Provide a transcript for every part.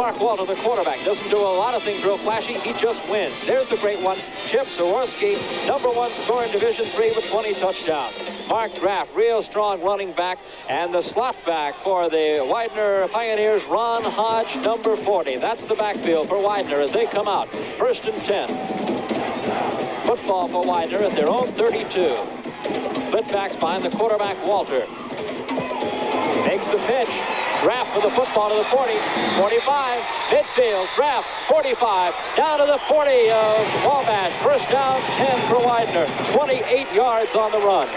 Mark Walter, the quarterback. Doesn't do a lot of things real flashy. He just wins. There's the great one. Chip Zaworski, #1 scorer in Division III with 20 touchdowns. Mark Draft, real strong running back. And the slot back for the Widener Pioneers, Ron Hodge, number 40. That's the backfield for Widener as they come out. 1st and 10. Football for Widener at their own 32. Split backs behind the quarterback, Walter. Makes the pitch. Draft for the football to the 40, 45, midfield, Draft, 45, down to the 40 of Wabash. First down, 10 for Widener, 28 yards on the run.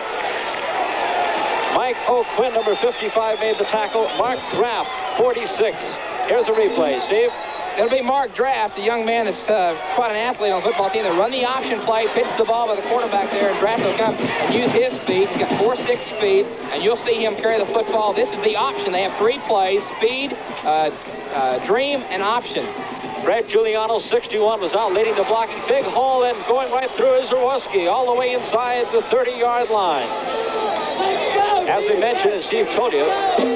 Mike O'Quinn, number 55, made the tackle. Mark Draft, 46. Here's a replay, Steve. It'll be Mark Draft, the young man that's quite an athlete on the football team. They run the option play, pitch the ball by the quarterback there, and Draft will come and use his speed. He's got 4.6 speed, and you'll see him carry the football. This is the option. They have 3 plays: speed, dream, and option. Brett Giuliano, 61, was out leading the blocking. Big hole and going right through is Zaworski, all the way inside the 30-yard line. As we mentioned, as Steve told you,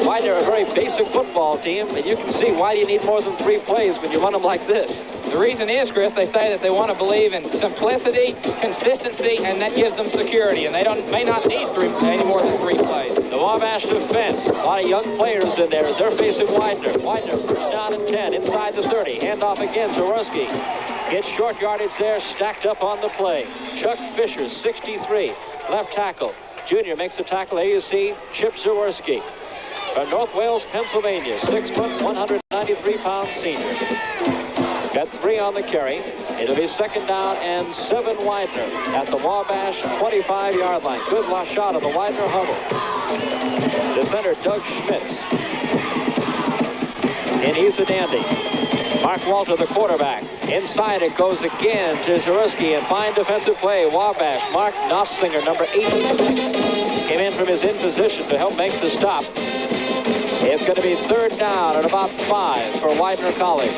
Widener are a very basic football team, and you can see why you need more than 3 plays when you run them like this. The reason is, Chris, they say that they want to believe in simplicity, consistency, and that gives them security, and they may not need any more than 3 plays. The Wabash defense, a lot of young players in there as they're facing Widener. Widener first down and 10, inside the 30. Handoff again, Zaworski. Gets short yardage there, stacked up on the play. Chuck Fisher, 63, left tackle. Junior makes the tackle. There you see Chip Zaworski from North Wales, Pennsylvania. 6 foot, 193-pound senior. Got 3 on the carry. It'll be 2nd down and 7 Widener at the Wabash 25-yard line. Good last shot of the Widener huddle. The center, Doug Schmitz. And he's a dandy. Mark Walter, the quarterback. Inside it goes again to Zaworski, and fine defensive play. Wabash, Mark Knopfsinger, number 8, came in from his in position to help make the stop. It's going to be 3rd down at about 5 for Widener College.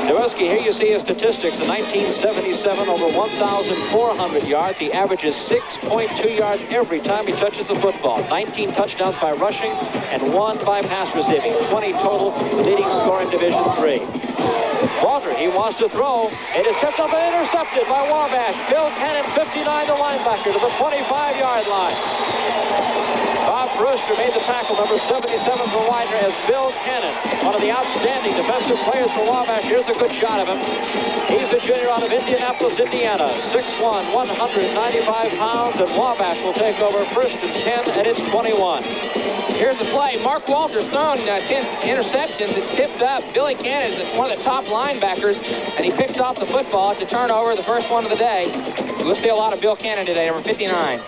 Zaworski, here you see his statistics. In 1977, over 1,400 yards. He averages 6.2 yards every time he touches the football. 19 touchdowns by rushing and 1 by pass receiving. 20 total, leading scorer in Division III. Walter, he wants to throw. It is tipped up and intercepted by Wabash. Bill Cannon, 59, the linebacker, to the 25-yard line. Bob Brewster made the tackle, number 77 for Widener, as Bill Cannon, one of the outstanding defensive players for Wabash. Here's a good shot of him. He's a junior out of Indianapolis, Indiana. 6'1", 195 pounds, and Wabash will take over 1st and 10, and it's 21. Here's the play. Mark Walter's thrown 10 interceptions. It's tipped up. Billy Cannon is one of the top linebackers, and he picks off the football. It's a turnover, the first one of the day. We'll see a lot of Bill Cannon today, number 59.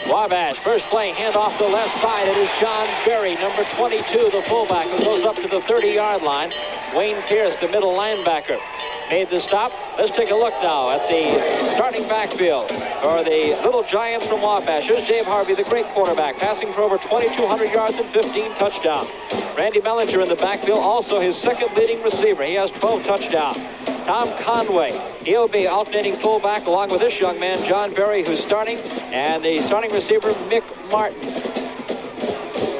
Wabash, first play, hand off the left side. It is John Berry, number 22, the fullback, who goes up to the 30-yard line. Wayne Pierce, the middle linebacker, made the stop. Let's take a look now at the starting backfield for the Little Giants from Wabash. Here's Dave Harvey, the great quarterback, passing for over 2,200 yards and 15 touchdowns. Randy Mellinger in the backfield, also his 2nd leading receiver. He has 12 touchdowns. Tom Conway, he'll be alternating fullback along with this young man, John Berry, who's starting, and the starting receiver, Mick Martin.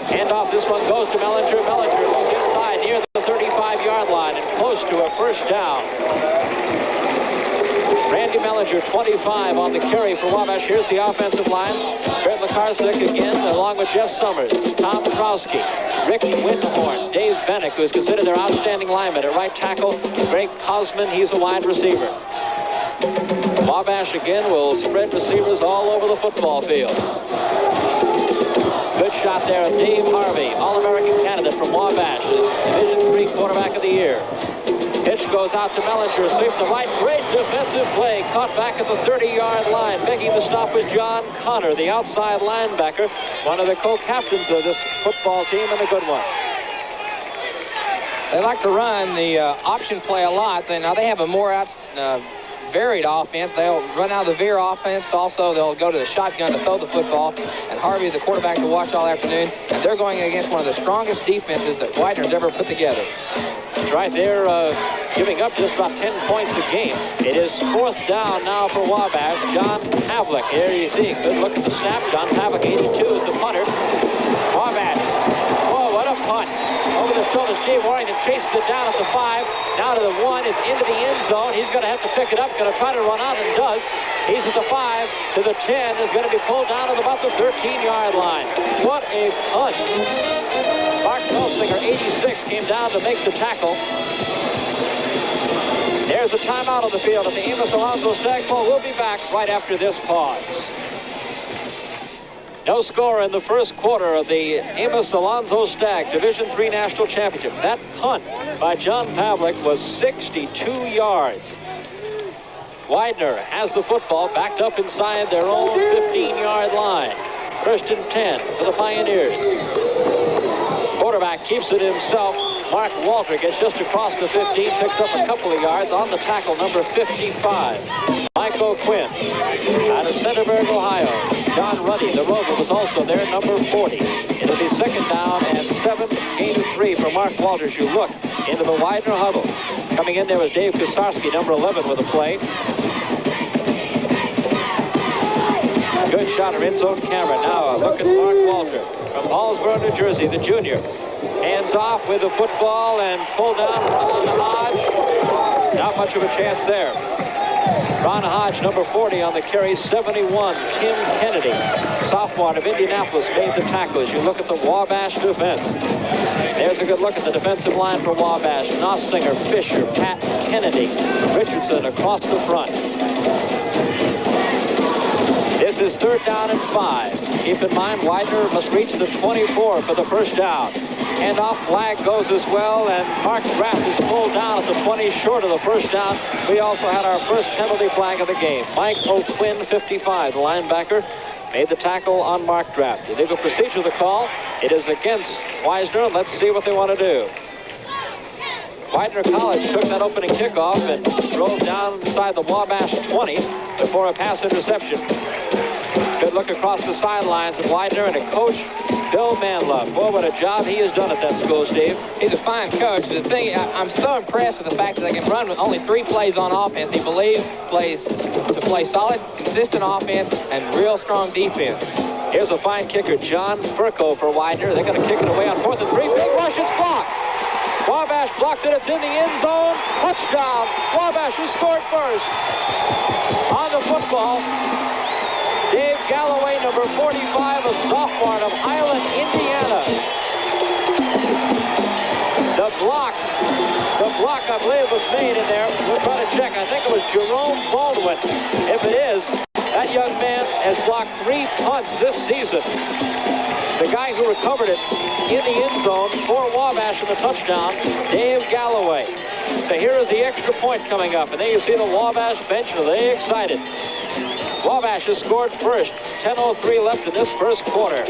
Handoff, this one goes to Mellinger. Mellinger goes inside near the 35-yard line and close to a 1st down. Randy Mellinger, 25 on the carry for Wabash. Here's the offensive line. Brett Lekarsik again, along with Jeff Summers, Tom Petrowski, Rick Windhorn, Dave Bennick, who is considered their outstanding lineman at right tackle. Greg Cosman, he's a wide receiver. Wabash again will spread receivers all over the football field. Good shot there of Dave Harvey, All-American candidate from Wabash, Division III quarterback of the year. Pitch goes out to Mellinger, sweeps the right. Great defensive play, caught back at the 30-yard line. Making the stop was John Connor, the outside linebacker, one of the co-captains of this football team, and a good one. They like to run the option play a lot. Now they have a more varied offense. They'll run out of the veer offense. Also, they'll go to the shotgun to throw the football. And Harvey, the quarterback, to watch all afternoon. And they're going against one of the strongest defenses that Widener's ever put together. That's right. They're giving up just about 10 points a game. It is 4th down now for Wabash. John Pavlik. Here you see. Good look at the snap. John Pavlik, 82, is the punter. Wabash. Oh, what a punt. Over the shoulder, Steve Warrington chases it down at the 5. Now to the 1. It's into the end zone. He's going to have to pick it up. Going to try to run out and does. He's at the 5 to the 10. Is going to be pulled down at about the 13-yard line. What a punt. Mark Melsinger, 86, came down to make the tackle. There's a timeout on the field at the Amos Alonzo Stagg Bowl. We'll be back right after this pause. No score in the first quarter of the Amos Alonzo Stagg Division III National Championship. That punt by John Pavlik was 62 yards. Widener has the football backed up inside their own 15-yard line. First and 10 for the Pioneers. Quarterback keeps it himself. Mark Walter gets just across the 15, picks up a couple of yards on the tackle, number 55. Mike O'Quinn out of Centerburg, Ohio. John Ruddy, the Rover, was also there, number 40. It'll be second down and 7, gain of 3 for Mark Walters. You look into the Widener huddle. Coming in there was Dave Kosarski, number 11, with a play. Good shot of end zone camera. Now look at Mark Walter from Hallsboro, New Jersey, the junior. Hands off with the football and pulled down Ron Hodge. Not much of a chance there. Ron Hodge, number 40 on the carry, 71. Tim Kennedy, sophomore out of Indianapolis, made the tackle. As you look at the Wabash defense, there's a good look at the defensive line for Wabash. Nossinger, Fisher, Pat, Kennedy, Richardson across the front. This is third down and 5. Keep in mind, Widener must reach the 24 for the first down. Handoff flag goes as well, and Mark Draft is pulled down at the 20, short of the first down. We also had our first penalty flag of the game. Mike O'Quinn, 55, the linebacker, made the tackle on Mark Draft. Illegal procedure, the call. It is against Widener. Let's see what they want to do. Widener College took that opening kickoff and drove down inside the Wabash 20 before a pass interception. Good look across the sidelines of Widener and a coach, Bill Manlove. Boy, what a job he has done at that school, Steve. He's a fine coach. The thing, I'm so impressed with the fact that they can run with only 3 plays on offense. He believes to play solid, consistent offense and real strong defense. Here's a fine kicker, John Furco for Widener. They're going to kick it away on 4th and 3. Big rush, it's blocked. Wabash blocks it. It's in the end zone. Touchdown. Wabash has scored first. On the football, Dave Galloway, number 45, a sophomore out of Highland, Indiana. The block, I believe, was made in there. We'll try to check. I think it was Jerome Baldwin. If it is, that young man has blocked 3 punts this season. The guy who recovered it in the end zone for Wabash in the touchdown, Dave Galloway. So here is the extra point coming up. And there you see the Wabash bench. Are they excited? Wabash has scored first. 10:03 left in this first quarter.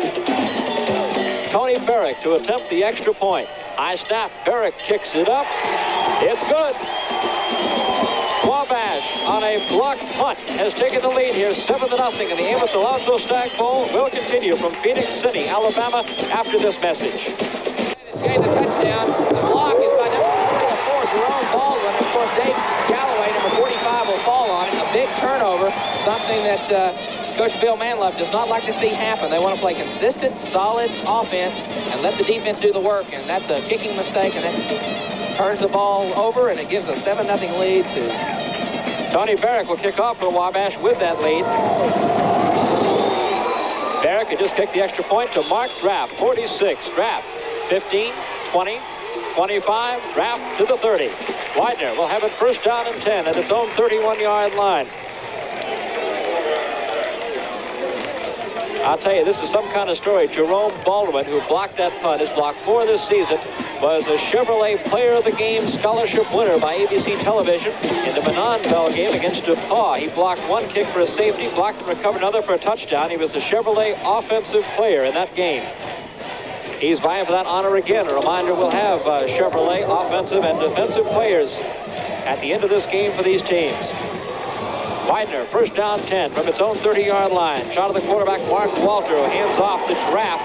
Tony Barrick to attempt the extra point. High snap. Barrick kicks it up. It's good. Wabash on a blocked punt has taken the lead here, 7-0 in the Amos Alonzo Stagg Bowl. Will continue from Phoenix City, Alabama, after this message. This game, the touchdown. The block is by number 44, Jerome Baldwin. Of course, Dave Galloway, number 45, will fall on it. A big turnover, something that Coach Bill Manlove does not like to see happen. They want to play consistent, solid offense and let the defense do the work. And that's a kicking mistake, and that turns the ball over, and it gives a 7-0 lead to Tony Barrick will kick off for Wabash with that lead. Barrick had just kicked the extra point to Mark Draft, 46. Draft, 15, 20, 25. Draft to the 30. Widener will have it first down and 10 at its own 31-yard line. I'll tell you, this is some kind of story. Jerome Baldwin, who blocked that punt, has blocked 4 this season, was a Chevrolet Player of the Game scholarship winner by ABC Television in the Menonville game against DePaul. He blocked 1 kick for a safety, blocked and recovered another for a touchdown. He was the Chevrolet offensive player in that game. He's vying for that honor again. A reminder, we'll have Chevrolet offensive and defensive players at the end of this game for these teams. Widener, first down 10 from its own 30-yard line. Shot of the quarterback, Mark Walter, who hands off the Draft.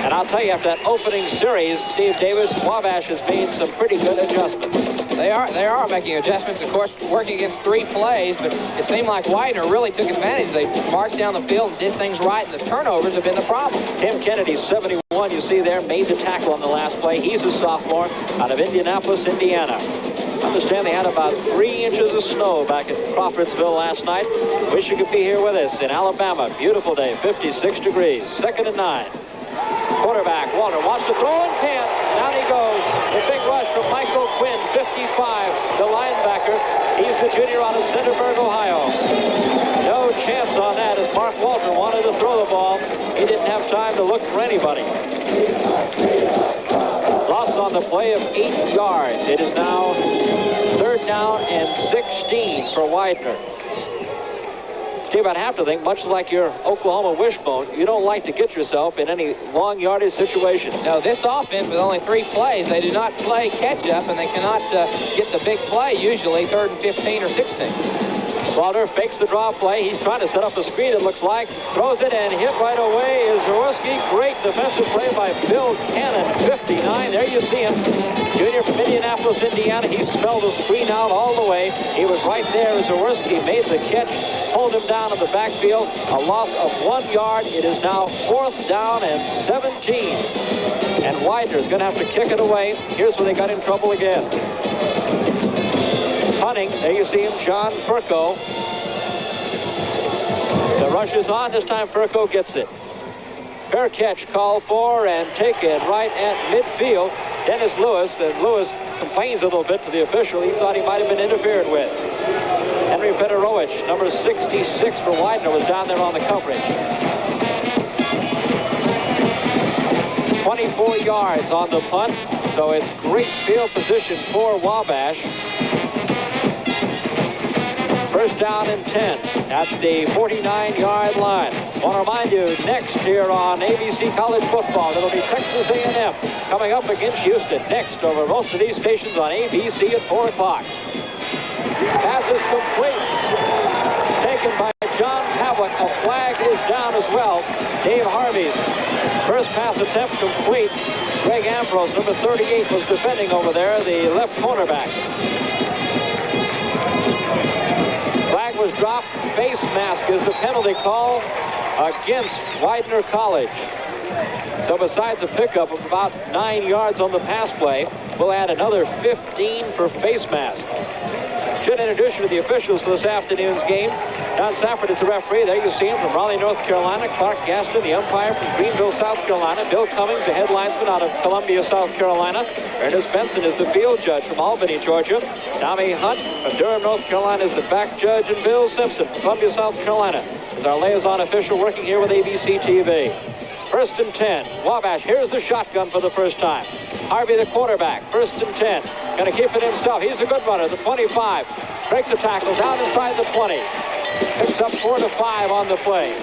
And I'll tell you, after that opening series, Steve Davis, Wabash has made some pretty good adjustments. They are making adjustments, of course, working against 3 plays, but it seemed like Widener really took advantage. They marched down the field and did things right, and the turnovers have been the problem. Tim Kennedy, 71, one you see there made the tackle on the last play. He's a sophomore out of Indianapolis, Indiana. I understand they had about 3 inches of snow back at Crawfordsville last night. Wish you could be here with us in Alabama. Beautiful day, 56 degrees. 2nd and 9. Quarterback, Walter, wants to throw and can't. Down he goes. The big rush from Michael Quinn, 55, the linebacker. He's the junior out of Centerburg, Ohio. No chance on that as Mark Walter wanted to throw the ball. He didn't have time to look for anybody. Loss on the play of 8 yards. It is now 3rd down and 16 for Widener. Steve, I'd have to think, much like your Oklahoma wishbone, you don't like to get yourself in any long yardage situations. No, this offense with only 3 plays, they do not play catch-up, and they cannot get the big play, usually 3rd and 15 or 16. Walter fakes the draw play. He's trying to set up a screen, it looks like. Throws it and hit right away is Jaworski. Great defensive play by Bill Cannon, 59. There you see him. Junior from Indianapolis, Indiana. He smelled the screen out all the way. He was right there as Jaworski made the catch, pulled him down in the backfield. A loss of 1 yard. It is now 4th down and 17. And Widener's going to have to kick it away. Here's where they got in trouble again. Hunting, there you see him, John Furco. The rush is on. This time Furco gets it. Fair catch called for and taken right at midfield. Dennis Lewis, and Lewis complains a little bit to the official. He thought he might have been interfered with. Henry Fedorowicz, number 66 for Widener, was down there on the coverage. 24 yards on the punt, so it's great field position for Wabash. 1st down and 10 at the 49-yard line. Want to remind you, next here on ABC College Football, it'll be Texas A&M coming up against Houston next over most of these stations on ABC at 4 o'clock. Pass is complete. Taken by John Pavlik. A flag is down as well. Dave Harvey's first pass attempt complete. Greg Ambrose, number 38, was defending over there, the left cornerback. Flag was dropped. Face mask is the penalty call against Widener College. So besides a pickup of about 9 yards on the pass play, we'll add another 15 for face mask. Should introduce you to the officials for this afternoon's game. Don Sanford is the referee. There you see him from Raleigh, North Carolina. Clark Gaston, the umpire from Greenville, South Carolina. Bill Cummings, the head linesman out of Columbia, South Carolina. Ernest Benson is the field judge from Albany, Georgia. Tommy Hunt from Durham, North Carolina is the back judge. And Bill Simpson from Columbia, South Carolina is our liaison official working here with ABC TV. 1st and 10. Wabash, here's the shotgun for the first time. Harvey, the quarterback. 1st and 10. Going to keep it himself. He's a good runner. The 25. Breaks a tackle down inside the 20. Picks up 4 to 5 on the play.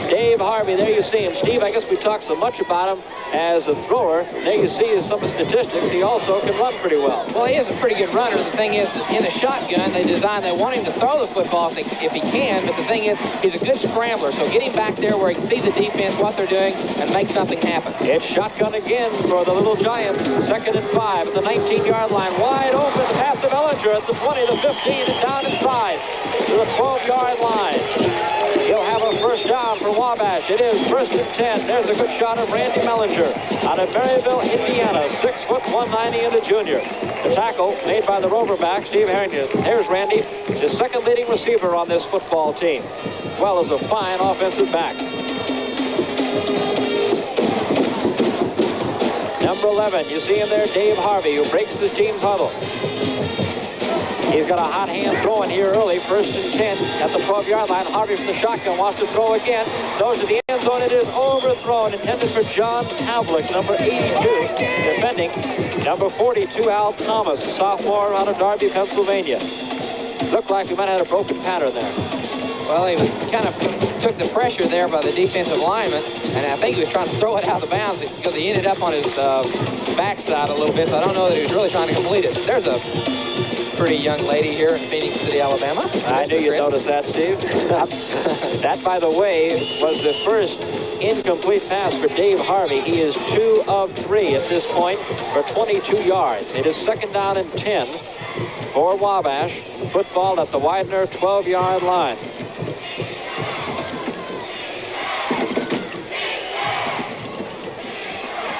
Dave Harvey, there you see him. Steve, I guess we talked so much about him as a thrower. There you see some of the statistics. He also can run pretty well. Well, he is a pretty good runner. The thing is, in the shotgun, they want him to throw the football if he can, but the thing is, he's a good scrambler, so get him back there where he can see the defense, what they're doing, and make something happen. It's shotgun again for the Little Giants. 2nd and 5 at the 19-yard line. Wide open. Pass to Mellinger at the 20, the 15, and down inside to the 12-yard line. He'll have a 1st down for Wabash. It is 1st and 10. There's a good shot of Randy Mellinger out of Maryville, Indiana. 6 foot 190 and a junior. The tackle made by the Roverback, Steve Harrington. There's Randy, the 2nd leading receiver on this football team, as well as a fine offensive back. Number 11, you see him there, Dave Harvey, who breaks his team's huddle. He's got a hot hand throwing here early. 1st and 10 at the 12-yard line. Harvey from the shotgun wants to throw again. Throws to the end zone. It is overthrown. Intended for John Pavlik, number 82. Defending, number 42, Al Thomas, a sophomore out of Darby, Pennsylvania. Looked like we might have had a broken pattern there. Well, he kind of took the pressure there by the defensive lineman, and I think he was trying to throw it out of bounds because he ended up on his backside a little bit, so I don't know that he was really trying to complete it. There's a pretty young lady here in Phoenix City, Alabama. I knew you'd notice that, Steve. That, by the way, was the first incomplete pass for Dave Harvey. He is 2 of 3 at this point for 22 yards. It is 2nd down and 10 for Wabash. Football at the Widener 12-yard line.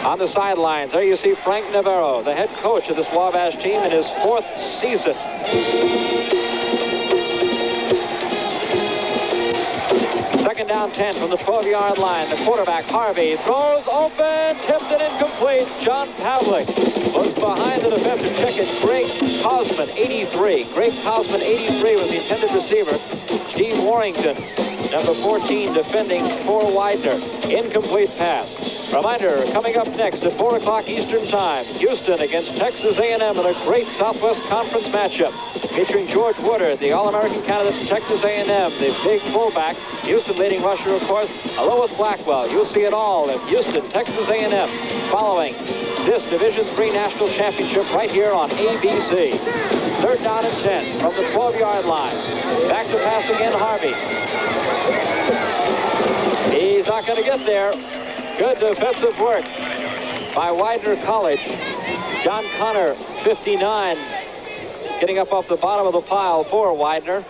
On the sidelines, there you see Frank Navarro, the head coach of this Wabash team in his 4th season. Second down 10 from the 12-yard line. The quarterback, Harvey, throws open, tipped it incomplete. John Pavlik was behind the defensive ticket. Greg Hausman, 83. Greg Hausman, 83, was the intended receiver. Steve Warrington, number 14, defending for Widener. Incomplete pass. Reminder, coming up next at 4 o'clock Eastern Time, Houston against Texas A&M in a great Southwest Conference matchup. Featuring George Woodard, the All-American candidate for Texas A&M, the big fullback. Houston leading rusher, of course, Alois Blackwell. You'll see it all in Houston, Texas A&M, following this Division III National Championship right here on ABC. Third down and 10 from the 12-yard line. Back to pass again, Harvey. He's not going to get there. Good defensive work by Widener College. John Connor, 59, getting up off the bottom of the pile for Widener.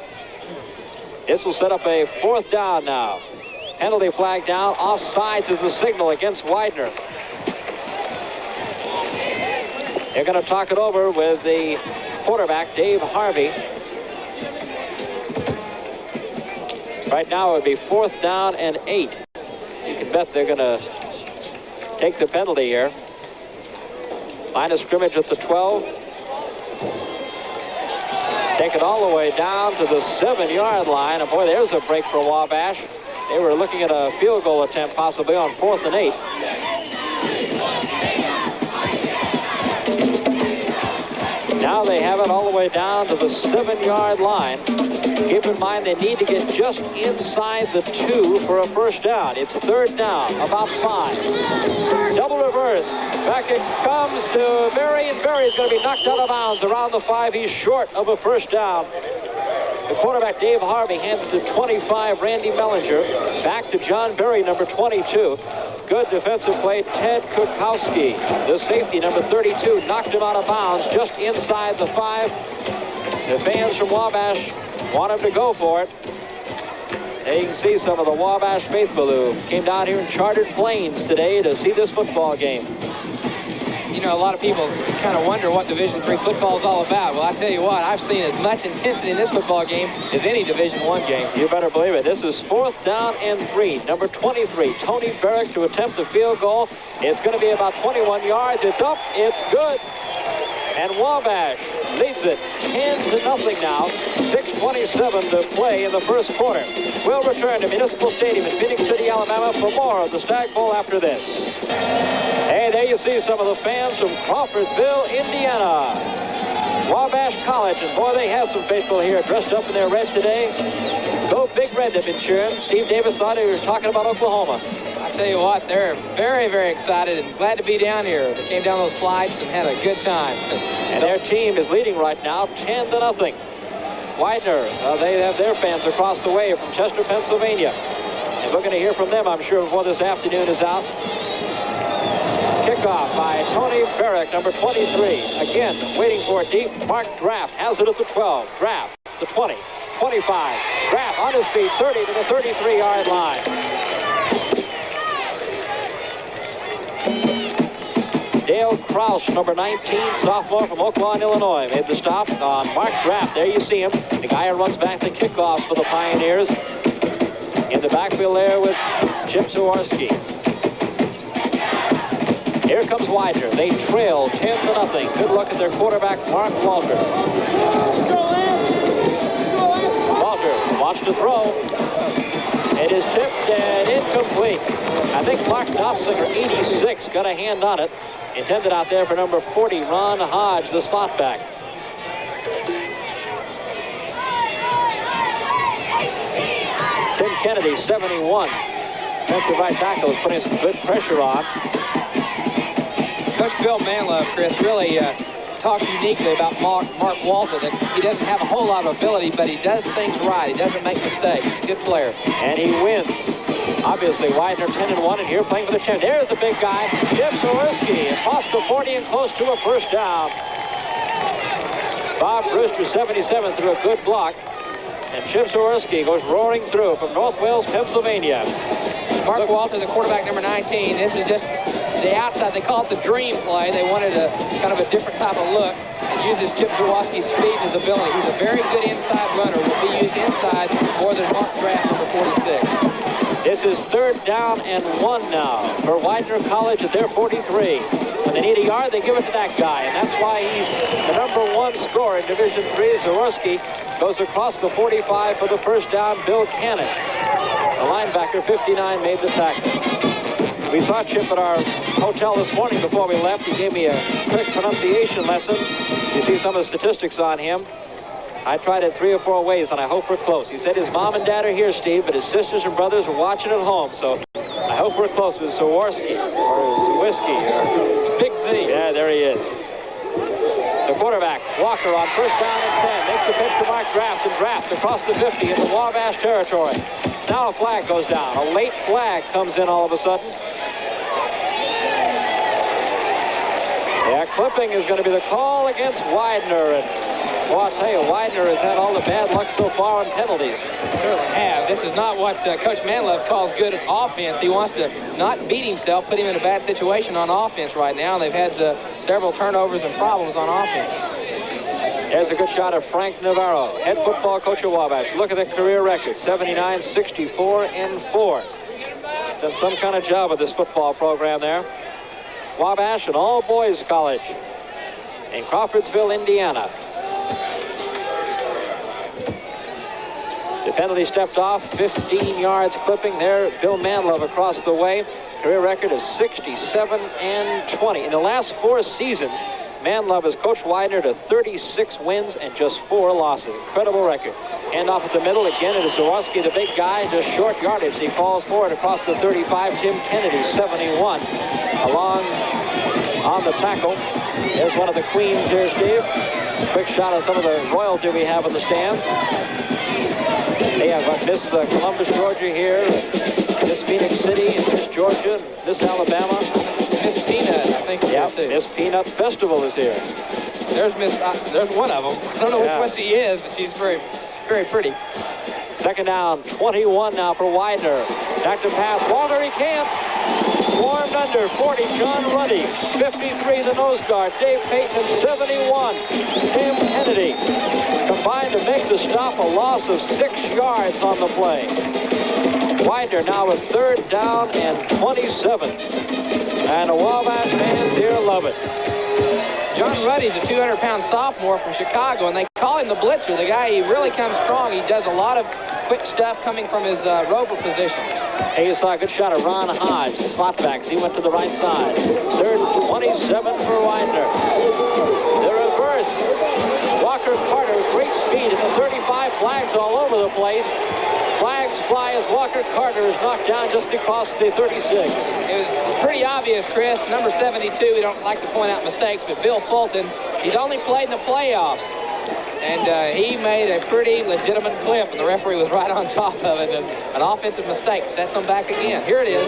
This will set up a 4th down now. Penalty flag down. Offsides is the signal against Widener. They're going to talk it over with the quarterback, Dave Harvey. Right now it would be 4th down and 8. You can bet they're going to take the penalty here. Line of scrimmage at the 12. Take it all the way down to the 7-yard line. And boy, there's a break for Wabash. They were looking at a field goal attempt possibly on 4th and 8. Now they have it all the way down to the 7-yard line. Keep in mind they need to get just inside the 2 for a first down. It's 3rd down, about 5. Double reverse. Back it comes to Berry, and Berry is going to be knocked out of bounds around the 5. He's short of a first down. The quarterback, Dave Harvey, hands it to 25, Randy Mellinger. Back to John Berry, number 22. Good defensive play, Ted Kukowski. The safety, number 32, knocked him out of bounds just inside the 5. The fans from Wabash want him to go for it. There you can see some of the Wabash faithful who came down here in chartered planes today to see this football game. You know, a lot of people kind of wonder what Division III football is all about. Well, I tell you what, I've seen as much intensity in this football game as any Division I game. You better believe it. This is 4th down and 3. Number 23, Tony Barrick, to attempt the field goal. It's going to be about 21 yards. It's up. It's good. And Wabash leads it 10-0 now. 6:27 to play in the first quarter. We'll return to Municipal Stadium in Phoenix City, Alabama for more of the Stagg Bowl after this. Hey, there you see some of the fans from Crawfordsville, Indiana. Wabash College, and boy, they have some faithful here dressed up in their red today. Go Big Red, they've been cheering. Steve Davis thought he was talking about Oklahoma. I tell you what, they're very, very excited and glad to be down here. They came down those flights and had a good time. And their team is leading right now 10-0. Widener, they have their fans across the way from Chester, Pennsylvania. And we're going to hear from them, I'm sure, before this afternoon is out. Kickoff by Tony Barrick, number 23. Again, waiting for it deep. Mark Draft has it at the 12. Draft, the 20, 25. Draft on his feet, 30 to the 33-yard line. Dale Kraus, number 19, sophomore from Oaklawn, Illinois, made the stop on Mark Draft. There you see him. The guy who runs back the kickoffs for the Pioneers. In the backfield there with Chip Zaworski. Here comes Widener. They trail 10-0. Good luck at their quarterback, Mark Walter. Walter wants to throw. It is tipped and incomplete. I think Mark Notzinger, 86, got a hand on it. Intended out there for number 40, Ron Hodge, the slot back. Tim Kennedy, 71. Defensive right tackle is putting some good pressure on. Coach Bill Manlove, Chris, really talked uniquely about Mark Walter, that he doesn't have a whole lot of ability, but he does things right. He doesn't make mistakes. Good player. And he wins. Obviously, Widener 10-1, and here playing for the 10. There's the big guy, Chip Zaworski, across the 40 and close to a first down. Bob Brewster, 77, threw a good block. And Chip Zaworski goes roaring through from North Wales, Pennsylvania. Mark Walter, the quarterback, number 19. This is just the outside. They call it the dream play. They wanted a kind of a different type of look and uses Chip Jaworski's speed and his ability. He's a very good inside runner. Will be used inside more than Mark Draft, number 46. This is 3rd down and 1 now for Widener College at their 43. When they need a yard, they give it to that guy, and that's why he's the number 1 scorer in Division III. Jaworski goes across the 45 for the first down. Bill Cannon, the linebacker, 59, made the tackle. We saw Chip at our hotel this morning before we left. He gave me a quick pronunciation lesson. You see some of the statistics on him. I tried it 3 or 4 ways, and I hope we're close. He said his mom and dad are here, Steve, but his sisters and brothers are watching at home, so I hope we're close with Zaworski or Zawiski or Big Z. Yeah, there he is. The quarterback, Walker, on first down and 10, makes the pitch to Mark Draft, and Draft across the 50 into Wabash territory. Now a flag goes down. A late flag comes in all of a sudden. Yeah, clipping is going to be the call against Widener. And, well, I'll tell you, Widener has had all the bad luck so far on penalties. Certainly have. This is not what Coach Manlove calls good offense. He wants to not beat himself, put him in a bad situation on offense right now. They've had several turnovers and problems on offense. There's a good shot of Frank Navarro, head football coach of Wabash. Look at the career record, 79, 64, and 4. Done some kind of job with this football program there. Wabash, an all-boys college in Crawfordsville, Indiana. The penalty stepped off, 15 yards clipping there. Bill Manlove across the way. Career record of 67 and 20. In the last 4 seasons, Manlove has coached Widener to 36 wins and just 4 losses. Incredible record. Hand off at the middle again. It is Zaworski, the big guy, just short yardage. He falls forward across the 35. Tim Kennedy, 71. Along on the tackle. There's one of the queens here, Steve. Quick shot of some of the royalty we have in the stands. They have Miss Columbus, Georgia here, Miss Phoenix City, Miss Georgia, Miss Alabama. Miss Peanut, I think. Yeah, Miss Peanut Festival is here. There's there's one of them. I don't know which one she is, but she's very, very pretty. 2nd down, 21 now for Widener. Back to pass, Walter, he can't. Formed under, 40, John Ruddy. 53, the nose guard, Dave Payton, and 71, Tim Kennedy. Combined to make the stop, a loss of 6 yards on the play. Widener now with 3rd down and 27. And the Wabash fans here love it. John Ruddy's a 200-pound sophomore from Chicago, and they call him the blitzer. The guy, he really comes strong. He does a lot of quick stuff coming from his rover position. Hey, you saw a good shot of Ron Hodge, the slot backs. He went to the right side. 3rd and 27 for Widener. The reverse. Walker Carter, great speed at the 35, flags all over the place. Flags fly as Walker Carter is knocked down just across the 36. It was pretty obvious, Chris. Number 72, we don't like to point out mistakes, but Bill Fulton, he's only played in the playoffs. And he made a pretty legitimate clip, and the referee was right on top of it. And an offensive mistake sets them back again. Here it is.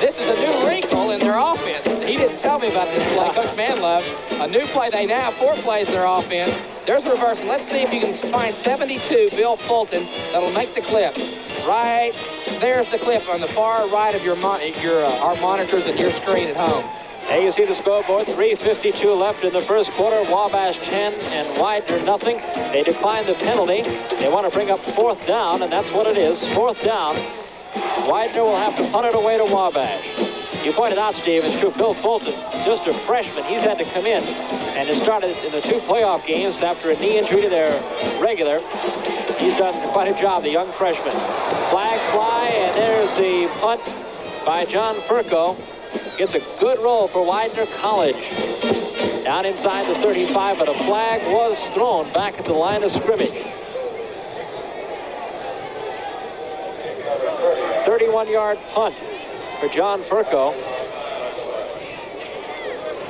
This is a new wrinkle in their offense. He didn't tell me about this play. Coach Manlove, a new play. They now have 4 plays in their offense. There's a reversal. Let's see if you can find 72, Bill Fulton, that'll make the clip. Right there's the clip on the far right of our monitors and your screen at home. Hey, you see the scoreboard, 3:52 left in the first quarter. Wabash 10 and Widener nothing. They declined the penalty. They want to bring up 4th down, and that's what it is. 4th down. Widener will have to punt it away to Wabash. You pointed out, Steve, it's true, Bill Fulton, just a freshman. He's had to come in and has started in the 2 playoff games after a knee injury to their regular. He's done quite a job, the young freshman. Flag fly, and there's the punt by John Furco. Gets a good roll for Widener College. Down inside the 35, but a flag was thrown back at the line of scrimmage. 31-yard punt for John Furco.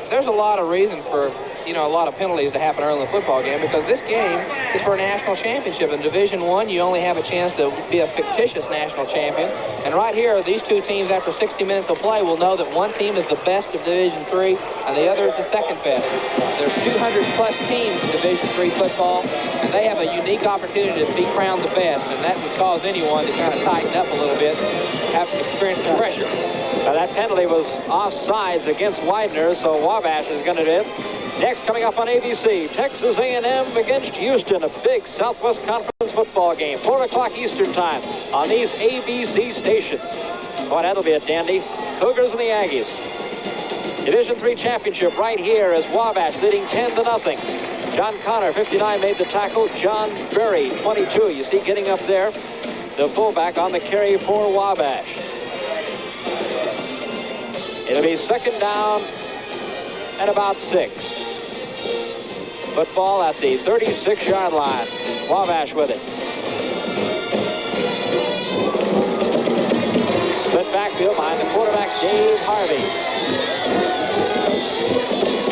There's a lot of reason for, a lot of penalties to happen early in the football game, because this game is for a national championship. In Division I, you only have a chance to be a fictitious national champion. And right here, these 2 teams, after 60 minutes of play, will know that one team is the best of Division III and the other is the second best. There's 200-plus teams in Division III football, and they have a unique opportunity to be crowned the best, and that would cause anyone to kind of tighten up a little bit, have to experience the pressure. That penalty was offsides against Widener, so Wabash is going to do it. Next, coming up on ABC, Texas A&M against Houston, a big Southwest Conference football game. 4 o'clock Eastern time on these ABC stations. Boy, that'll be a dandy. Cougars and the Aggies. Division III championship right here as Wabash leading 10-0. John Connor, 59, made the tackle. John Berry, 22. You see getting up there, the fullback on the carry for Wabash. It'll be second down and about 6. Football at the 36-yard line. Wabash with it. Split backfield behind the quarterback, Dave Harvey.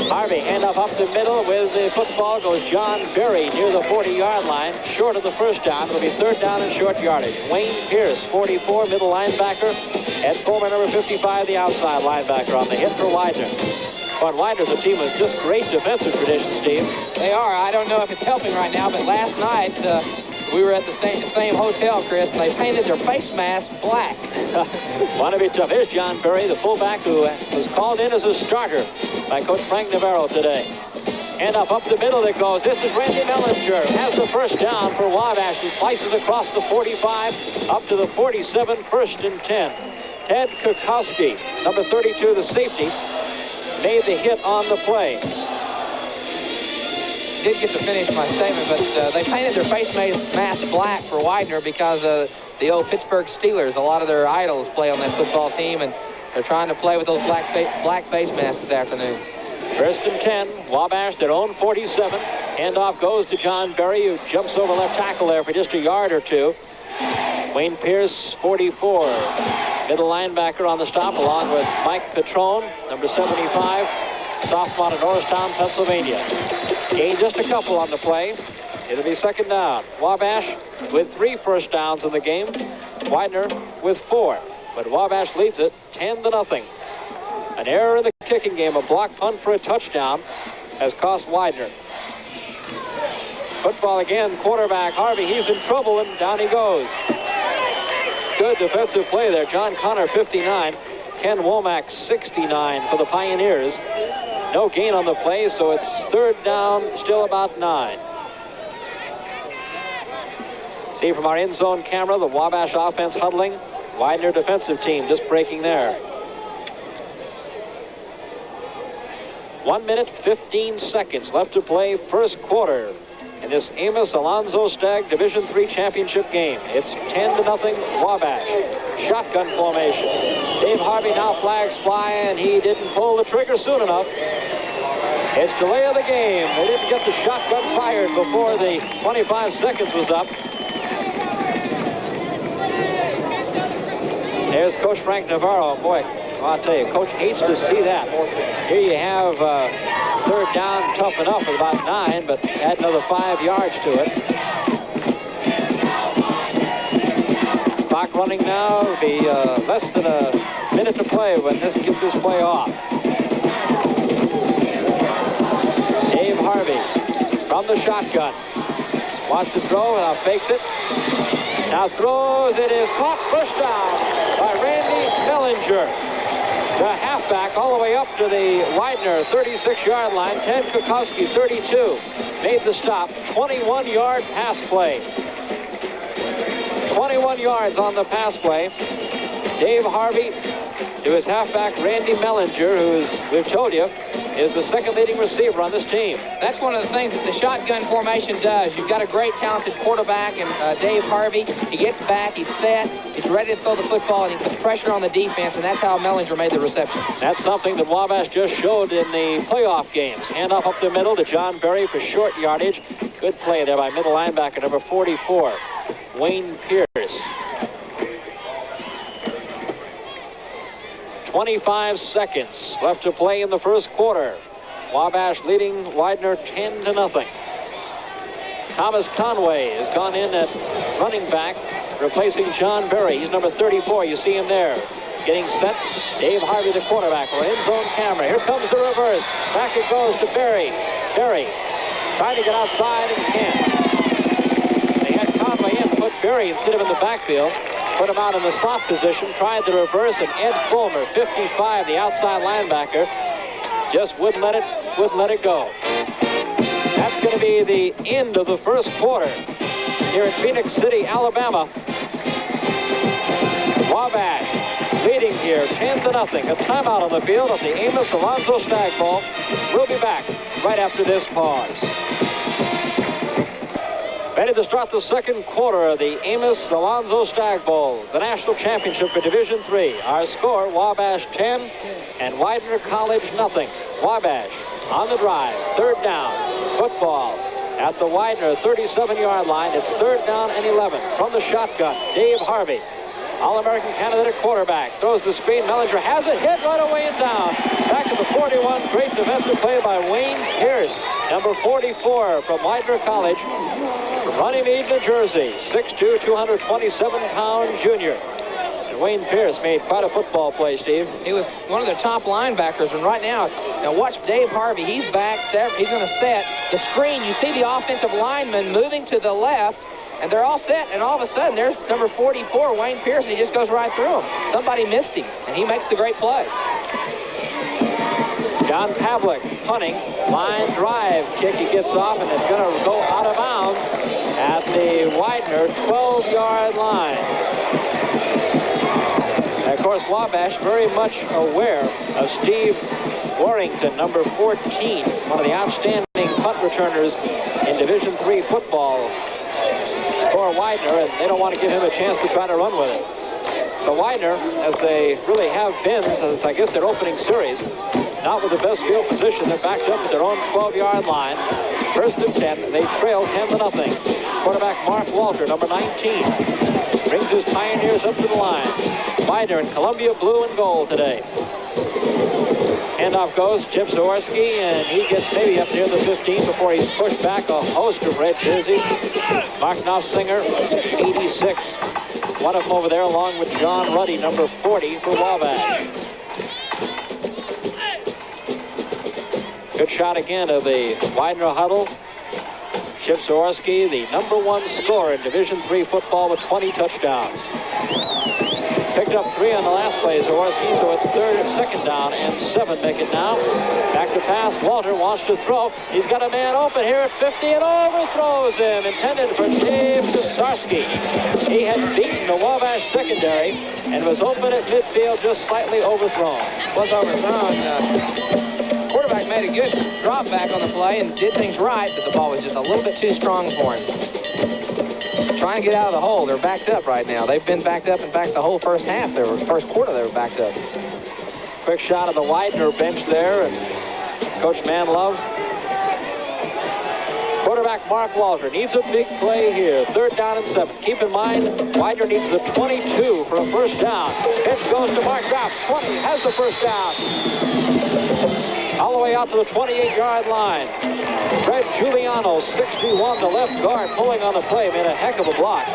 Harvey, handoff up the middle with the football goes John Berry near the 40-yard line. Short of the first down. It'll be third down and short yardage. Wayne Pierce, 44, middle linebacker. Ed Coleman, number 55, the outside linebacker on the hit for Widener. But Widener's a team with just great defensive traditions, Steve. They are. I don't know if it's helping right now, but last night we were at the same hotel, Chris, and they painted their face masks black. Want to be tough. Here's John Berry, the fullback who was called in as a starter by Coach Frank Navarro today. And up the middle it goes. This is Randy Mellinger. Has the first down for Wabash. He slices across the 45 up to the 47, first and 10. Ted Kukowski, number 32, the safety, made the hit on the play. Did get to finish my statement, but they painted their face mask black for Widener because the old Pittsburgh Steelers, a lot of their idols play on that football team, and they're trying to play with those black face masks this afternoon. First and 10, Wabash, their own 47. Handoff goes to John Berry, who jumps over left tackle there for just a yard or two. Wayne Pierce, 44. Middle linebacker on the stop, along with Mike Petrone, number 75. Sophomore out of Norristown, Pennsylvania. Gained just a couple on the play. It'll be second down. Wabash with 3 first downs in the game. Widener with 4. But Wabash leads it 10-0. An error in the kicking game, a block punt for a touchdown, has cost Widener. Football again, quarterback Harvey, he's in trouble, and down he goes. Good defensive play there. John Connor, 59. Ken Womack, 69 for the Pioneers. No gain on the play, so it's third down, still about 9. See from our end zone camera, the Wabash offense huddling. Widener defensive team just breaking there. 1 minute, 15 seconds left to play first quarter in this Amos Alonzo Stagg Division III championship game. It's 10-0 Wabash. Shotgun formation. Dave Harvey now flags fly, and he didn't pull the trigger soon enough. It's delay of the game. They didn't get the shotgun fired before the 25 seconds was up. There's Coach Frank Navarro. Boy, I'll tell you, Coach hates to see that. Here you have third down, tough enough with about 9, but add another 5 yards to it. Clock running now. It'll be less than a minute to play when get this play off. Dave Harvey from the shotgun. Wants to throw, now fakes it. Now throws, it is caught, first down by Randy Mellinger. The halfback all the way up to the Widener 36-yard line. Ted Kukowski, 32, made the stop. 21-yard pass play. 21 yards on the pass play. Dave Harvey to his halfback, Randy Mellinger, who, we've told you, is the second leading receiver on this team. That's one of the things that the shotgun formation does. You've got a great, talented quarterback in Dave Harvey. He gets back, he's set, he's ready to throw the football, and he puts pressure on the defense, and that's how Mellinger made the reception. That's something that Wabash just showed in the playoff games. Handoff up the middle to John Berry for short yardage. Good play there by middle linebacker, number 44, Wayne Pierce. 25 seconds left to play in the first quarter. Wabash leading Widener 10-0. Thomas Conway has gone in at running back, replacing John Berry. He's number 34. You see him there. Getting set. Dave Harvey, the quarterback. We're in zone camera. Here comes the reverse. Back it goes to Berry. Berry trying to get outside and can't. They had Conway in, put Berry instead of in the backfield. put him out in the slot position, tried the reverse, and Ed Fulmer, 55, the outside linebacker, just wouldn't let it go. That's going to be the end of the first quarter here in Phoenix City, Alabama. Wabash leading here 10-0. A timeout on the field of the Amos Alonzo Stagg ball. We'll be back right after this pause. Ready to start the second quarter of the Amos Alonzo Stagg Bowl, the national championship for Division III. Our score, Wabash 10 and Widener College nothing. Wabash on the drive, third down, football at the Widener 37-yard line. It's third down and 11 from the shotgun. Dave Harvey, All-American candidate at quarterback, throws the screen. Mellinger has it, hit right away and down. Back to the 41. Great defensive play by Wayne Pierce, number 44 from Widener College. From Runnymede, New Jersey, 6'2", 227-pound junior. And Wayne Pierce made quite a football play, Steve. He was one of their top linebackers, and right now watch Dave Harvey. He's back. He's going to set the screen. You see the offensive lineman moving to the left, and they're all set, and all of a sudden, there's number 44, Wayne Pierce, and he just goes right through him. Somebody missed him, and he makes the great play. John Pavlik punting, line drive kick. He gets off, and it's going to go out of bounds at the Widener 12-yard line. And of course, Wabash very much aware of Steve Warrington, number 14, one of the outstanding punt returners in Division III football for Widener, and they don't want to give him a chance to try to run with it. So Widener, as they really have been, since I guess their opening series, not with the best field position. They're backed up at their own 12-yard line. First and 10. They trail 10-0. Quarterback Mark Walter, number 19, brings his Pioneers up to the line. Widener in Columbia blue and gold today. Handoff goes, Chip Zaworski, and he gets maybe up near the 15 before he's pushed back. A host of red jerseys. Mark Knopfsinger, 86. One of them over there, along with John Ruddy, number 40 for Wabash. Good shot again of the Widener huddle. Chip Zaworski, the number 1 scorer in Division III football with 20 touchdowns. Picked up 3 on the last play, Zaworski, so it's second down and 7 make it now. Back to pass. Walter wants to throw. He's got a man open here at 50 and overthrows him. Intended for Dave Pisarski. He had beaten the Wabash secondary and was open at midfield, just slightly overthrown. Was overthrown. Quarterback made a good drop back on the play and did things right, but the ball was just a little bit too strong for him. Trying to get out of the hole. They're backed up right now. They've been backed up, in fact, the whole first half. First quarter, they were backed up. Quick shot of the Widener bench there, and Coach Manlove. Quarterback Mark Walter needs a big play here. Third down and 7. Keep in mind, Widener needs the 22 for a first down. Pitch goes to Mark Graff. 20 has the first down. All the way out to the 28-yard line. Fred Giuliano, 61, the left guard, pulling on the play. Made a heck of a block.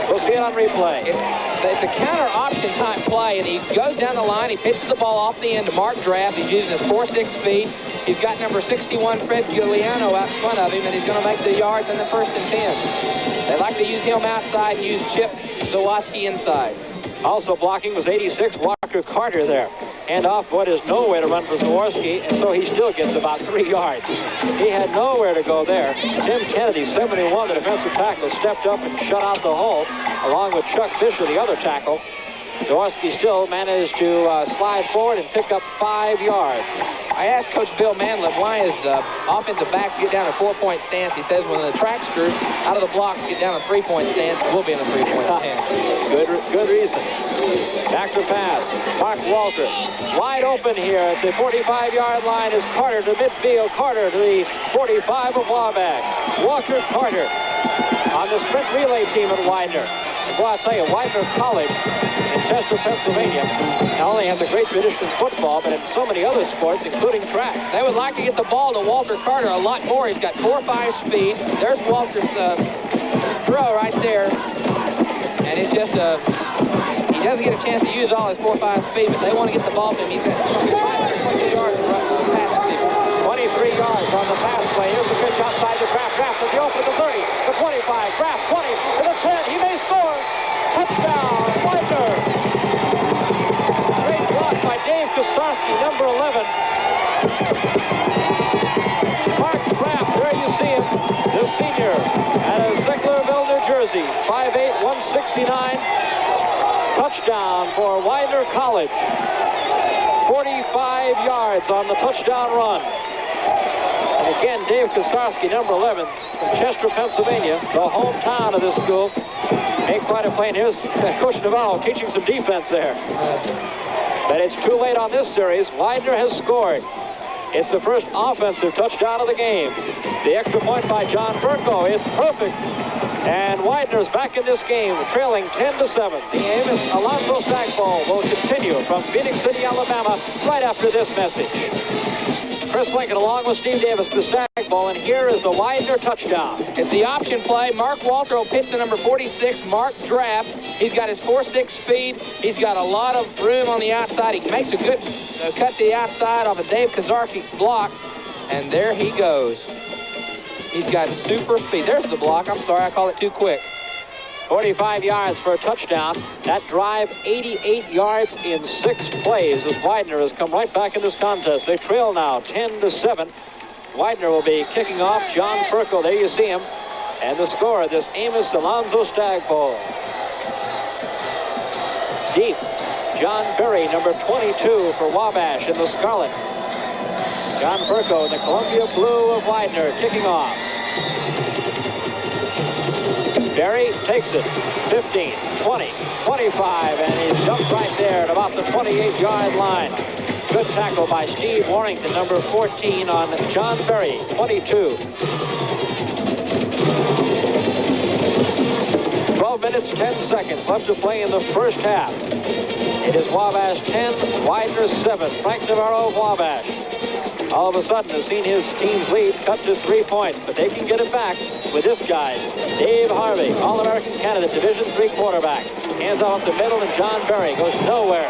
We'll see it on replay. It's a counter option type play, and he goes down the line. He pitches the ball off the end to Mark Graff. He's using his 4.6 speed. He's got number 61, Fred Giuliano, out in front of him, and he's going to make the yards in the first and 10. They like to use him outside and use Chip Zaworski inside. Also blocking was 86, Walker Carter there. And off what is nowhere to run for Zaworski, and so he still gets about 3 yards. He had nowhere to go there. Tim Kennedy, 71, the defensive tackle, stepped up and shut out the hole, along with Chuck Fisher, the other tackle. Zaworski still managed to slide forward and pick up 5 yards. I asked Coach Bill Manlove why his offensive backs get down a 4-point stance. He says when the track's crew out of the blocks get down a 3-point stance, we'll be in a 3-point stance. Good reason. Back to pass. Mark Walter wide open here at the 45-yard line is Carter to midfield. Carter to the 45 of Wabash. Walker Carter on the sprint relay team at Widener. And boy, I'll tell you, Widener College in Chester, Pennsylvania, not only has a great tradition in football, but in so many other sports, including track. They would like to get the ball to Walter Carter a lot more. He's got 4.5 speed. There's Walter's throw right there. And it's just he doesn't get a chance to use all his 4.5 speed, but they want to get the ball to him. He's got 520 yards passing people. 23 yards on the pass play. Here's the pitch outside the Graff. Graff to the open, the 30, the 25, Graff 20 to the 10. He may score. Touchdown. 11. Mark Kraft, there you see him, the senior out of Sicklerville, New Jersey, 5'8", 169. Touchdown for Widener College. 45 yards on the touchdown run. And again, Dave Kosarski, number 11, from Chester, Pennsylvania, the hometown of this school. Made quite a play. And here's Coach Navarro teaching some defense there. But it's too late on this series. Widener has scored. It's the first offensive touchdown of the game. The extra point by John Burko. It's perfect. And Widener's back in this game, trailing 10-7. The Amos Alonzo Stagg Bowl will continue from Phoenix City, Alabama, right after this message. Chris Lincoln along with Steve Davis, the Stagg Bowl, and here is the Widener touchdown. It's the option play. Mark Waltrow pitched to number 46, Mark Draft. He's got his 4.6 speed. He's got a lot of room on the outside. He makes a good cut to the outside off of Dave Kazarkik's block, and there he goes. He's got super speed. There's the block. I'm sorry, I call it too quick. 45 yards for a touchdown. That drive, 88 yards in 6 plays as Widener has come right back in this contest. They trail now 10-7. Widener will be kicking off. John Furco, there you see him. And the score of this Amos Alonzo Stagg Bowl. Deep, John Berry, number 22 for Wabash in the scarlet. John Furco in the Columbia blue of Widener kicking off. Berry takes it, 15, 20, 25, and he's jumped right there at about the 28-yard line. Good tackle by Steve Warrington, number 14, on John Berry, 22. 12 minutes, 10 seconds left to play in the first half. It is Wabash 10, Widener 7. Frank Navarro of Wabash, all of a sudden, has seen his team's lead cut to 3 points, but they can get it back with this guy, Dave Harvey, All-American candidate, Division III quarterback. Hands off the middle, and John Berry goes nowhere.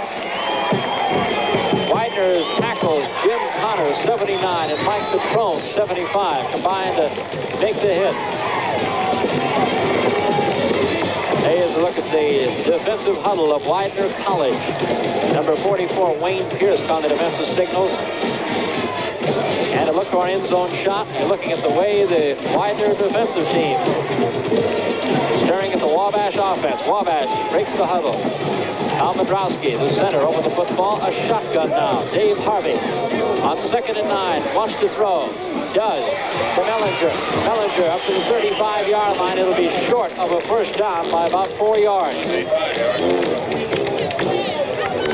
Widener's tackles, Jim Connor, 79, and Mike Petrone, 75, combined to make the hit. Here's a look at the defensive huddle of Widener College. Number 44, Wayne Pierce, on the defensive signals. And a look for our end zone shot. You're looking at the way the Widener defensive team is staring at the Wabash offense. Wabash breaks the huddle. Al Madrowski, the center, over the football. A shotgun now. Dave Harvey on 2nd and 9. Wants to throw. Does. To Mellinger. Mellinger up to the 35-yard line. It'll be short of a first down by about 4 yards.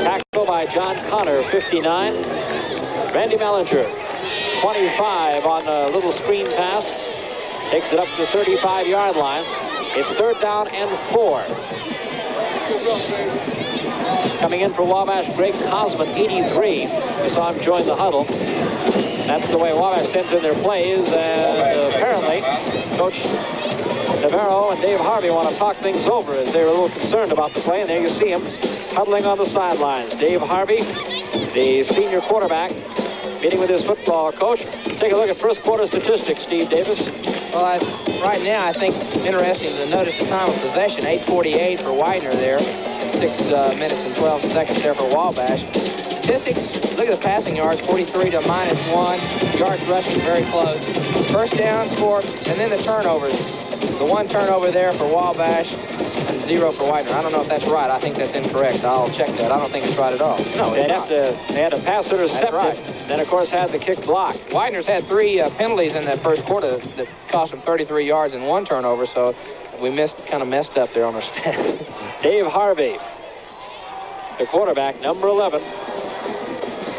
Tackle by John Connor, 59. Randy Mellinger, 25 on a little screen pass. Takes it up to the 35-yard line. It's 3rd down and 4. Coming in for Wabash, Greg Cosman, 83. We saw him join the huddle. That's the way Wabash sends in their plays. And apparently, Coach Navarro and Dave Harvey want to talk things over as they were a little concerned about the play. And there you see him huddling on the sidelines. Dave Harvey, the senior quarterback, meeting with his football coach. Take a look at first quarter statistics, Steve Davis. Well, right now, I think interesting to notice the time of possession, 8:48 for Widener there, and 6 minutes and 12 seconds there for Wabash. Statistics, look at the passing yards, 43 to -1. Yards rushing, very close. First downs for, and then the turnovers. The 1 turnover there for Wabash, and 0 for Widener. I don't know if that's right. I think that's incorrect. I'll check that. I don't think it's right at all. No, they had a pass intercepted. Right. Then, of course, had the kick blocked. Widener's had 3 penalties in that first quarter that cost them 33 yards and 1 turnover, so we kind of messed up there on our stats. Dave Harvey, the quarterback, number 11.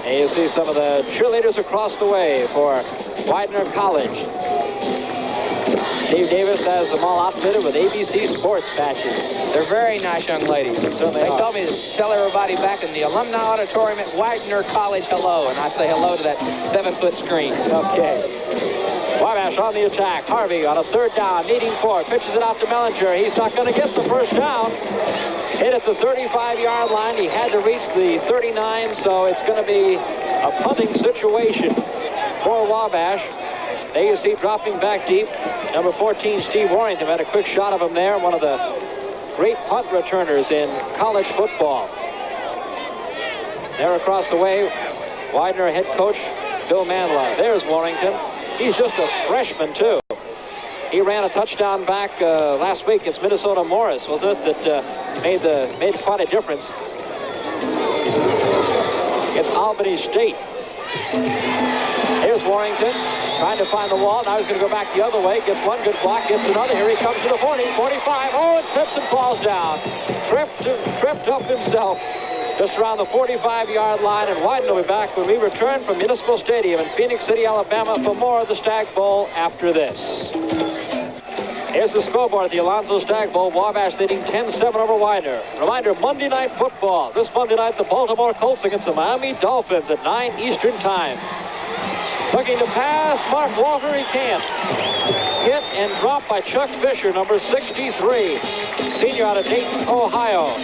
And you see some of the cheerleaders across the way for Widener College. Steve Davis has them all outfitted with ABC sports patches. They're very nice young ladies. They told me to tell everybody back in the alumni auditorium at Widener College hello, and I say hello to that 7-foot screen. Okay. Wabash on the attack. Harvey on a 3rd down, needing 4. Pitches it out to Mellinger. He's not going to get the first down. Hit at the 35-yard line. He had to reach the 39, so it's going to be a punting situation for Wabash. There you see dropping back deep. Number 14, Steve Warrington, had a quick shot of him there. One of the great punt returners in college football. There across the way Widener head coach Bill Manlove. There's Warrington. He's just a freshman, too. He ran a touchdown back last week against Minnesota Morris, wasn't it, that made quite a difference. It's Albany State. Here's Warrington trying to find the wall. Now he's going to go back the other way. Gets one good block, gets another. Here he comes to the 40, 45. Oh, and trips and falls down. Tripped up himself just around the 45-yard line. And Widener will be back when we return from Municipal Stadium in Phoenix City, Alabama for more of the Stagg Bowl after this. Here's the scoreboard at the Alonzo Stagg Bowl. Wabash leading 10-7 over Widener. Reminder, Monday Night Football. This Monday night, the Baltimore Colts against the Miami Dolphins at 9 Eastern Time. Looking to pass, Mark Walter, he can't. Hit and dropped by Chuck Fisher, number 63, senior out of Dayton, Ohio.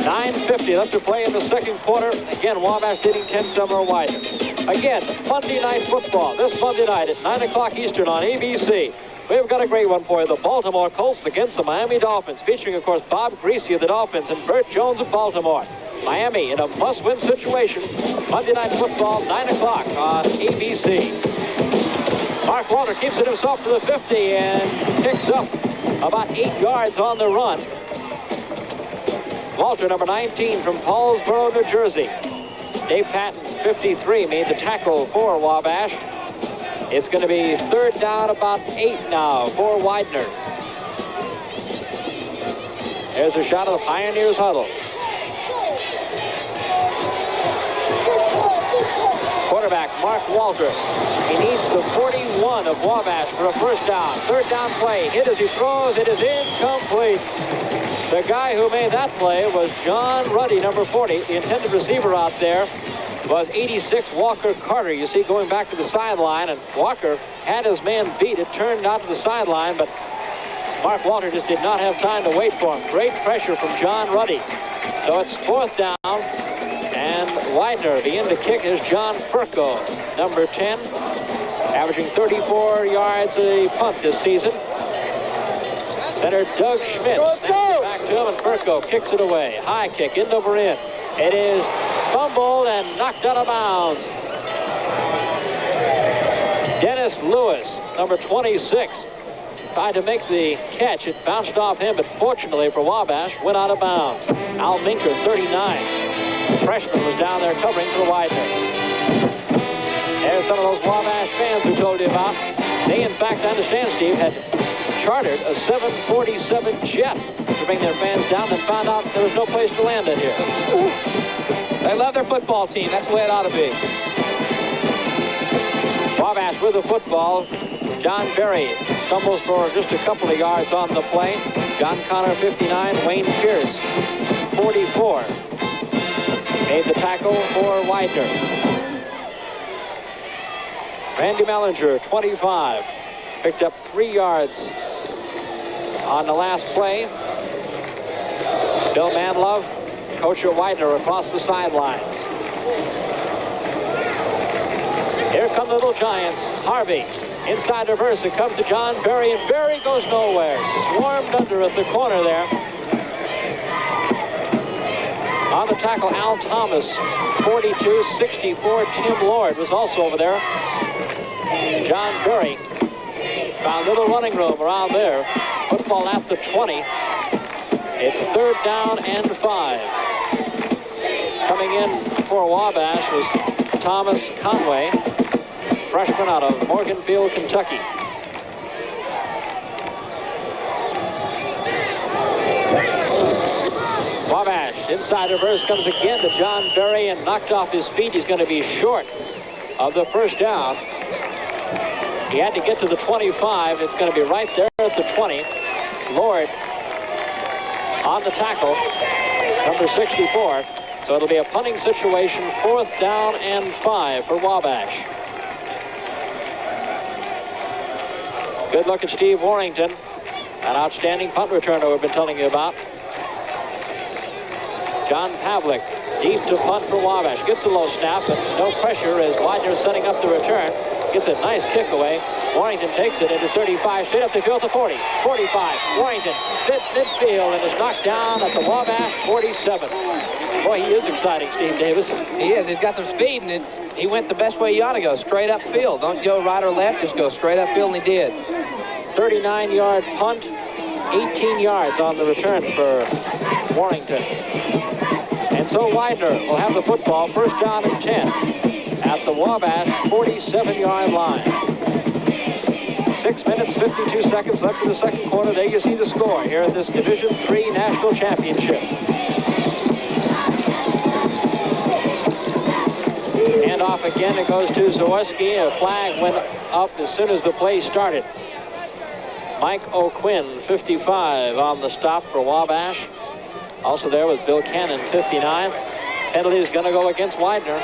9:50 left to play in the second quarter. Again, Wabash leading 10-7 over Widener. Again, Monday Night Football. This Monday night at 9 o'clock Eastern on ABC. We've got a great one for you. The Baltimore Colts against the Miami Dolphins, featuring, of course, Bob Greasy of the Dolphins and Bert Jones of Baltimore. Miami in a must-win situation. Monday Night Football, 9 o'clock on ABC. Mark Walter keeps it himself to the 50 and picks up about 8 yards on the run. Walter, number 19 from Paulsboro, New Jersey. Dave Patton, 53, made the tackle for Wabash. It's going to be third down, about 8 now for Widener. There's a shot of the Pioneers huddle. Quarterback Mark Walter. He needs the 41 of Wabash for a first down. Third down play. Hit as he throws. It is incomplete. The guy who made that play was John Ruddy, number 40. The intended receiver out there was 86 Walker Carter. You see going back to the sideline, and Walker had his man beat. It turned out to the sideline, but Mark Walter just did not have time to wait for him. Great pressure from John Ruddy. So it's fourth down, and Widener begin to kick is John Furco, number 10, averaging 34 yards a punt this season. Center Doug Schmidt snaps it back to him, and Furco kicks it away. High kick, end over end. It is fumbled and knocked out of bounds. Dennis Lewis, number 26, tried to make the catch. It bounced off him, but fortunately for Wabash, went out of bounds. Al Minker, 39. The freshman was down there covering for Widener. There's some of those Wabash fans we told you about. They, in fact, I understand, Steve, had chartered a 747 jet to bring their fans down and found out there was no place to land it here. They love their football team. That's the way it ought to be. Wabash with the football. John Berry stumbles for just a couple of yards on the play. John Connor, 59. Wayne Pierce, 44. Made the tackle for Widener. Randy Mellinger, 25. Picked up 3 yards on the last play. Bill Manlove, coach of Widener, across the sidelines. Here come the little Giants. Harvey, inside reverse. It comes to John Berry, and Berry goes nowhere. Swarmed under at the corner there. On the tackle, Al Thomas, 42, 64. Tim Lord was also over there. John Berry found a little running room around there. Football at the 20. It's third down and 5. Coming in for Wabash was Thomas Conway, freshman out of Morganfield, Kentucky. Wabash, inside reverse, comes again to John Berry and knocked off his feet. He's going to be short of the first down. He had to get to the 25. It's going to be right there at the 20. Lord on the tackle, number 64. So it'll be a punting situation, fourth down and 5 for Wabash. Good look at Steve Warrington, an outstanding punt returner we've been telling you about. John Pavlik, deep to punt for Wabash. Gets a low snap, but no pressure as Widener setting up the return. Gets a nice kick away. Warrington takes it into 35, straight up the field to 40. 45, Warrington, midfield, and is knocked down at the Wabash 47. Boy, he is exciting, Steve Davis. He is. He's got some speed, and he went the best way you ought to go, straight up field. Don't go right or left, just go straight up field, and he did. 39-yard punt, 18 yards on the return for Warrington. And so Widener will have the football, first down and 10 at the Wabash 47-yard line. 6 minutes, 52 seconds left in the second quarter. There you see the score here at this Division III National Championship. And off again, it goes to Zaworski. A flag went up as soon as the play started. Mike O'Quinn, 55 on the stop for Wabash. Also there was Bill Cannon, 59. Penalty is going to go against Widener.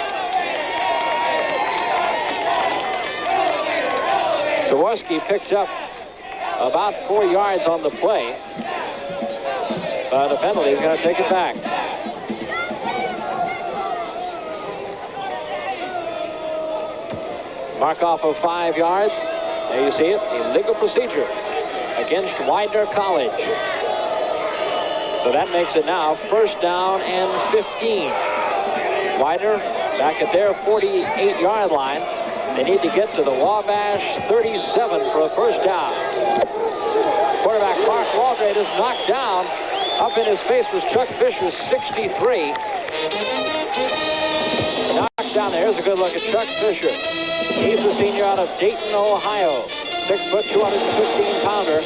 Zaworski picked up about 4 yards on the play. But a penalty is going to take it back. Mark off of 5 yards. There you see it, illegal procedure against Widener College. So that makes it now first down and 15. Widener back at their 48-yard line. They need to get to the Wabash 37 for a first down. Quarterback Mark Waldrate is knocked down. Up in his face was Chuck Fisher, 63. Knocked down there. Here's a good look at Chuck Fisher. He's the senior out of Dayton, Ohio. 6 foot, 215-pounder.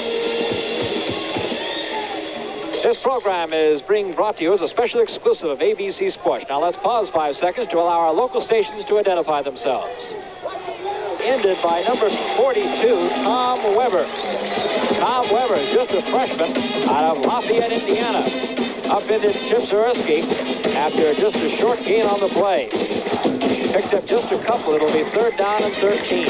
This program is being brought to you as a special exclusive of ABC Sports. Now let's pause 5 seconds to allow our local stations to identify themselves. Ended by number 42, Tom Weber. Tom Weber is just a freshman out of Lafayette, Indiana. Upended Chip Zaworski after just a short gain on the play. Picked up just a couple. It'll be third down and 13.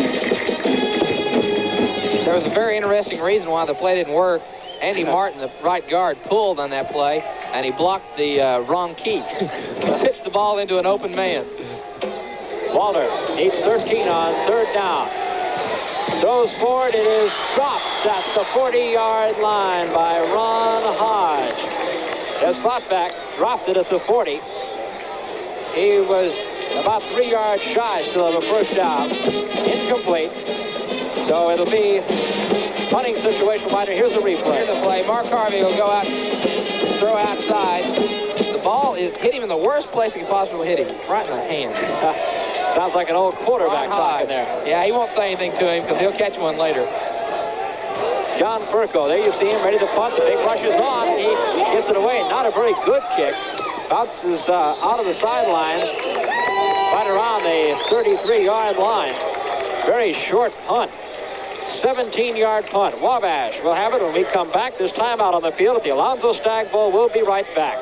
There was a very interesting reason why the play didn't work. Andy Martin, the right guard, pulled on that play, and he blocked the wrong key. Pitched the ball into an open man. Walter needs 13 on third down. Throws forward. It is dropped at the 40-yard line by Ron Hodge. The slot back dropped it at the 40. He was about 3 yards shy still of a first down. Incomplete. So it'll be punting situation. Widener. Here's a replay. Here's the play. Mark Harvey will go out, throw outside. The ball hit him in the worst place it could possibly hit him, right in the hand. Sounds like an old quarterback talking there. Yeah, he won't say anything to him because he'll catch one later. John Furco, there you see him ready to punt. The big rush is on. He gets it away. Not a very good kick. Bounces out of the sidelines, right around the 33-yard line. Very short punt. 17-yard punt. Wabash will have it when we come back. There's timeout on the field at the Alonzo Stagg Bowl. We'll be right back.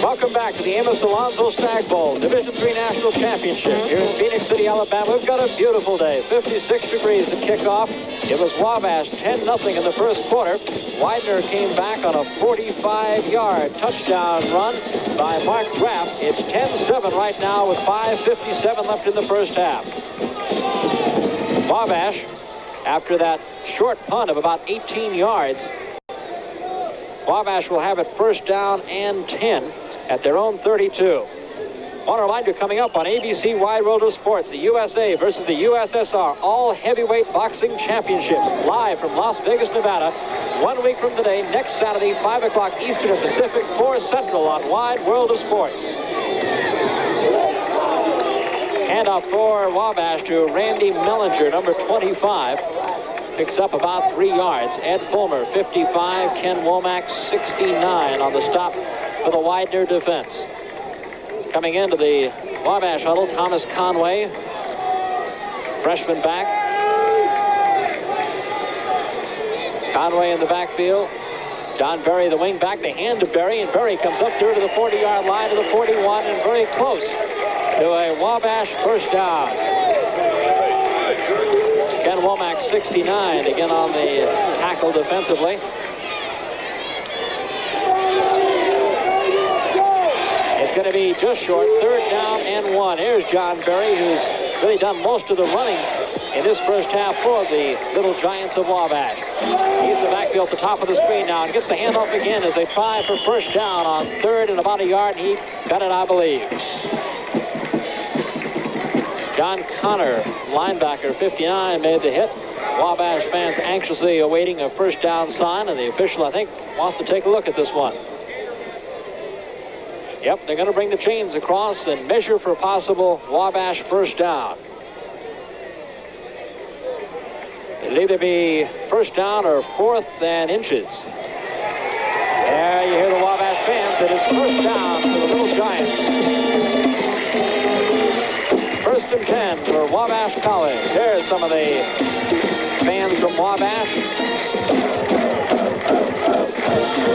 Welcome back to the Amos Alonzo Stagg Bowl, Division III National Championship here in Phoenix City, Alabama. We've got a beautiful day, 56 degrees at kickoff. It was Wabash 10-0 in the first quarter. Widener came back on a 45-yard touchdown run by Mark Graff. It's 10-7 right now with 5:57 left in the first half. Wabash, after that short punt of about 18 yards, Wabash will have it first down and 10 at their own 32. Want to remind you, coming up on ABC Wide World of Sports, the USA versus the USSR All Heavyweight Boxing Championships, live from Las Vegas, Nevada, 1 week from today, next Saturday, 5 o'clock Eastern and Pacific, 4 Central on Wide World of Sports. Handoff for Wabash to Randy Mellinger, number 25. Picks up about 3 yards. Ed Fulmer, 55. Ken Womack, 69 on the stop for the Widener defense. Coming into the Wabash huddle, Thomas Conway, freshman back. Conway in the backfield. John Berry, the wing back. They hand to Berry, and Berry comes up through to the 40-yard line to the 41, and very close to a Wabash first down. Ken Womack, 69, again on the tackle defensively. It's going to be just short, third down and 1. Here's John Berry, who's really done most of the running in this first half for the Little Giants of Wabash. He's the backfield at the top of the screen now and gets the handoff again as they try for first down on third and about a yard. He got it, I believe. John Connor, linebacker, 59, made the hit. Wabash fans anxiously awaiting a first down sign, and the official, I think, wants to take a look at this one. Yep, they're going to bring the chains across and measure for a possible Wabash first down. It'll either be first down or fourth and inches. There you hear the Wabash fans. It is first down for the Little Giants. First and 10 for Wabash College. There's some of the fans from Wabash.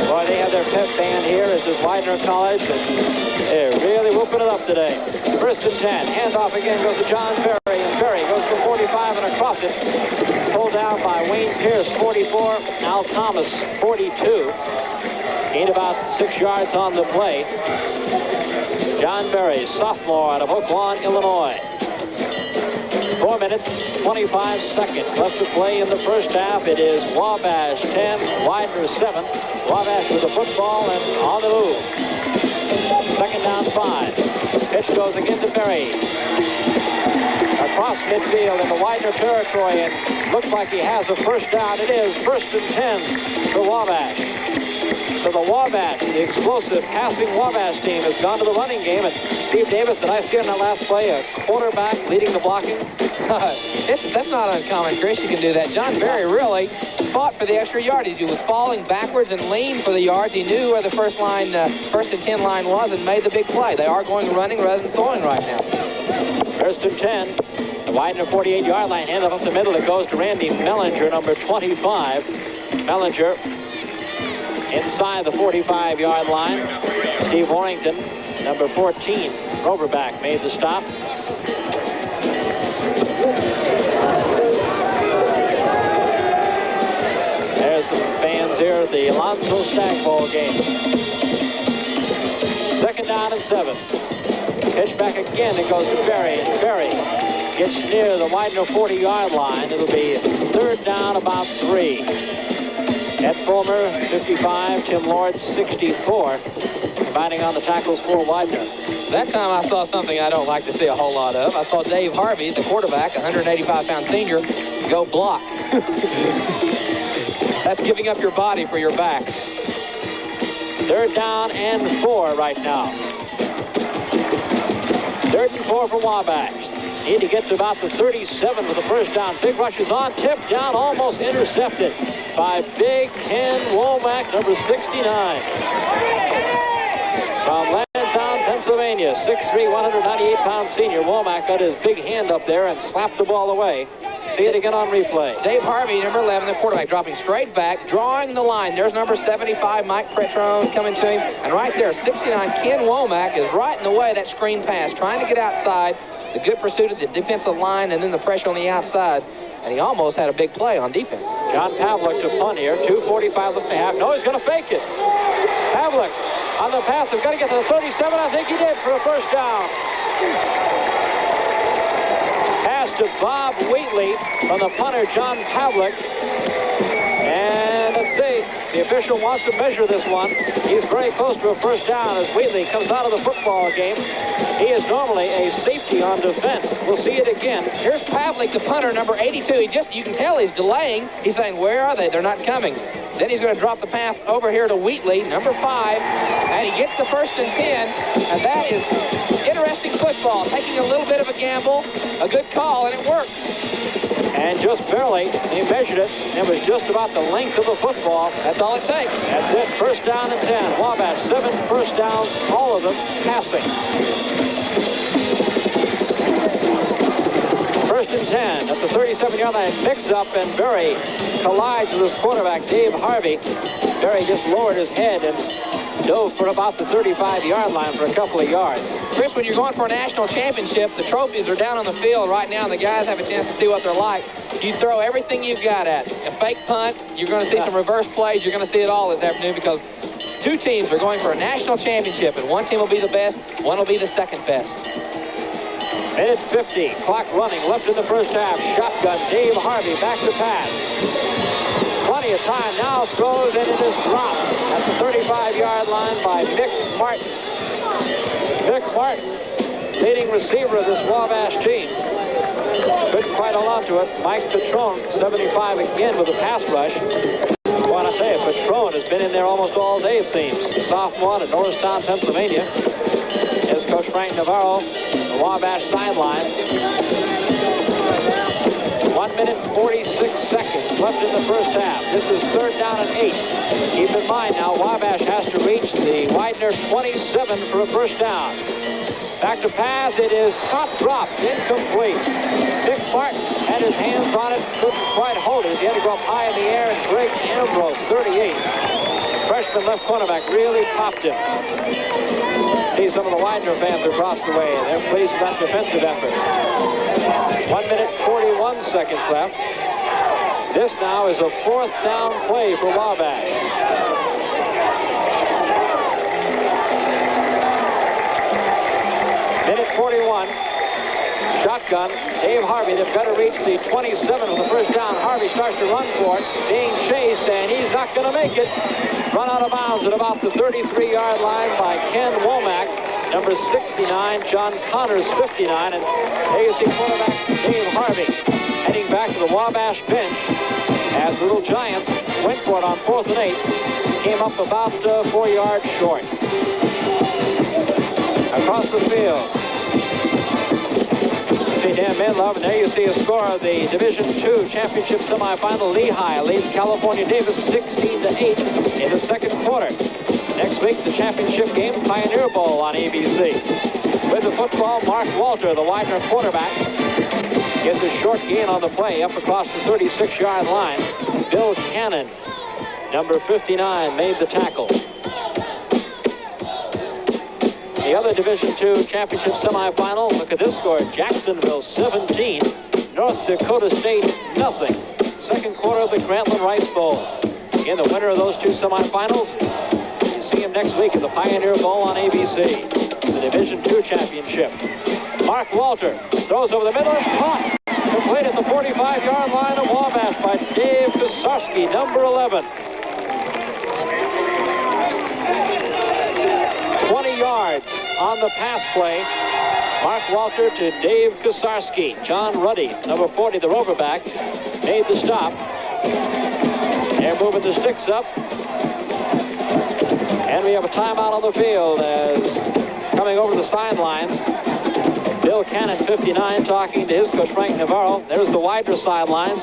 Boy, they have their pep band here. This is Widener College. They're really whooping it up today. First and 10. Handoff again goes to John Berry. And Berry goes for 45 and across it. Pulled down by Wayne Pierce, 44. Al Thomas, 42. Gained about 6 yards on the play. John Berry, sophomore out of Oak Lawn, Illinois. 4 minutes, 25 seconds left to play in the first half. It is Wabash 10, Widener 7. Wabash with the football and on the move. Second down 5. Pitch goes again to Berry. Across midfield in the Widener territory, and looks like he has a first down. It is first and 10 for Wabash. So the Wabash, the explosive passing Wabash team, has gone to the running game. And Steve Davis, did I see on that last play a quarterback leading the blocking? That's not uncommon, Chris. You can do that. John Berry really fought for the extra yardage. He was falling backwards and leaned for the yards. He knew where the first and 10 line was and made the big play. They are going running rather than throwing right now. First and 10. The Widener 48-yard line. Hand up the middle. It goes to Randy Mellinger, number 25. Mellinger inside the 45-yard line. Steve Warrington, number 14, Roverback, made the stop. There's some fans here at the Alonzo Stagg ball game. Second down and 7. Pitch back again. It goes to Berry, and Berry gets near the Widener 40-yard line. It'll be third down, about 3. Ed Fulmer, 55. Tim Lord, 64. Combining on the tackles for Widener. That time I saw something I don't like to see a whole lot of. I saw Dave Harvey, the quarterback, 185-pound senior, go block. That's giving up your body for your backs. Third down and 4 right now. Third and 4 for Wabash. Need to get to about the 37 with the first down. Big rush is on, tipped down, almost intercepted by Big Ken Womack, number 69. From Lansdowne, Pennsylvania, 6'3", 198-pound senior. Womack got his big hand up there and slapped the ball away. See it again on replay. Dave Harvey, number 11, the quarterback, dropping straight back, drawing the line. There's number 75, Mike Pretrone, coming to him. And right there, 69, Ken Womack is right in the way of that screen pass, trying to get outside. The good pursuit of the defensive line and then the pressure on the outside. And he almost had a big play on defense. John Pavlik to punt here. 2:45 left to half. No, he's going to fake it. Pavlik on the pass. They've got to get to the 37. I think he did for a first down. Pass to Bob Wheatley from the punter, John Pavlik. And let's see. The official wants to measure this one. He's very close to a first down as Wheatley comes out of the football game. He is normally a safety on defense. We'll see it again. Here's Pavlik, the punter, number 82. You can tell he's delaying. He's saying, where are they? They're not coming. Then he's going to drop the pass over here to Wheatley, number 5. And he gets the first and 10. And that is interesting football. Taking a little bit of a gamble, a good call, and it worked. And just barely, he measured it. It was just about the length of the football. That's all it takes. That's it. First down and 10. Wabash, 7 first downs, all of them passing. First and 10 at the 37-yard line. Mix up, and Berry collides with his quarterback, Dave Harvey. Berry just lowered his head and dove for about the 35-yard line for a couple of yards. Chris, when you're going for a national championship, the trophies are down on the field right now, and the guys have a chance to see what they're like. You throw everything you've got at it. A fake punt, you're going to see some reverse plays. You're going to see it all this afternoon because two teams are going for a national championship, and one team will be the best, one will be the second best. Minute 50, clock running, left in the first half. Shotgun, Dave Harvey, back to pass. Plenty of time, now throws, and it is dropped at the 35-yard line by Mick Martin. Mick Martin, leading receiver of this Wabash team. Couldn't quite hold on to it. Mike Patron, 75 again with a pass rush. I want to say it, Patron has been in there almost all day, it seems. Sophomore at Norristown, Pennsylvania. Here's Coach Frank Navarro, the Wabash sideline. 1 minute 46 seconds left in the first half. This is 3rd down and 8. Keep in mind now, Wabash has to reach the Widener 27 for a first down. Back to pass, it is not dropped, incomplete. Mick Martin had his hands on it, couldn't quite hold it. He had to go up high in the air, and Greg Ambrose, 38. The freshman left cornerback really popped him. See some of the Widener fans across the way. They're pleased with that defensive effort. 1 minute 41 seconds left. This now is a 4th down play for Wabash. Minute 41. Shotgun. Dave Harvey, they've got to reach the 27 of the first down. Harvey starts to run for it. Being chased, and he's not going to make it. Run out of bounds at about the 33-yard line by Ken Womack. Number 69, John Connors, 59. And there you see quarterback Dave Harvey heading back to the Wabash bench as the Little Giants went for it on 4th and 8. Came up about 4 yards short. Across the field. See Dan Menlove, and there you see a score of the Division II championship semifinal. Lehigh leads California Davis 16-8 in the second quarter. Next week, the championship game, Pioneer Bowl on ABC. With the football, Mark Walter, the Widener quarterback, gets a short gain on the play up across the 36-yard line. Bill Cannon, number 59, made the tackle. The other Division II championship semifinal, look at this score. Jacksonville 17, North Dakota State nothing. Second quarter of the Grantland Rice Bowl. Again, the winner of those two semifinals, see him next week in the Pioneer Bowl on ABC. The Division II championship. Mark Walter throws over the middle and caught. Complete at the 45-yard line of Wabash by Dave Kosarski, number 11. 20 yards on the pass play. Mark Walter to Dave Kosarski. John Ruddy, number 40, the roverback, made the stop. They're moving the sticks up. And we have a timeout on the field as coming over the sidelines. Bill Cannon, 59, talking to his coach, Frank Navarro. There's the Widener sidelines.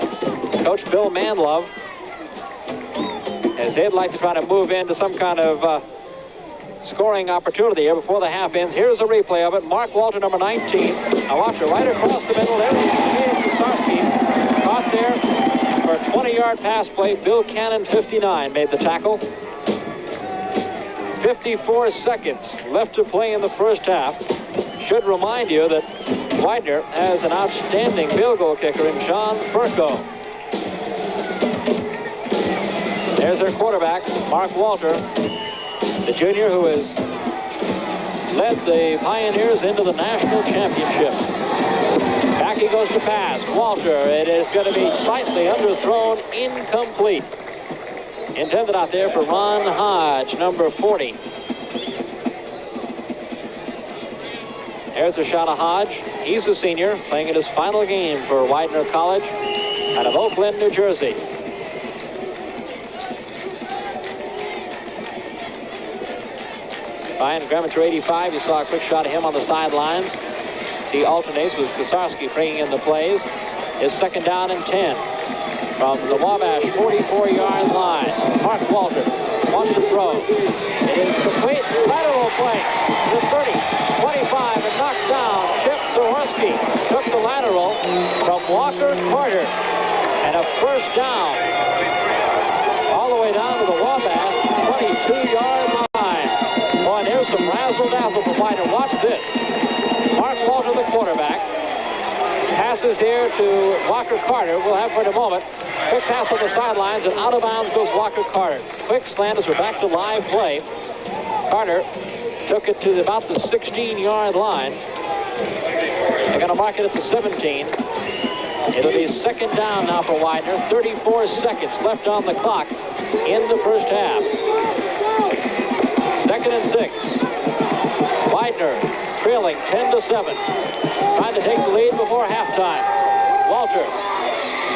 Coach Bill Manlove, as they'd like to try to move into some kind of scoring opportunity here before the half ends. Here's a replay of it. Mark Walter, number 19. Now watch it right across the middle. There he is, Kosarski. Caught there for a 20-yard pass play. Bill Cannon, 59, made the tackle. 54 seconds left to play in the first half. Should remind you that Widener has an outstanding field goal kicker in John Furco. There's their quarterback, Mark Walter, the junior who has led the Pioneers into the national championship. Back he goes to pass. Walter, it is going to be slightly underthrown, incomplete. Intended out there for Ron Hodge, number 40. There's a shot of Hodge. He's a senior, playing in his final game for Widener College out of Oakland, New Jersey. Ryan Grementer, 85. You saw a quick shot of him on the sidelines. He alternates with Kosarski bringing in the plays. His second down and 10. From the Wabash 44-yard line, Mark Walter wants to throw. It is complete. Lateral play. The 30, 25, and knocked down. Chip Zaworski took the lateral from Walker Carter. And a first down. All the way down to the Wabash 22-yard line. Boy, there's some razzle-dazzle for Widener. Watch this. Mark Walter, the quarterback, passes here to Walker Carter. We'll have for in a moment. Quick pass on the sidelines, and out of bounds goes Walker Carter. Quick slant as we're back to live play. Carter took it to about the 16-yard line. They're going to mark it at the 17. It'll be second down now for Widener. 34 seconds left on the clock in the first half. Second and 6. Widener trailing 10-7. Trying to take the lead before halftime. Walter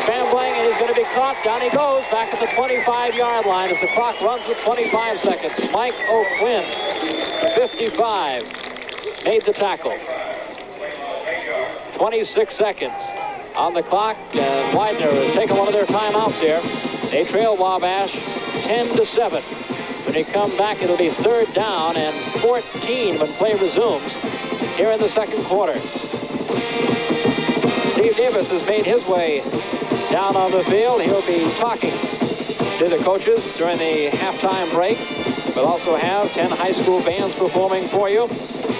scrambling, and he's going to be caught. Down he goes, back at the 25-yard line as the clock runs with 25 seconds. Mike O'Quinn, 55, made the tackle. 26 seconds on the clock, and Widener has taken one of their timeouts here. They trail Wabash 10-7. When they come back, it'll be third down and 14 when play resumes here in the second quarter. Steve Davis has made his way down on the field. He'll be talking to the coaches during the halftime break. We'll also have 10 high school bands performing for you.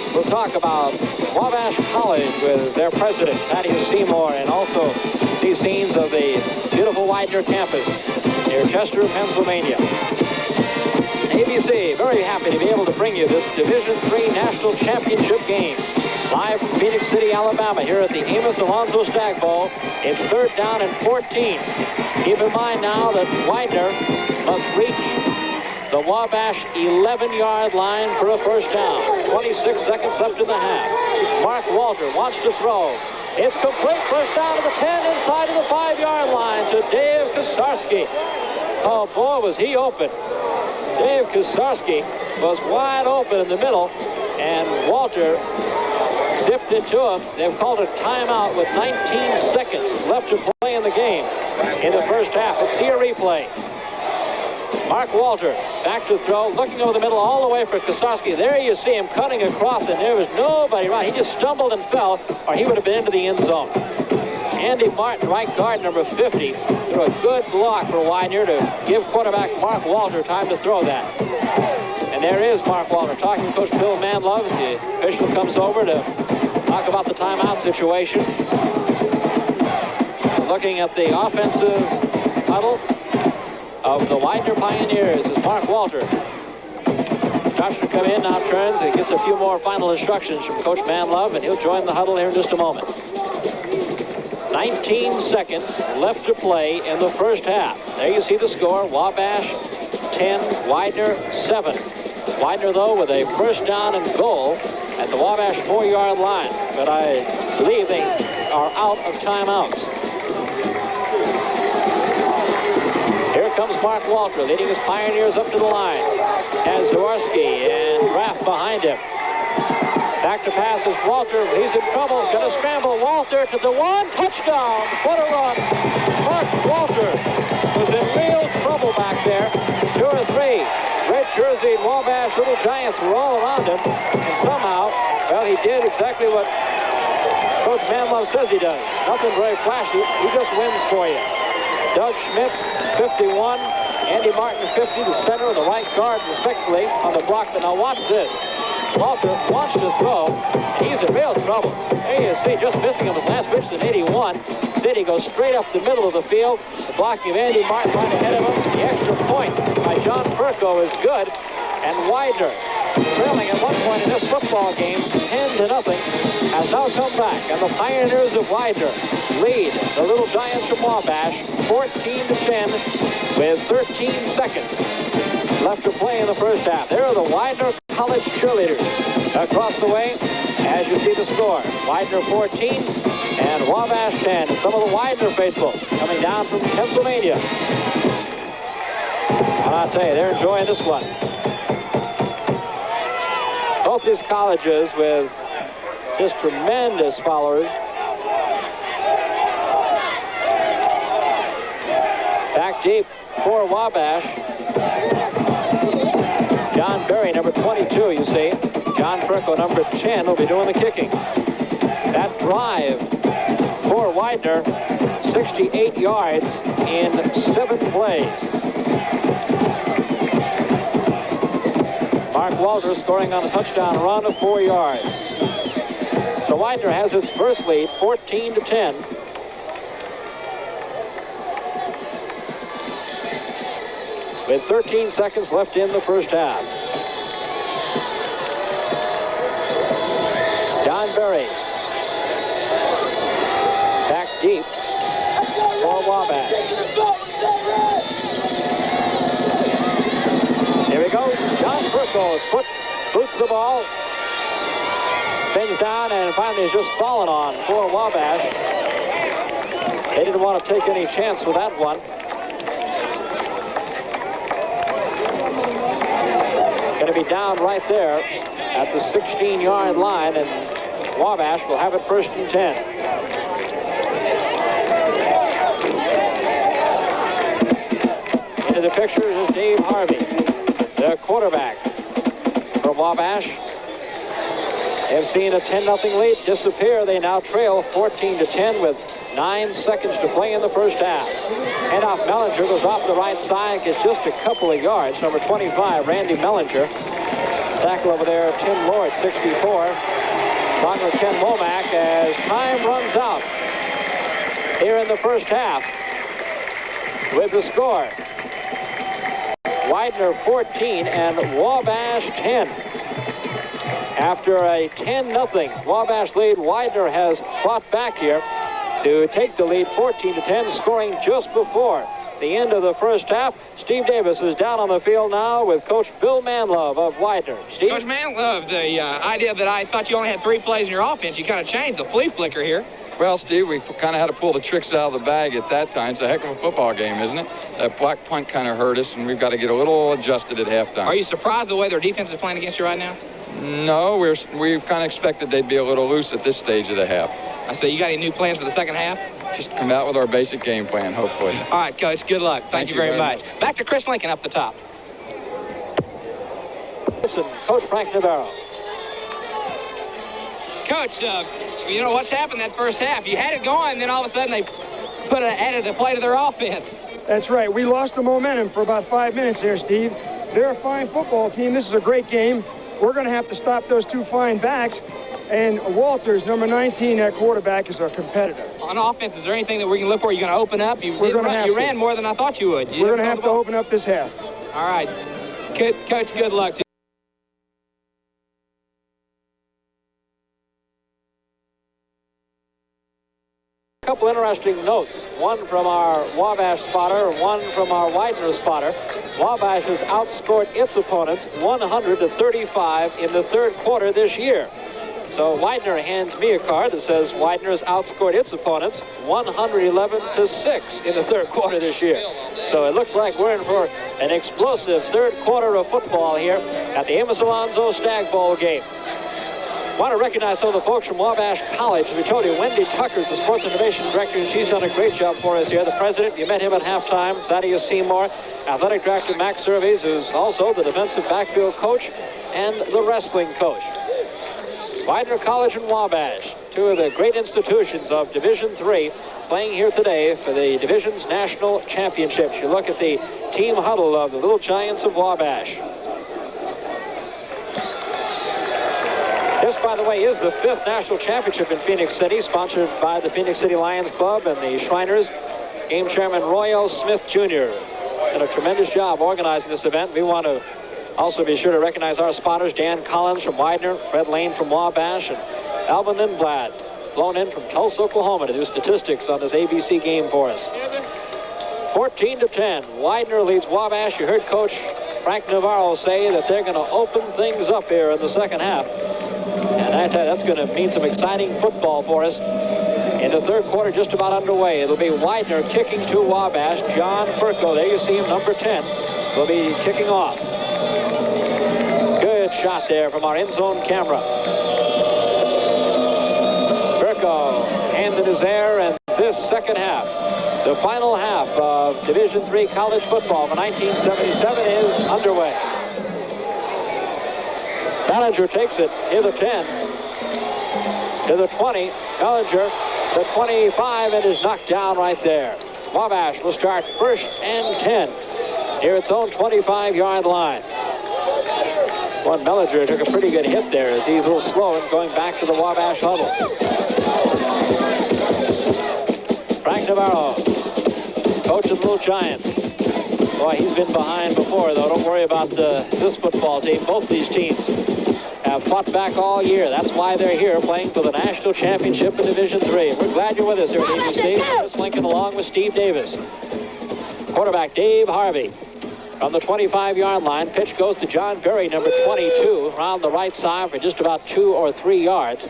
We'll talk about Wabash College with their president, Thaddeus Seymour, and also see scenes of the beautiful Widener campus near Chester, Pennsylvania. ABC, very happy to be able to bring you this Division III National Championship game. Live from Phoenix City, Alabama, here at the Amos Alonzo Stagg Bowl. It's third down and 14. Keep in mind now that Widener must reach the Wabash 11-yard line for a first down. 26 seconds left in the half. Mark Walter wants to throw. It's complete. First down to the 10, inside of the 5-yard line to Dave Kosarski. Oh, boy, was he open. Dave Kosarski was wide open in the middle, and Walter zipped it to him. They've called a timeout with 19 seconds left to play in the game in the first half. Let's see a replay. Mark Walter back to throw, looking over the middle all the way for Kosarski. There you see him cutting across, and there was nobody around. He just stumbled and fell, or he would have been into the end zone. Andy Martin, right guard, number 50, threw a good block for Widener to give quarterback Mark Walter time to throw that. And there is Mark Walter talking to Coach Bill Manlove as the official comes over to talk about the timeout situation. Looking at the offensive huddle of the Widener Pioneers is Mark Walter. Starts to come in, now turns, and gets a few more final instructions from Coach Manlove, and he'll join the huddle here in just a moment. 19 seconds left to play in the first half. There you see the score, Wabash 10, Widener 7. Widener, though, with a first down and goal at the Wabash 4-yard line. But I believe they are out of timeouts. Here comes Mark Walter, leading his Pioneers up to the line. Has Zawarski and Graff behind him. Back to pass is Walter. He's in trouble. Going to scramble. Walter to the one. Touchdown. What a run. Mark Walter was in real trouble back there. 2 or 3 red jerseyed Wabash Little Giants were all around him. And somehow, well, he did exactly what Coach Manlove says he does. Nothing very flashy. He just wins for you. Doug Schmitz, 51. Andy Martin, 50. The center and the right guard, respectively, on the block. But now watch this. Walter wants to throw, and he's in real trouble. There you see, just missing him his last pitch in 81. City goes straight up the middle of the field. The blocking of Andy Martin right ahead of him. The extra point by John Perko is good. And Widener, trailing at one point in this football game, 10-0, has now come back. And the Pioneers of Widener lead the Little Giants from Wabash 14-10 with 13 seconds left to play in the first half. There are the Widener College cheerleaders across the way as you see the score. Widener 14 and Wabash 10. And some of the Widener faithful coming down from Pennsylvania. And I'll tell you, they're enjoying this one. Both these colleges with just tremendous followers. Back deep for Wabash. John Berry, number 22, you see. John Perko, number 10, will be doing the kicking. That drive for Widener, 68 yards in 7 plays. Mark Walter scoring on a touchdown run of 4 yards. So Widener has its first lead, 14-10. With 13 seconds left in the first half. John Berry Alonzo's foot boots the ball, spins down, and finally is just fallen on for Wabash. They didn't want to take any chance with that one. Going to be down right there at the 16-yard line, and Wabash will have it 1st and 10. Into the picture is Dave Harvey, the quarterback for Wabash. They've seen a 10-0 lead disappear. They now trail 14-10 with 9 seconds to play in the first half. Handoff Mellinger goes off the right side, gets just a couple of yards. Number 25, Randy Mellinger. Tackle over there, Tim Lord, 64. Along with Ken Womack as time runs out here in the first half with the score. Widener 14 and Wabash 10. After a 10-0 Wabash lead, Widener has fought back here to take the lead 14-10, scoring just before the end of the first half. Steve Davis is down on the field now with Coach Bill Manlove of Widener. Steve? Coach Manlove, the idea that I thought you only had 3 plays in your offense, you kind of changed the flea flicker here. Well, Steve, we kind of had to pull the tricks out of the bag at that time. It's a heck of a football game, isn't it? That block punt kind of hurt us, and we've got to get a little adjusted at halftime. Are you surprised the way their defense is playing against you right now? No, we kind of expected they'd be a little loose at this stage of the half. I say, you got any new plans for the second half? Just come out with our basic game plan, hopefully. All right, Coach, good luck. Thank you very much. Back to Chris Lincoln up the top. Listen, Coach Frank Navarro. Coach, you know what's happened that first half? You had it going, then all of a sudden they added a play to their offense. That's right. We lost the momentum for about 5 minutes here, Steve. They're a fine football team. This is a great game. We're going to have to stop those 2 fine backs. And Walters, number 19, that quarterback, is our competitor. On offense, is there anything that we can look for? You're going to open up? You ran more than I thought you would. We're going to have to open up this half. All right. Coach, good luck to you. A couple interesting notes. One from our Wabash spotter, one from our Widener spotter. Wabash has outscored its opponents 100-35 in the 3rd quarter this year. So Widener hands me a card that says Widener has outscored its opponents 111-6 in the 3rd quarter this year. So it looks like we're in for an explosive 3rd quarter of football here at the Amos Alonzo Stagg Bowl game. I want to recognize some of the folks from Wabash College. As we told you, Wendy Tucker's the sports innovation director, and she's done a great job for us here. The president, you met him at halftime, Thaddeus Seymour. Athletic director Max Surveys, who's also the defensive backfield coach and the wrestling coach. Widener College and Wabash, 2 of the great institutions of Division III, playing here today for the division's national championships. You look at the team huddle of the Little Giants of Wabash. This, by the way, is the 5th national championship in Phoenix City, sponsored by the Phoenix City Lions Club and the Shriners. Game chairman Roy L. Smith Jr. did a tremendous job organizing this event. We want to also be sure to recognize our spotters, Dan Collins from Widener, Fred Lane from Wabash, and Alvin Lindblad, flown in from Tulsa, Oklahoma to do statistics on this ABC game for us. 14-10, Widener leads Wabash. You heard Coach Frank Navarro say that they're going to open things up here in the second half. And I tell you, that's going to mean some exciting football for us. In the 3rd quarter, just about underway. It'll be Widener kicking to Wabash. John Furco, there you see him, number 10, will be kicking off. Good shot there from our end zone camera. Furco, hand in his air, and this second half, the final half of Division III college football for 1977 is underway. Ballinger takes it near the 10, to the 20. Ballinger, the 25, and is knocked down right there. Wabash will start 1st and 10 near its own 25-yard line. One Mellinger took a pretty good hit there as he's a little slow and going back to the Wabash huddle. Frank Navarro, coach of the Little Giants. Boy, he's been behind before, though. Don't worry about this football team. Both these teams have fought back all year. That's why they're here playing for the national championship in Division III. We're glad you're with us here at ABC. Chris Lincoln along with Steve Davis. Quarterback Dave Harvey. from the 25-yard line. Pitch goes to John Berry, number 22, around the right side for just about 2 or 3 yards.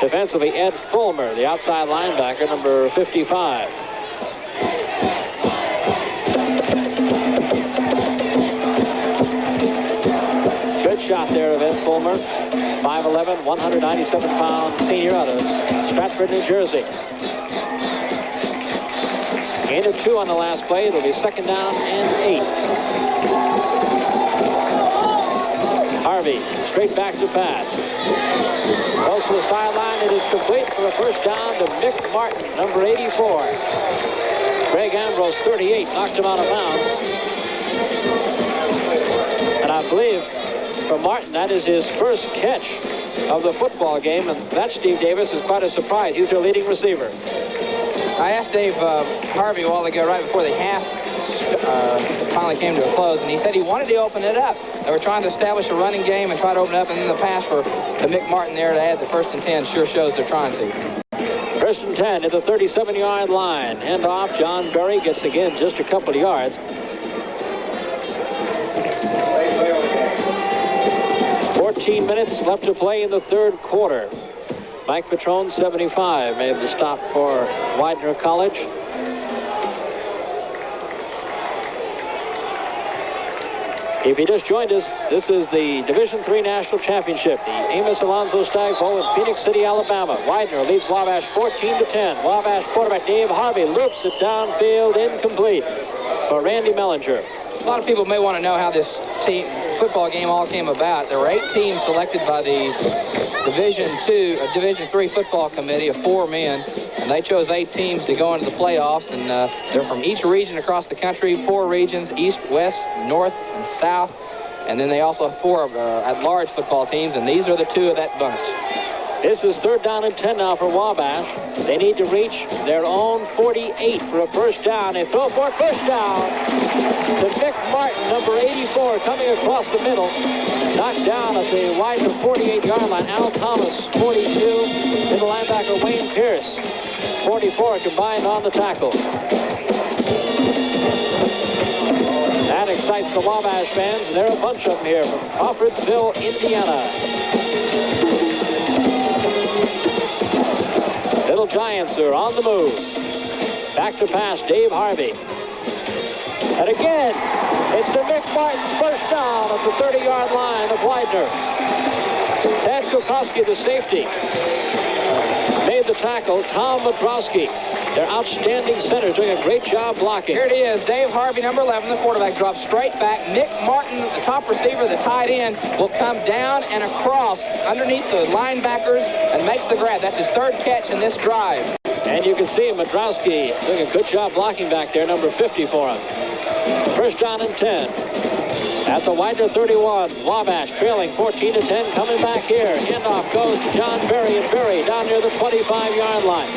Defensively, Ed Fulmer, the outside linebacker, number 55. Good shot there of Ed Fulmer. 5'11", 197-pound senior out of Stratford, New Jersey. Gain of 2 on the last play. It'll be 2nd down and 8. Harvey, straight back to pass. Goes to the sideline. It is complete for a first down to Mick Martin, number 84. Greg Ambrose, 38, knocked him out of bounds. And I believe for Martin, that is his first catch of the football game, and that, Steve Davis, is quite a surprise. He's their leading receiver. I asked Dave Harvey a while ago, right before the half finally came to a close, and he said he wanted to open it up. They were trying to establish a running game and try to open it up, and then the pass for Mick Martin there to add the 1st and 10 sure shows they're trying to. 1st and 10 at the 37-yard line. Hand off. John Berry gets again just a couple of yards. 14 minutes left to play in the 3rd quarter. Mike Petrone, 75, made the stop for Widener College. If you just joined us, this is the Division III National Championship, the Amos Alonzo Stagg Bowl in Phoenix City, Alabama. Widener leads Wabash 14-10. Wabash quarterback Dave Harvey loops it downfield, incomplete for Randy Mellinger. A lot of people may want to know how this football game all came about. There were 8 teams selected by the Division III football committee of 4 men, and they chose 8 teams to go into the playoffs, and they're from each region across the country, 4 regions, east, west, north, and south, and then they also have 4 at-large football teams, and these are the 2 of that bunch. This is 3rd down and 10 now for Wabash. They need to reach their own 48 for a first down. They throw for a first down to Mick Martin, number 84, coming across the middle. Knocked down at the Widener 48-yard line. Al Thomas, 42. Middle linebacker Wayne Pierce, 44, combined on the tackle. That excites the Wabash fans, and there are a bunch of them here from Crawfordsville, Indiana. Little Giants are on the move. Back to pass, Dave Harvey. And again, it's to Mick Martin, first down at the 30-yard line of Widener. Ted Kukowski, the safety, made the tackle. Tom Madrowski, their outstanding center, doing a great job blocking. Here it is, Dave Harvey, number 11, the quarterback, drops straight back. Mick Martin, the top receiver, the tight end, will come down and across underneath the linebackers and makes the grab. That's his 3rd catch in this drive. And you can see Madrowski doing a good job blocking back there, number 50 for him. First down and 10. At the Widener 31, Wabash trailing 14-10, coming back here. Handoff goes to John Berry, and Berry down near the 25-yard line.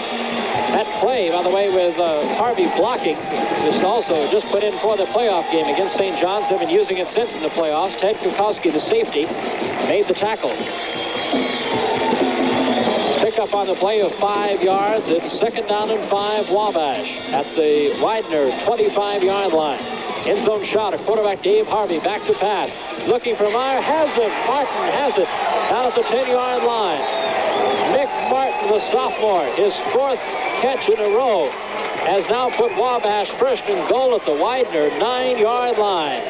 That play, by the way, with Harvey blocking, was also just put in for the playoff game against St. John's. They've been using it since in the playoffs. Ted Kukowski, the safety, made the tackle. Pick up on the play of 5 yards. It's 2nd down and 5, Wabash at the Widener 25-yard line. End zone shot. A quarterback, Dave Harvey, back to pass. Looking for Meyer. Has it. Martin has it. Down at the 10-yard line. Mick Martin, the sophomore, his 4th catch in a row, has now put Wabash first and goal at the Widener 9-yard line.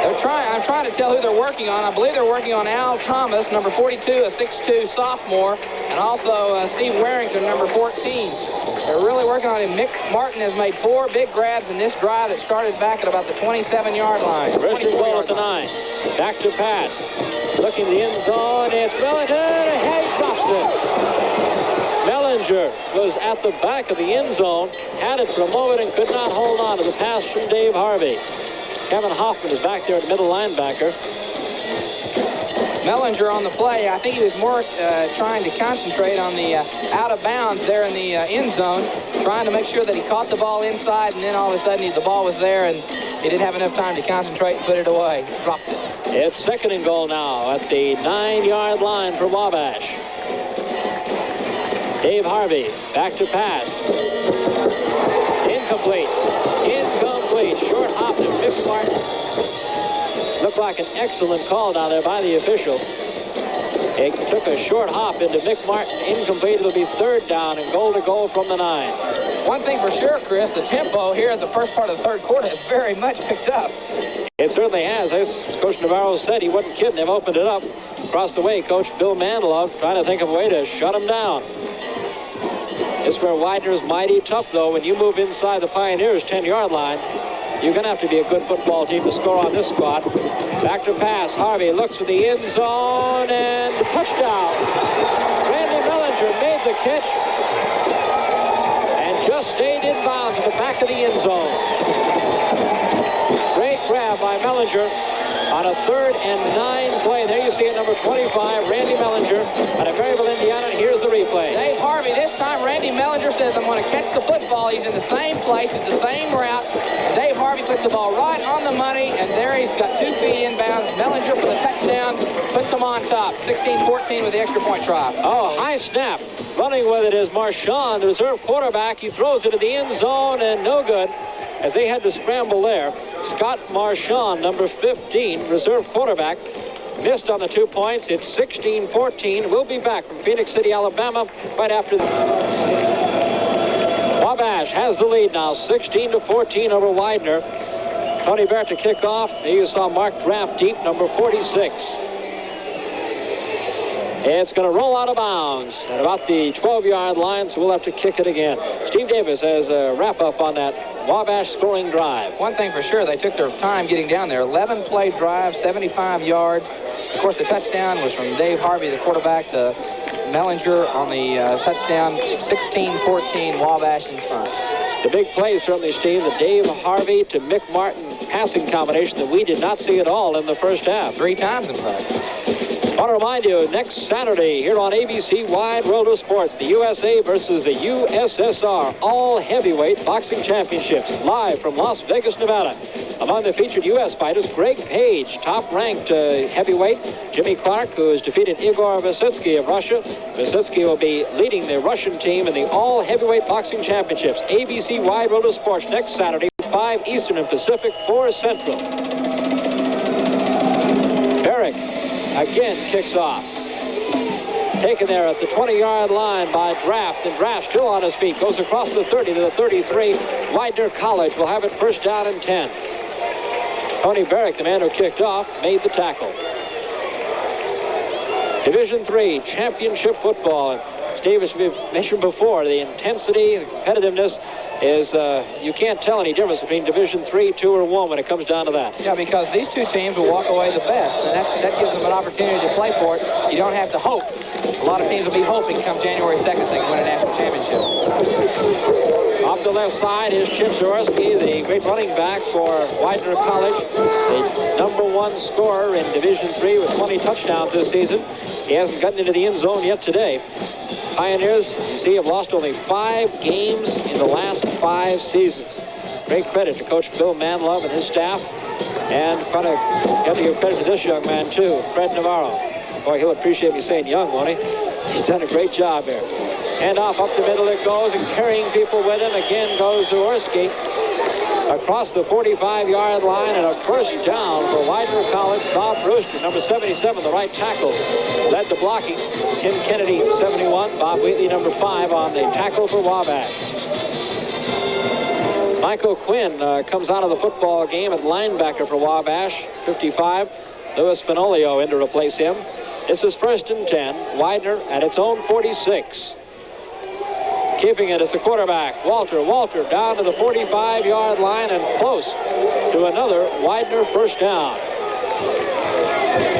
I'm trying to tell who they're working on. I believe they're working on Al Thomas, number 42, a 6'2 sophomore, and also Steve Warrington, number 14. They're really working on him. Mick Martin has made 4 big grabs in this drive that started back at about the 27-yard line. First and goal at the 9. Back to pass. Looking the end zone. It's Mellinger. He drops it. Mellinger was at the back of the end zone, had it for a moment and could not hold on to the pass from Dave Harvey. Kevin Hoffman is back there at middle linebacker. Mellinger on the play. I think he was more trying to concentrate on the out of bounds there in the end zone, trying to make sure that he caught the ball inside, and then all of a sudden the ball was there and he didn't have enough time to concentrate and put it away. Dropped it. It's 2nd and goal now at the 9-yard line for Wabash. Dave Harvey back to pass. Incomplete. Martin. Looked like an excellent call down there by the official. It took a short hop into Mick Martin, incomplete. It'll be third down and goal to goal from the 9. One thing for sure, Chris, the tempo here in the first part of the third quarter has very much picked up. It certainly has. As Coach Navarro said, he wasn't kidding him. Opened it up. Across the way, Coach Bill Manilow trying to think of a way to shut him down. This is where Widener's mighty tough, though. When you move inside the Pioneers' 10-yard line, you're going to have to be a good football team to score on this spot. Back to pass. Harvey looks for the end zone and touchdown. Randy Mellinger made the catch and just stayed in bounds at the back of the end zone. Great grab by Mellinger on a 3rd and 9 play. There you see it, number 25, Randy Mellinger out of Maryville, Indiana, and here's the replay. Dave Harvey, this time Randy Mellinger says, I'm going to catch the football. He's in the same place, it's the same route. Dave Harvey puts the ball right on the money, and there he's got 2 feet inbounds. Mellinger for the touchdown, puts them on top. 16-14 with the extra point try. Oh, high snap. Running with it is Marchand, the reserve quarterback. He throws it to the end zone, and no good, as they had to scramble there. Scott Marchand, number 15, reserve quarterback, missed on the 2 points. It's 16-14. We'll be back from Phoenix City, Alabama, right after the... Wabash has the lead now, 16-14 over Widener. Tony Barrett to kick off. Here you saw Mark Draft deep, number 46. It's going to roll out of bounds at about the 12-yard line, so we'll have to kick it again. Steve Davis has a wrap-up on that Wabash scoring drive. One thing for sure, they took their time getting down there. 11-play drive, 75 yards. Of course, the touchdown was from Dave Harvey, the quarterback, to Mellinger on the touchdown. 16-14, Wabash in front. The big play, certainly, Steve, the Dave Harvey to Mick Martin passing combination that we did not see at all in the first half. 3 times, in fact. I want to remind you, next Saturday here on ABC Wide World of Sports, the USA versus the USSR All Heavyweight Boxing Championships, live from Las Vegas, Nevada. Among the featured U.S. fighters, Greg Page, top-ranked heavyweight. Jimmy Clark, who has defeated Igor Vasitsky of Russia. Vasitsky will be leading the Russian team in the All Heavyweight Boxing Championships. ABC Wide World of Sports next Saturday, 5 Eastern and Pacific, 4 Central. Barrick again kicks off. Taken there at the 20-yard line by Draft, and Draft still on his feet. Goes across the 30 to the 33. Widener College will have it first down and 10. Tony Barrick, the man who kicked off, made the tackle. Division III championship football. And Steve, as we've mentioned before, the intensity, the competitiveness is, you can't tell any difference between Division III, 2, or 1 when it comes down to that. Yeah, because these 2 teams will walk away the best, and that gives them an opportunity to play for it. You don't have to hope. A lot of teams will be hoping come January 2nd they can win a national championship. Off the left side is Chip Zworsky, the great running back for Widener College, the number 1 scorer in Division III with 20 touchdowns this season. He hasn't gotten into the end zone yet today. Pioneers, you see, have lost only 5 games in the last 5 seasons. Great credit to Coach Bill Manlove and his staff. And got to give credit to this young man, too, Fred Navarro. Boy, he'll appreciate me saying young, won't he? He's done a great job here. Hand off up the middle it goes, and carrying people with him again goes Zworsky. Across the 45-yard line, and a first down for Widener College. Bob Brewster, number 77, the right tackle, led the blocking. Tim Kennedy, 71. Bob Wheatley, number 5, on the tackle for Wabash. Michael Quinn comes out of the football game at linebacker for Wabash, 55. Louis Finolio in to replace him. This is first and 10. Widener at its own 46. Keeping it as the quarterback, Walter down to the 45-yard line and close to another Widener first down.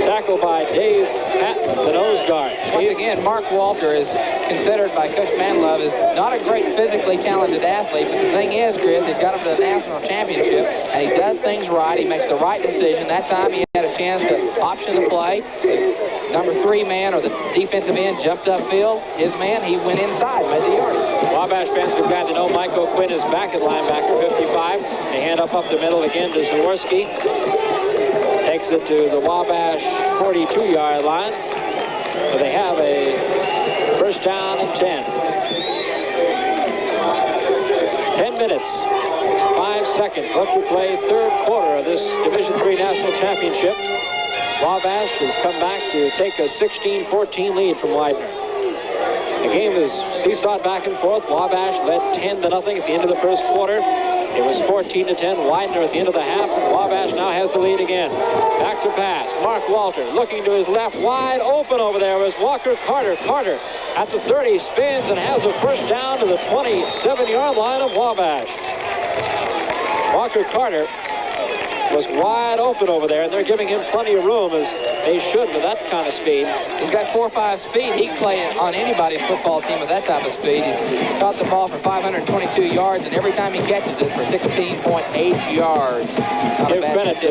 Tackled by Dave Patton, the nose guard. Once again, Mark Walter is considered by Coach Manlove as not a great physically talented athlete, but the thing is, Chris, he's got him to the national championship, and he does things right. He makes the right decision. That time he had a chance to option the play. The number 3 man, or the defensive end, jumped upfield. His man, he went inside, made the yardage. Wabash fans have got to know Michael Quinn is back at linebacker, 55. They hand up the middle again to Zworsky. Takes it to the Wabash 42-yard line. So they have a first down and 10. 10 minutes. 5 seconds left to play, third quarter of this Division III National Championship. Wabash has come back to take a 16-14 lead from Widener. The game is seesawed back and forth. Wabash led 10-0 at the end of the first quarter. It was 14-10. Widener at the end of the half. Wabash now has the lead again. Back to pass. Mark Walter looking to his left. Wide open over there was Walker Carter. Carter at the 30 spins and has a first down to the 27-yard line of Wabash. Walker Carter was wide open over there, and they're giving him plenty of room, as they should with that kind of speed. He's got 4.5 speed. He can play on anybody's football team with that type of speed. He's caught the ball for 522 yards, and every time he catches it for 16.8 yards. Not Give credit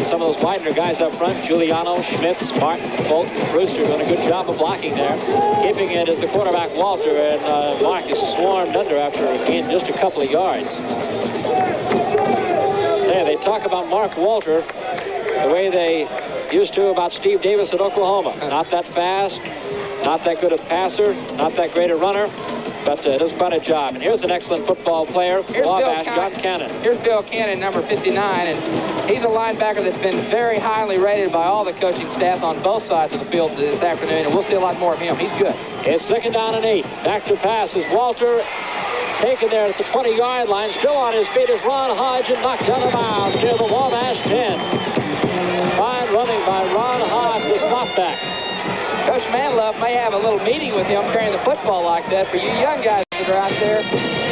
to some of those Widener guys up front. Giuliano, Schmitz, Martin, Fulton, Brewster doing a good job of blocking there. Keeping it is the quarterback, Walter, and Mark is swarmed under after gaining just a couple of yards. Yeah, they talk about Mark Walter the way they used to about Steve Davis at Oklahoma. Not that fast, not that good a passer, not that great a runner, but does quite a job. And here's an excellent football player, Wabash, John Cannon. Here's Bill Cannon, number 59, and he's a linebacker that's been very highly rated by all the coaching staff on both sides of the field this afternoon, and we'll see a lot more of him. He's good. It's 2nd down and 8. Back to pass is Walter. Taken there at the 20-yard line. Still on his feet is Ron Hodge and knocked out of bounds near the Wabash 10. Fine running by Ron Hodge, the slot-back. Coach Manlove may have a little meeting with him carrying the football like that. For you young guys that are out there,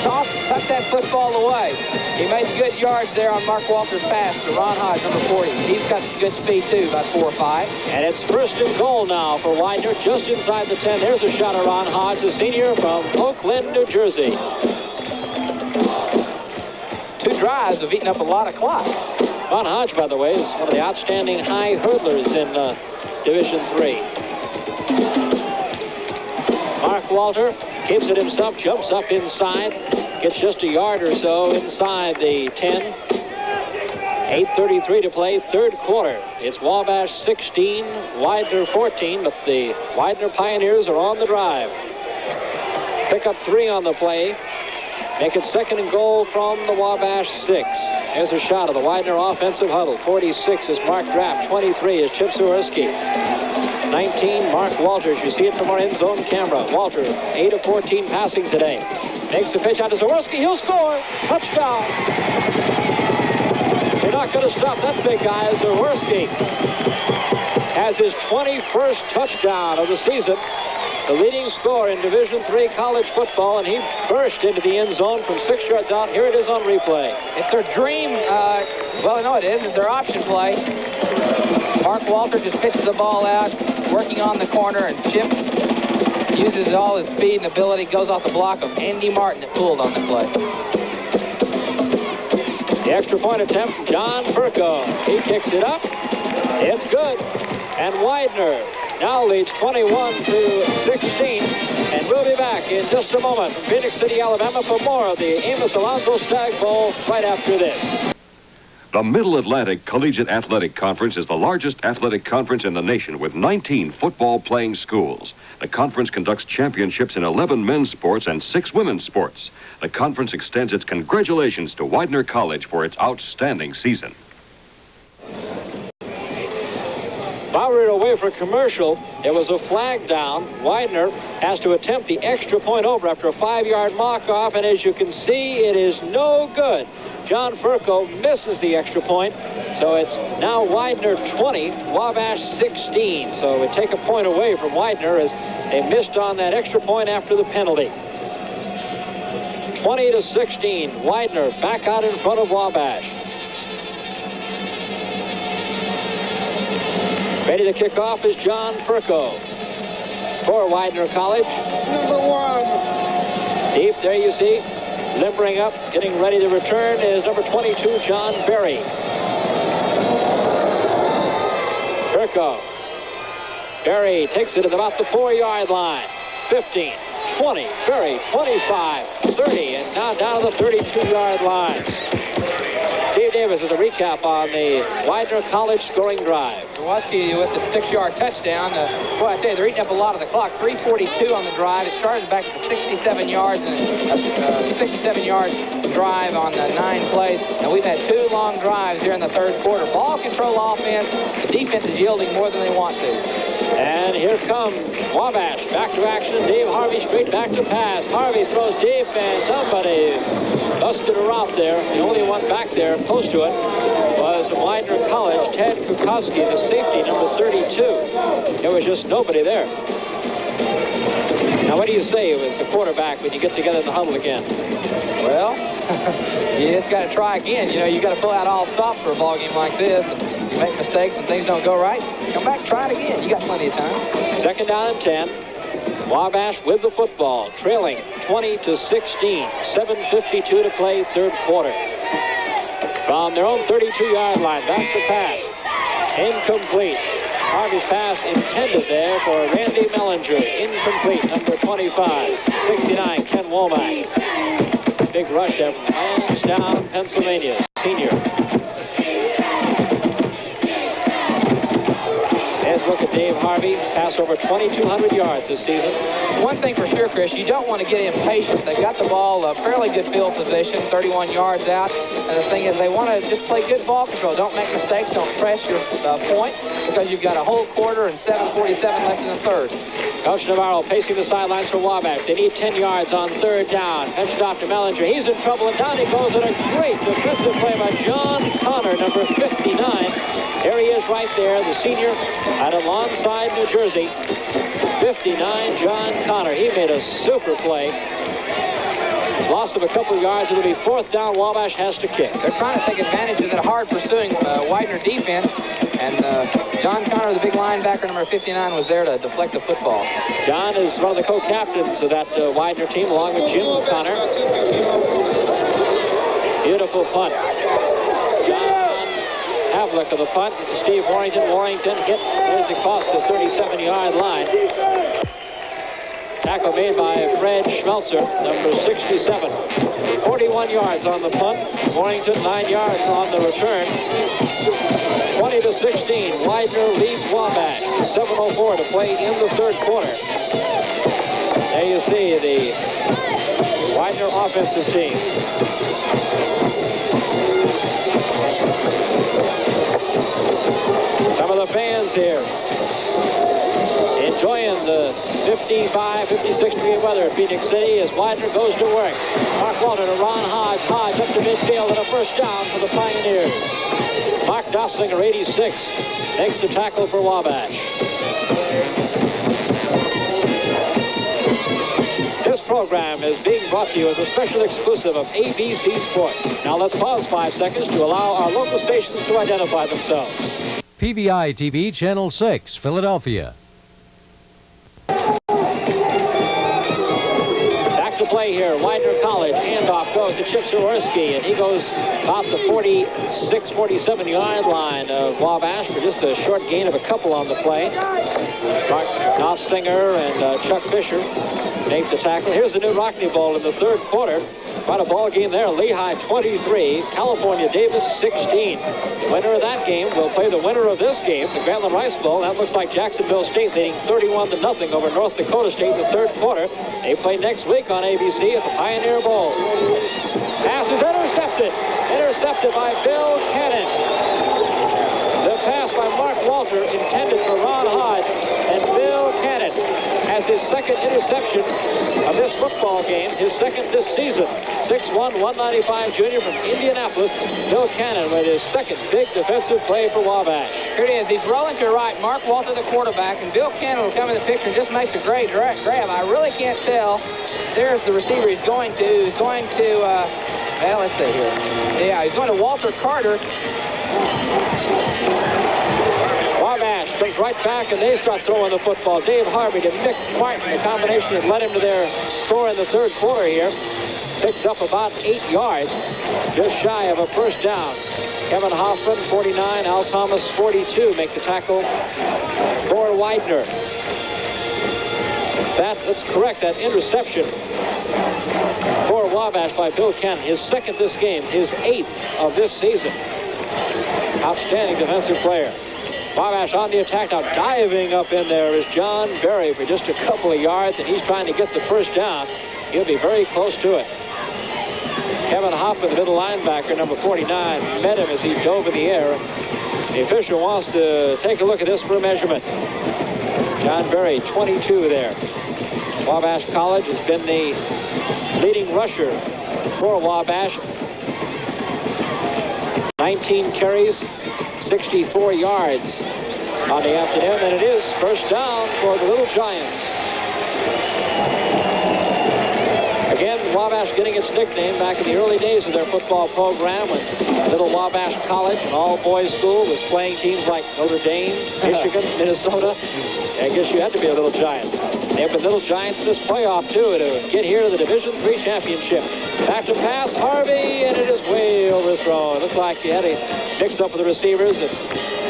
tuck that football away. He made good yards there on Mark Walter's pass to Ron Hodge, number 40. He's got good speed, too, about 4 or 5. And it's 1st and goal now for Widener, just inside the 10. There's a shot at Ron Hodge, a senior from Oakland, New Jersey. 2 drives have eaten up a lot of clock. Ron Hodge, by the way, is one of the outstanding high hurdlers in Division III. Mark Walter keeps it himself, jumps up inside, gets just a yard or so inside the 10. 8:33 to play, third quarter. It's Wabash 16, Widener 14, but the Widener Pioneers are on the drive. Pick up 3 on the play. Make it 2nd and goal from the Wabash 6. There's a shot of the Widener offensive huddle. 46 is Mark Draft. 23 is Chip Zaworski. 19, Mark Walters. You see it from our end zone camera. Walter, 8 of 14 passing today. Makes the pitch out to Zaworski. He'll score. Touchdown. You're not going to stop that big guy. Zaworski has his 21st touchdown of the season. The leading scorer in Division III college football, and he burst into the end zone from 6 yards out. Here it is on replay. It's their dream, well, no, it is. It's their option play. Mark Walter just pitches the ball out, working on the corner, and Chip uses all his speed and ability, goes off the block of Andy Martin that pulled on the play. The extra point attempt, John Furco. He kicks it up. It's good. And Widener now leads 21-16, and we'll be back in just a moment from Phoenix City, Alabama for more of the Amos Alonzo Stagg Bowl right after this. The Middle Atlantic Collegiate Athletic Conference is the largest athletic conference in the nation with 19 football-playing schools. The conference conducts championships in 11 men's sports and 6 women's sports. The conference extends its congratulations to Widener College for its outstanding season. While we were away for a commercial, there was a flag down. Widener has to attempt the extra point over after a 5-yard mock-off, and as you can see, it is no good. John Furco misses the extra point, so it's now Widener 20, Wabash 16. So we take a point away from Widener as they missed on that extra point after the penalty. 20-16, Widener back out in front of Wabash. Ready to kick off is John Furco for Widener College. Number 1. Deep, there you see. Limbering up, getting ready to return is number 22, John Berry. Furco. Berry takes it at about the 4-yard line. 15, 20, Berry, 25, 30, and now down to the 32-yard line. Steve Davis with a recap on the Widener College scoring drive. Jaworski with the 6-yard touchdown. Boy, I tell you, they're eating up a lot of the clock. 3:42 on the drive. It started back at the 67 yards and a 67-yard drive on 9 plays. And we've had 2 long drives here in the third quarter. Ball control offense. The defense is yielding more than they want to. And here comes Wabash. Back to action. Dave Harvey straight back to pass. Harvey throws deep, and somebody busted a route there. The only one back there close to it was Widener College, Ted Kukowski, the safety, number 32. There was just nobody there. Now, what do you say as a quarterback when you get together in the huddle again? Well, you just got to try again. You know, you got to pull out all stops for a ball game like this. You make mistakes and things don't go right, come back, try it again. You got plenty of time. 2nd down and 10. Wabash with the football, trailing 20-16. 7:52 to play, third quarter. From their own 32-yard line, back to pass. Incomplete. Harvey's pass intended there for Randy Mellinger. Incomplete, number 25. 69, Ken Womack. Big rush there from Lansdowne, Pennsylvania. Senior. Let's look at Dave Harvey. He's passed over 2,200 yards this season. One thing for sure, Chris, you don't want to get impatient. They've got the ball fairly good field position, 31 yards out. And the thing is, they want to just play good ball control. Don't make mistakes. Don't press your point because you've got a whole quarter and 7:47 left in the third. Coach Navarro pacing the sidelines for Wabash. They need 10 yards on 3rd down. Pitched off to Mellinger. He's in trouble, and down he goes, and a great defensive play by John Connor, number 59. There he is right there, the senior out of Lawnside, New Jersey. 59, John Connor. He made a super play. Loss of a couple yards. It'll be 4th down. Wabash has to kick. They're trying to take advantage of that hard pursuing Widener defense. And John Connor, the big linebacker, number 59, was there to deflect the football. John is one of the co-captains of that Widener team, along with Jim Connor. Beautiful punt. Havlick of the punt. Steve Warrington. Warrington hit as it crossed the 37-yard line. Tackle made by Fred Schmelzer, number 67. 41 yards on the punt. Warrington 9 yards on the return. 20-16. Widener leads Wabash. 7:04 to play in the third quarter. There you see the Widener offensive team. Some of the fans here enjoying the 55, 56-degree weather at Phoenix City as Widener goes to work. Mark Walter to Ron Hodge. Hodge up to midfield and a first down for the Pioneers. Mark Dossinger, 86, makes the tackle for Wabash. This program is being brought to you as a special exclusive of ABC Sports. Now let's pause 5 seconds to allow our local stations to identify themselves. PVI TV Channel 6, Philadelphia. Back to play here. Widener College. Handoff goes to Chip Jaworski, and he goes about the 46, 47-yard line of Wabash for just a short gain of a couple on the play. Mark Knopfsinger and Chuck Fisher make the tackle. Here's the new Rockney Bowl in the third quarter. Quite a ball game there. Lehigh 23, California Davis 16. The winner of that game will play the winner of this game, the Grantland Rice Bowl. That looks like Jacksonville State leading 31-0 over North Dakota State in the third quarter. They play next week on ABC at the Pioneer Bowl. Pass is intercepted. Intercepted by Bill Cannon. The pass by Mark Walter intended for Ron Hodge, and Bill Cannon has his second interception of this football game, his second this season. 6'1", 195 junior from Indianapolis. Bill Cannon with his second big defensive play for Wabash. Here it is. He's rolling to right. Mark Walter, the quarterback, and Bill Cannon will come in the picture and just makes a great grab. I really can't tell. There's the receiver he's going to. He's going to, well, let's see here. Yeah, he's going to Walter Carter. Wabash comes right back, and they start throwing the football. Dave Harvey to Mick Martin, the combination that led him to their score in the third quarter here. Picks up about 8 yards, just shy of a first down. Kevin Hoffman, 49, Al Thomas, 42, make the tackle for Widener. Let's correct that interception for Wabash by Bill Cannon. His second this game, his 8th of this season. Outstanding defensive player. Wabash on the attack now. Diving up in there is John Berry for just a couple of yards, and he's trying to get the first down. He'll be very close to it. Kevin Hoffman, the middle linebacker, number 49, met him as he dove in the air. The official wants to take a look at this for a measurement. John Berry, 22 there. Wabash College has been the leading rusher for Wabash. 19 carries, 64 yards on the afternoon, and it is first down for the Little Giants. Again, Wabash getting its nickname back in the early days of their football program when Little Wabash College, an all-boys school, was playing teams like Notre Dame, Michigan, Minnesota. I guess you had to be a Little Giant. They have been Little Giants in this playoff, too, to get here to the Division III championship. Back to pass, Harvey, and it is way overthrown. It looked like he had a mix-up with the receivers, and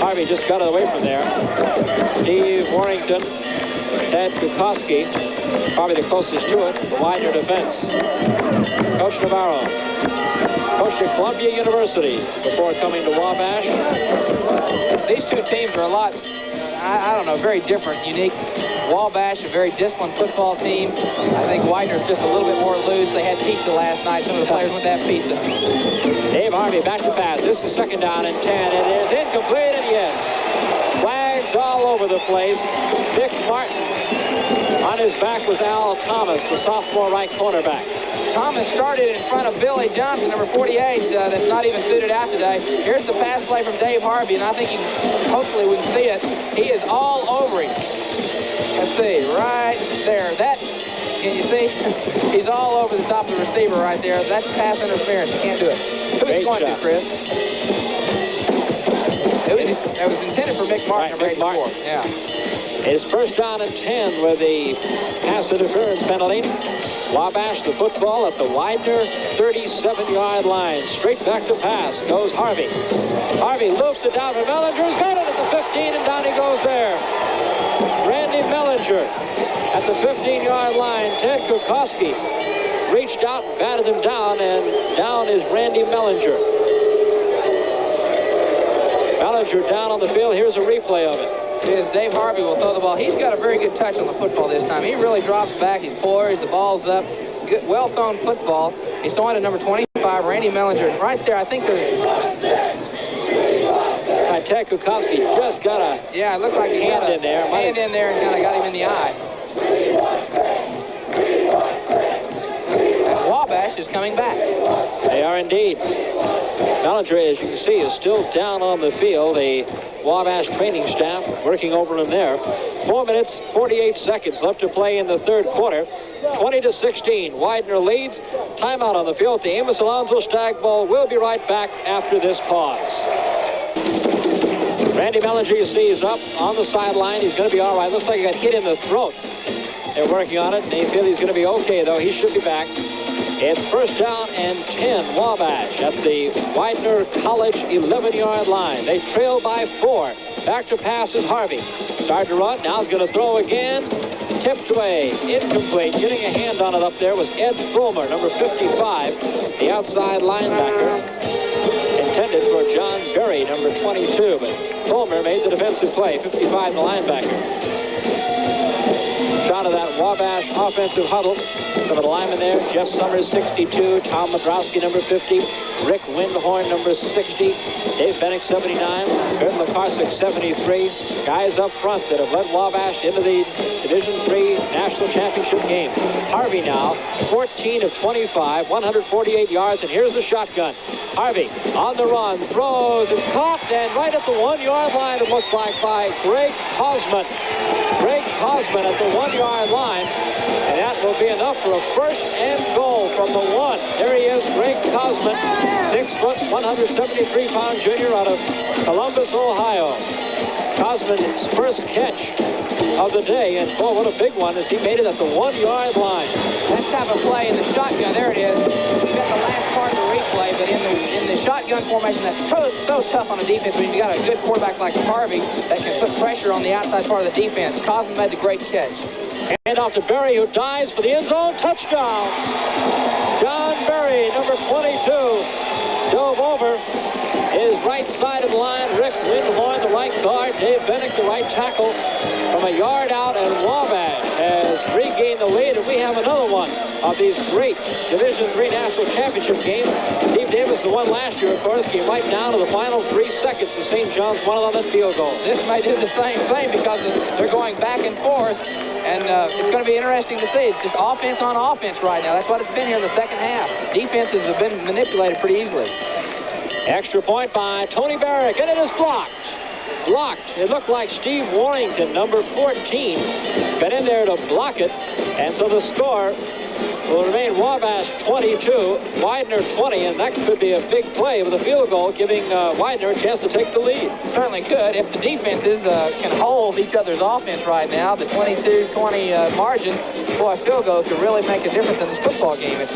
Harvey just got it away from there. Steve Warrington, Ted Kukoski, probably the closest to it, the Widener defense. Coach Navarro coached at Columbia University before coming to Wabash. These two teams are a lot, I don't know, very different, unique. Wabash, a very disciplined football team. I think Widener's just a little bit more loose. They had pizza last night. Some of the players went to have pizza. Dave Harvey back to pass. This is second down and 10. It is incomplete, and yes. Flags all over the place. Dick Martin. On his back was Al Thomas, the sophomore right cornerback. Thomas started in front of Billy Johnson, number 48, that's not even suited out today. Here's the pass play from Dave Harvey, and I think hopefully we can see it. He is all over him. Let's see, right there. Can you see? He's all over the top of the receiver right there. That's pass interference. You can't do it. Who's going to, Chris? It was intended for Mick Martin. Right, Mick Martin. Yeah. It's first down and 10 with the pass interference penalty. Wabash the football at the Widener 37-yard line. Straight back to pass goes Harvey. Harvey loops it down to Mellinger's got it at the 15, and down he goes there. Randy Mellinger at the 15-yard line. Ted Kukoski reached out and batted him down, and down is Randy Mellinger. Mellinger down on the field. Here's a replay of it. Dave Harvey will throw the ball. He's got a very good touch on the football this time. He really drops back. He's poised. The ball's up. Good, well-thrown football. He's throwing to number 25, Randy Mellinger. Right there, I think there's... Ted Kukoski just got a it looked like he hand in there. Hand in there and kind of got him in the eye. And Wabash is coming back. They are indeed. Mellinger, as you can see, is still down on the field. The Wabash training staff working over him there. 4 minutes, 48 seconds left to play in the third quarter. 20-16. Widener leads. Timeout on the field. The Amos Alonzo Stagg Bowl. We'll be right back after this pause. Randy Mellinger, you see, is up on the sideline. He's going to be all right. Looks like he got hit in the throat. They're working on it. They feel he's going to be okay, though. He should be back. It's first down and 10, Wabash at the Widener College 11-yard line. They trail by 4. Back to pass is Harvey. Started to run. Now he's going to throw again. Tipped away. Incomplete. Getting a hand on it up there was Ed Fulmer, number 55, the outside linebacker. Intended for John Berry, number 22, but Fulmer made the defensive play, 55, the linebacker. Shot of that Wabash offensive huddle. Some of the linemen there, Jeff Summers, 62, Tom Madrowski, number 50, Rick Windhorn, number 60, Dave Bennick, 79, Bert McCarsick, 73. Guys up front that have led Wabash into the Division III National Championship game. Harvey now, 14 of 25, 148 yards, and here's the shotgun. Harvey on the run, throws, it's caught, and right at the 1-yard line, it looks like, by Greg Hausman. Greg Hausman at the 1-yard line, and that will be enough for a first and goal from the 1. There he is, Greg Hausman, 6 foot, 173-pound junior out of Columbus, Ohio. Hausman's first catch of the day, and boy, what a big one as he made it at the 1-yard line. That type of play in the shotgun, there it is. We've got the last part of the replay, but in the shotgun formation, that's so tough on the defense when you've got a good quarterback like Harvey that can put pressure on the outside part of the defense. Cosman made the great catch. Hand off to Berry, who dives for the end zone. Touchdown! John Berry, number 22, dove over his right side of the line. Rick Lindhorn, the right guard. Dave Bennick, the right tackle, from a yard out, and Wabash has regained the lead, and we have another one of these great Division III National Championship games. Steve Davis, the one last year, of course, came right down to the final 3 seconds, and St. John's won it on that field goal. This may do the same thing because they're going back and forth, and it's going to be interesting to see. It's just offense on offense right now. That's what it's been here in the second half. Defenses have been manipulated pretty easily. Extra point by Tony Barrick, and it is blocked. Blocked. It looked like Steve Warrington, number 14, got in there to block it, and so the score will remain Wabash 22, Widener 20, and that could be a big play with a field goal, giving Widener a chance to take the lead. Certainly could. If the defenses can hold each other's offense right now, the 22-20 margin, boy, a field goal could really make a difference in this football game. It's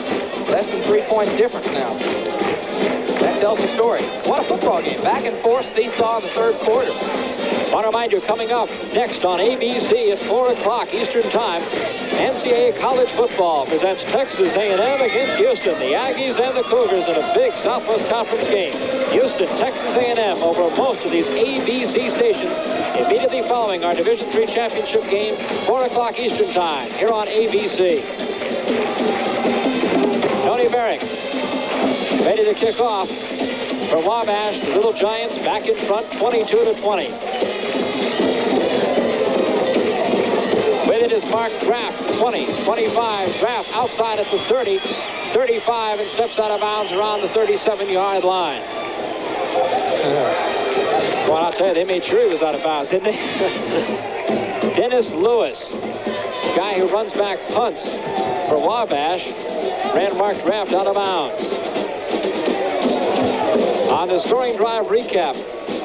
less than 3 points difference now. That tells the story. What a football game. Back and forth seesaw in the third quarter. I want to remind you, coming up next on ABC at 4 o'clock Eastern Time, NCAA College Football presents Texas A&M against Houston. The Aggies and the Cougars in a big Southwest Conference game. Houston, Texas A&M over most of these ABC stations immediately following our Division III championship game, 4 o'clock Eastern Time, here on ABC. Tony Barrick ready to kick off for Wabash. The Little Giants back in front, 22-20. With it is Mark Graff, 20, 25. Graff outside at the 30, 35, and steps out of bounds around the 37-yard line. Well, I'll tell you, they made sure he was out of bounds, didn't they? Dennis Lewis, the guy who runs back punts for Wabash, ran Mark Graff out of bounds. On the scoring drive recap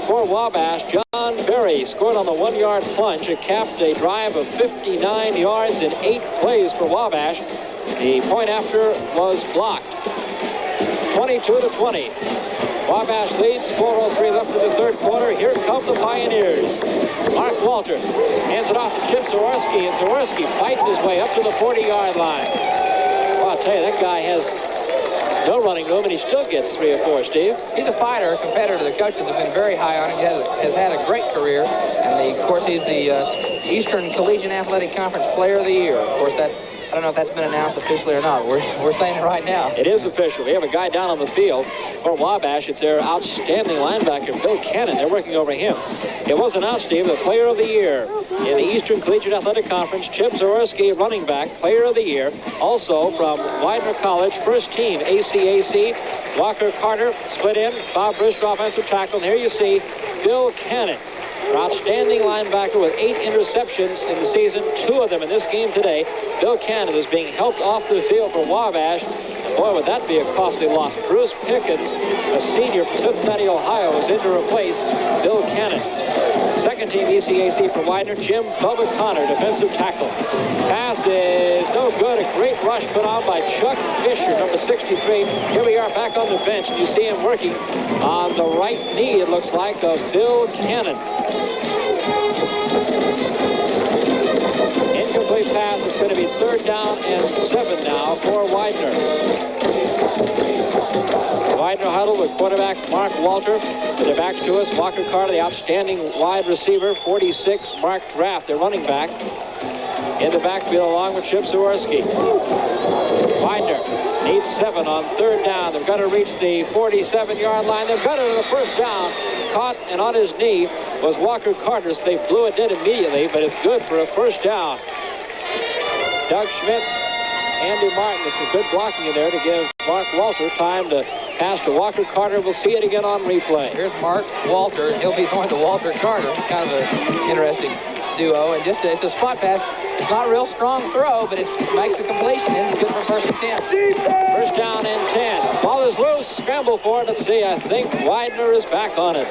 for Wabash, John Berry scored on the 1-yard plunge. It capped a drive of 59 yards in 8 plays for Wabash. The point after was blocked. 22-20. Wabash leads, 4:03 left in the third quarter. Here come the Pioneers. Mark Walter hands it off to Chip Zaworski, and Zaworski fights his way up to the 40-yard line. Well, I'll tell you, that guy has no running room, and he still gets 3 or 4, Steve. He's a fighter, a competitor. The coaches have been very high on him. He has had a great career. And, of course, he's the Eastern Collegiate Athletic Conference Player of the Year. Of course, I don't know if that's been announced officially or not. We're saying it right now. It is official. We have a guy down on the field for Wabash. It's their outstanding linebacker, Bill Cannon. They're working over him. It was announced, Steve, the Player of the Year in the Eastern Collegiate Athletic Conference. Chip Zaworski, running back, Player of the Year. Also from Widener College, first team ACAC. Walker Carter split in. Bob Brister, offensive tackle. And here you see Bill Cannon, outstanding linebacker with 8 interceptions in the season, 2 of them in this game today. Bill Cannon is being helped off the field for Wabash. And boy, would that be a costly loss. Bruce Pickens, a senior from Cincinnati, Ohio, is in to replace Bill Cannon. Second team ECAC for Widener, Jim Bubba Connor, defensive tackle. Pass is no good. A great rush put on by Chuck Fisher, number 63. Here we are back on the bench, and you see him working on the right knee, it looks like, of Bill Cannon. Incomplete pass. It's going to be 3rd down and 7 now for Widener. Widener huddle with quarterback Mark Walter. With their backs to us, Walker Carter, the outstanding wide receiver, 46, Mark Graff, their running back, in the backfield along with Chip Zaworski. Widener needs 7 on 3rd down. They've got to reach the 47-yard line. They've got it to the 1st down. Caught and on his knee was Walker Carter, so they blew it dead immediately, but it's good for a 1st down. Doug Schmitz, Andy Martin, with some good blocking in there to give Mark Walter time to pass to Walker Carter. We'll see it again on replay. Here's Mark Walter. He'll be going to Walter Carter. Kind of an interesting duo. And it's a spot pass. It's not a real strong throw, but it makes the completion. It's good for 1st and 10. 1st down and 10. Ball is loose. Scramble for it. Let's see. I think Widener is back on it.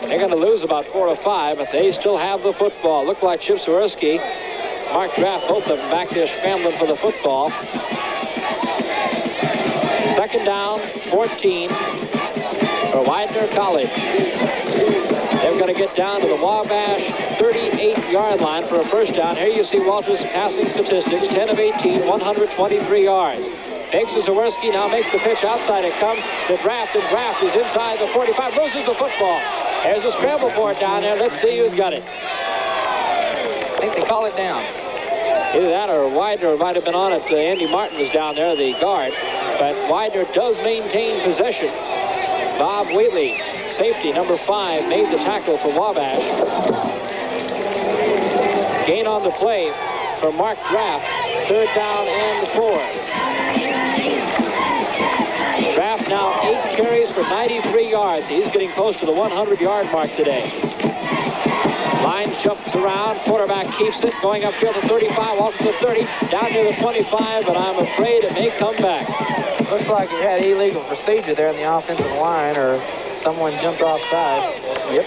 They're going to lose about 4 or 5, but they still have the football. Look like Chip Zaworski, Mark Graff, both of them back there scrambling for the football. 2nd down, 14 for Widener College. They're going to get down to the Wabash 38-yard line for a first down. Here you see Walter's passing statistics, 10 of 18, 123 yards. Makes a Zaworski, now makes the pitch outside. It comes to Draft, and Draft is inside the 45, loses the football. There's a scramble for it down there. Let's see who's got it. I think they call it down. Either that or Widener might have been on it. Andy Martin was down there, the guard. But Widener does maintain possession. Bob Wheatley, safety, number 5, made the tackle for Wabash. Gain on the play for Mark Draft. Third down and 4. Draft now 8 carries for 93 yards. He's getting close to the 100-yard mark today. Line jumps around. Quarterback keeps it. Going upfield to 35. Walks to 30. Down near the 25, but I'm afraid it may come back. Looks like it had illegal procedure there in the offensive line, or someone jumped offside. Yep.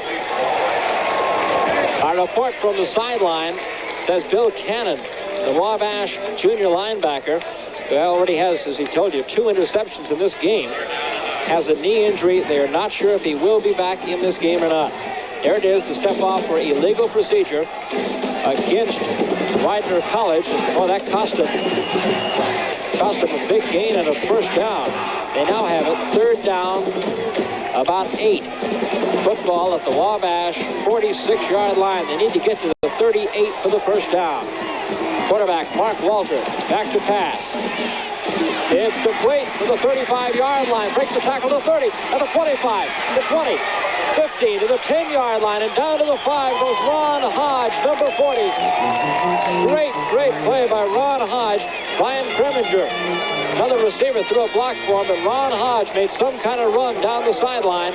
Our report from the sideline says Bill Cannon, the Wabash junior linebacker, who already has, as he told you, 2 interceptions in this game, has a knee injury. They are not sure if he will be back in this game or not. There it is, the step off for illegal procedure against Widener College. Oh, that cost him a big gain and a first down. They now have it third down, about 8. Football at the Wabash 46-yard line. They need to get to the 38 for the first down. Quarterback Mark Walter, back to pass. It's complete to the 35-yard line. Breaks the tackle to 30, at the 25, to 20, 15, to the 10-yard line, and down to the 5 goes Ron Hodge, number 40. Great play by Ron Hodge. Brian Preminger, another receiver, threw a block for him, but Ron Hodge made some kind of run down the sideline.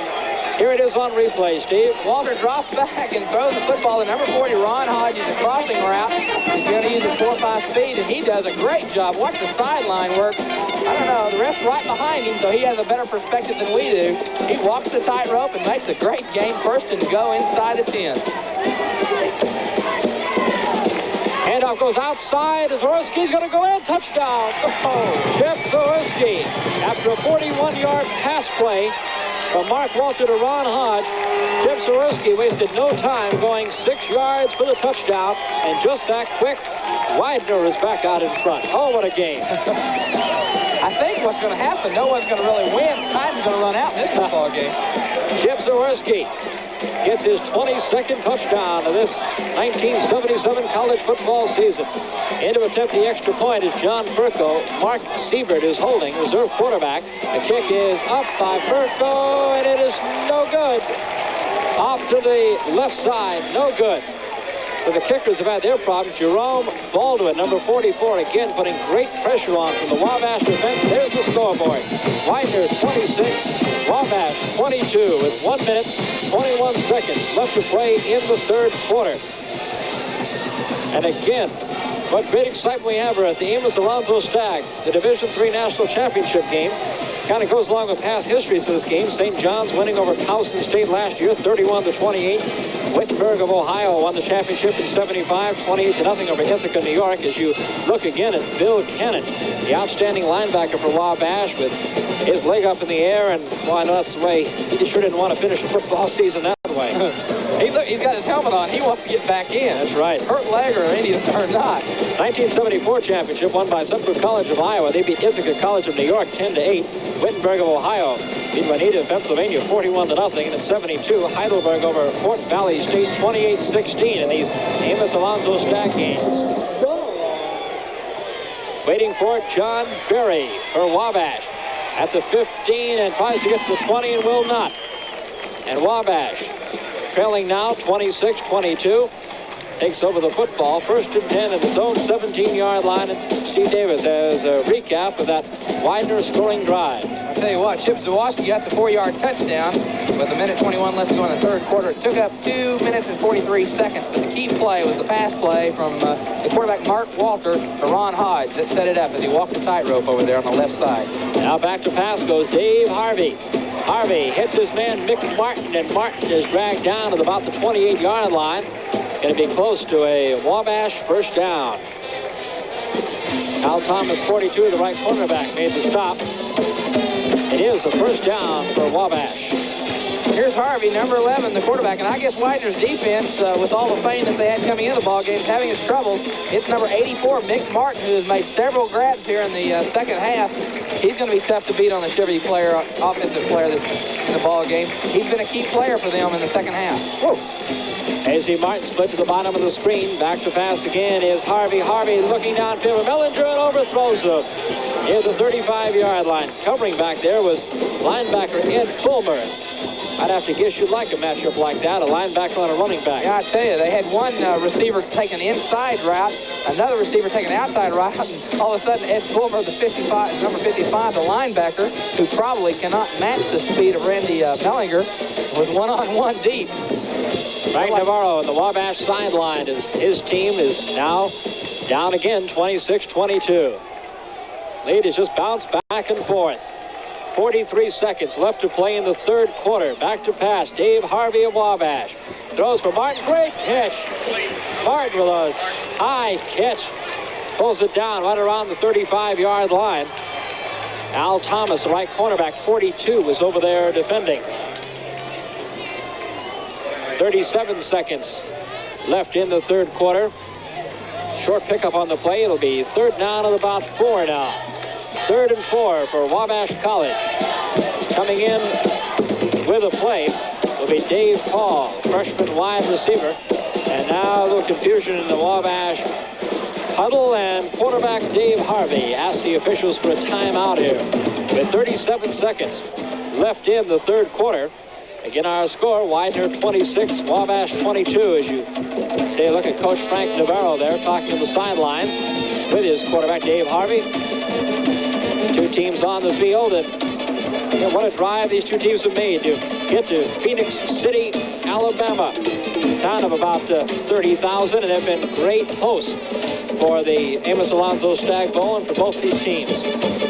Here it is on replay, Steve. Walter drops back and throws the football to number 40, Ron Hodge. Is a crossing route. He's going to use his 4-5 speed, and he does a great job. Watch the sideline work. I don't know, the ref's right behind him, so he has a better perspective than we do. He walks the tightrope and makes a great gain, first and go inside the 10. Handoff goes outside. Zaworski's going to go in. Touchdown. Oh, Jeff Zaworski. After a 41-yard pass play from Mark Walter to Ron Hodge, Jeff Zaworski wasted no time going 6 yards for the touchdown. And just that quick, Widener is back out in front. Oh, what a game. I think what's going to happen, no one's going to really win. Time's going to run out in this football game. Jeff Zaworski gets his 22nd touchdown of this 1977 college football season. In to attempt the extra point is John Furco. Mark Siebert is holding, reserve quarterback. The kick is up by Furco, and it is no good. Off to the left side, no good. So the kickers have had their problems. Jerome Baldwin, number 44, again putting great pressure on from the Wabash defense. There's the scoreboard. Widener 26, Wabash 22 with 1 minute, 21 seconds left to play in the third quarter. And again, what great excitement we have at the Amos Alonzo Stagg, the Division III National Championship game. Kind of goes along with past histories of this game. St. John's winning over Towson State last year, 31-28. Wittenberg of Ohio won the championship in 75, 28-0 over Ithaca, New York. As you look again at Bill Cannon, the outstanding linebacker for Wabash, with his leg up in the air, and well, I know that's the way. He sure didn't want to finish the football season that way. He's got his helmet on. He wants to get back in. That's right. Hurt leg or not. 1974 championship won by Central College of Iowa. They beat Ithaca College of New York 10-8. Wittenberg of Ohio beat Juanita of Pennsylvania 41-0. And in 72, Heidelberg over Fort Valley State 28-16 in these Amos Alonzo Stagg games. Waiting for it, John Berry for Wabash at the 15 and tries to get to the 20 and will not. And Wabash trailing now 26-22. Takes over the football, first and 10 at its own 17-yard line. And Steve Davis has a recap of that Widener scoring drive. I'll tell you what, Chip Zaworski got the 4-yard touchdown with 1:21 left to go in the third quarter. It took up 2 minutes and 43 seconds, but the key play was the pass play from the quarterback Mark Walter to Ron Hodge that set it up as he walked the tightrope over there on the left side. Now back to pass goes Dave Harvey. Harvey hits his man Mick Martin, and Martin is dragged down to about the 28-yard line. Going to be close to a Wabash first down. Al Thomas, 42, the right cornerback, made the stop. It is a first down for Wabash. Here's Harvey, number 11, the quarterback. And I guess Widener's defense, with all the fame that they had coming into the ball game, is having its troubles. It's number 84, Mick Martin, who has made several grabs here in the second half. He's going to be tough to beat on the Chevy player, offensive player that's in the ball game. He's been a key player for them in the second half. Whoa. A.C. Martin split to the bottom of the screen. Back to pass again is Harvey. Harvey looking downfield. Mellinger and overthrows him near the 35-yard line. Covering back there was linebacker Ed Fulmer. I'd have to guess you'd like a matchup like that, a linebacker on a running back. Yeah, I tell you, they had one receiver take an inside route, another receiver take an outside route, and all of a sudden Ed Fulmer, the number 55, the linebacker, who probably cannot match the speed of Randy Mellinger, was one-on-one deep. Frank Navarro on the Wabash sideline. His team is now down again, 26-22. Lead has just bounced back and forth. 43 seconds left to play in the third quarter. Back to pass. Dave Harvey of Wabash. Throws for Martin. Great catch. Martin with a high catch. Pulls it down right around the 35-yard line. Al Thomas, the right cornerback, 42, was over there defending. 37 seconds left in the third quarter. Short pickup on the play. It'll be third down at about 4 now. 3rd and 4 for Wabash College. Coming in with a play will be Dave Paul, freshman wide receiver. And now a little confusion in the Wabash huddle, and quarterback Dave Harvey asks the officials for a timeout here. With 37 seconds left in the third quarter. Again, our score, Widener 26, Wabash 22, as you say, look at Coach Frank Navarro there talking on the sideline with his quarterback Dave Harvey. Two teams on the field, and what a drive these two teams have made to get to Phoenix City, Alabama. Town of about 30,000, and have been great hosts for the Amos Alonzo Stagg Bowl and for both these teams.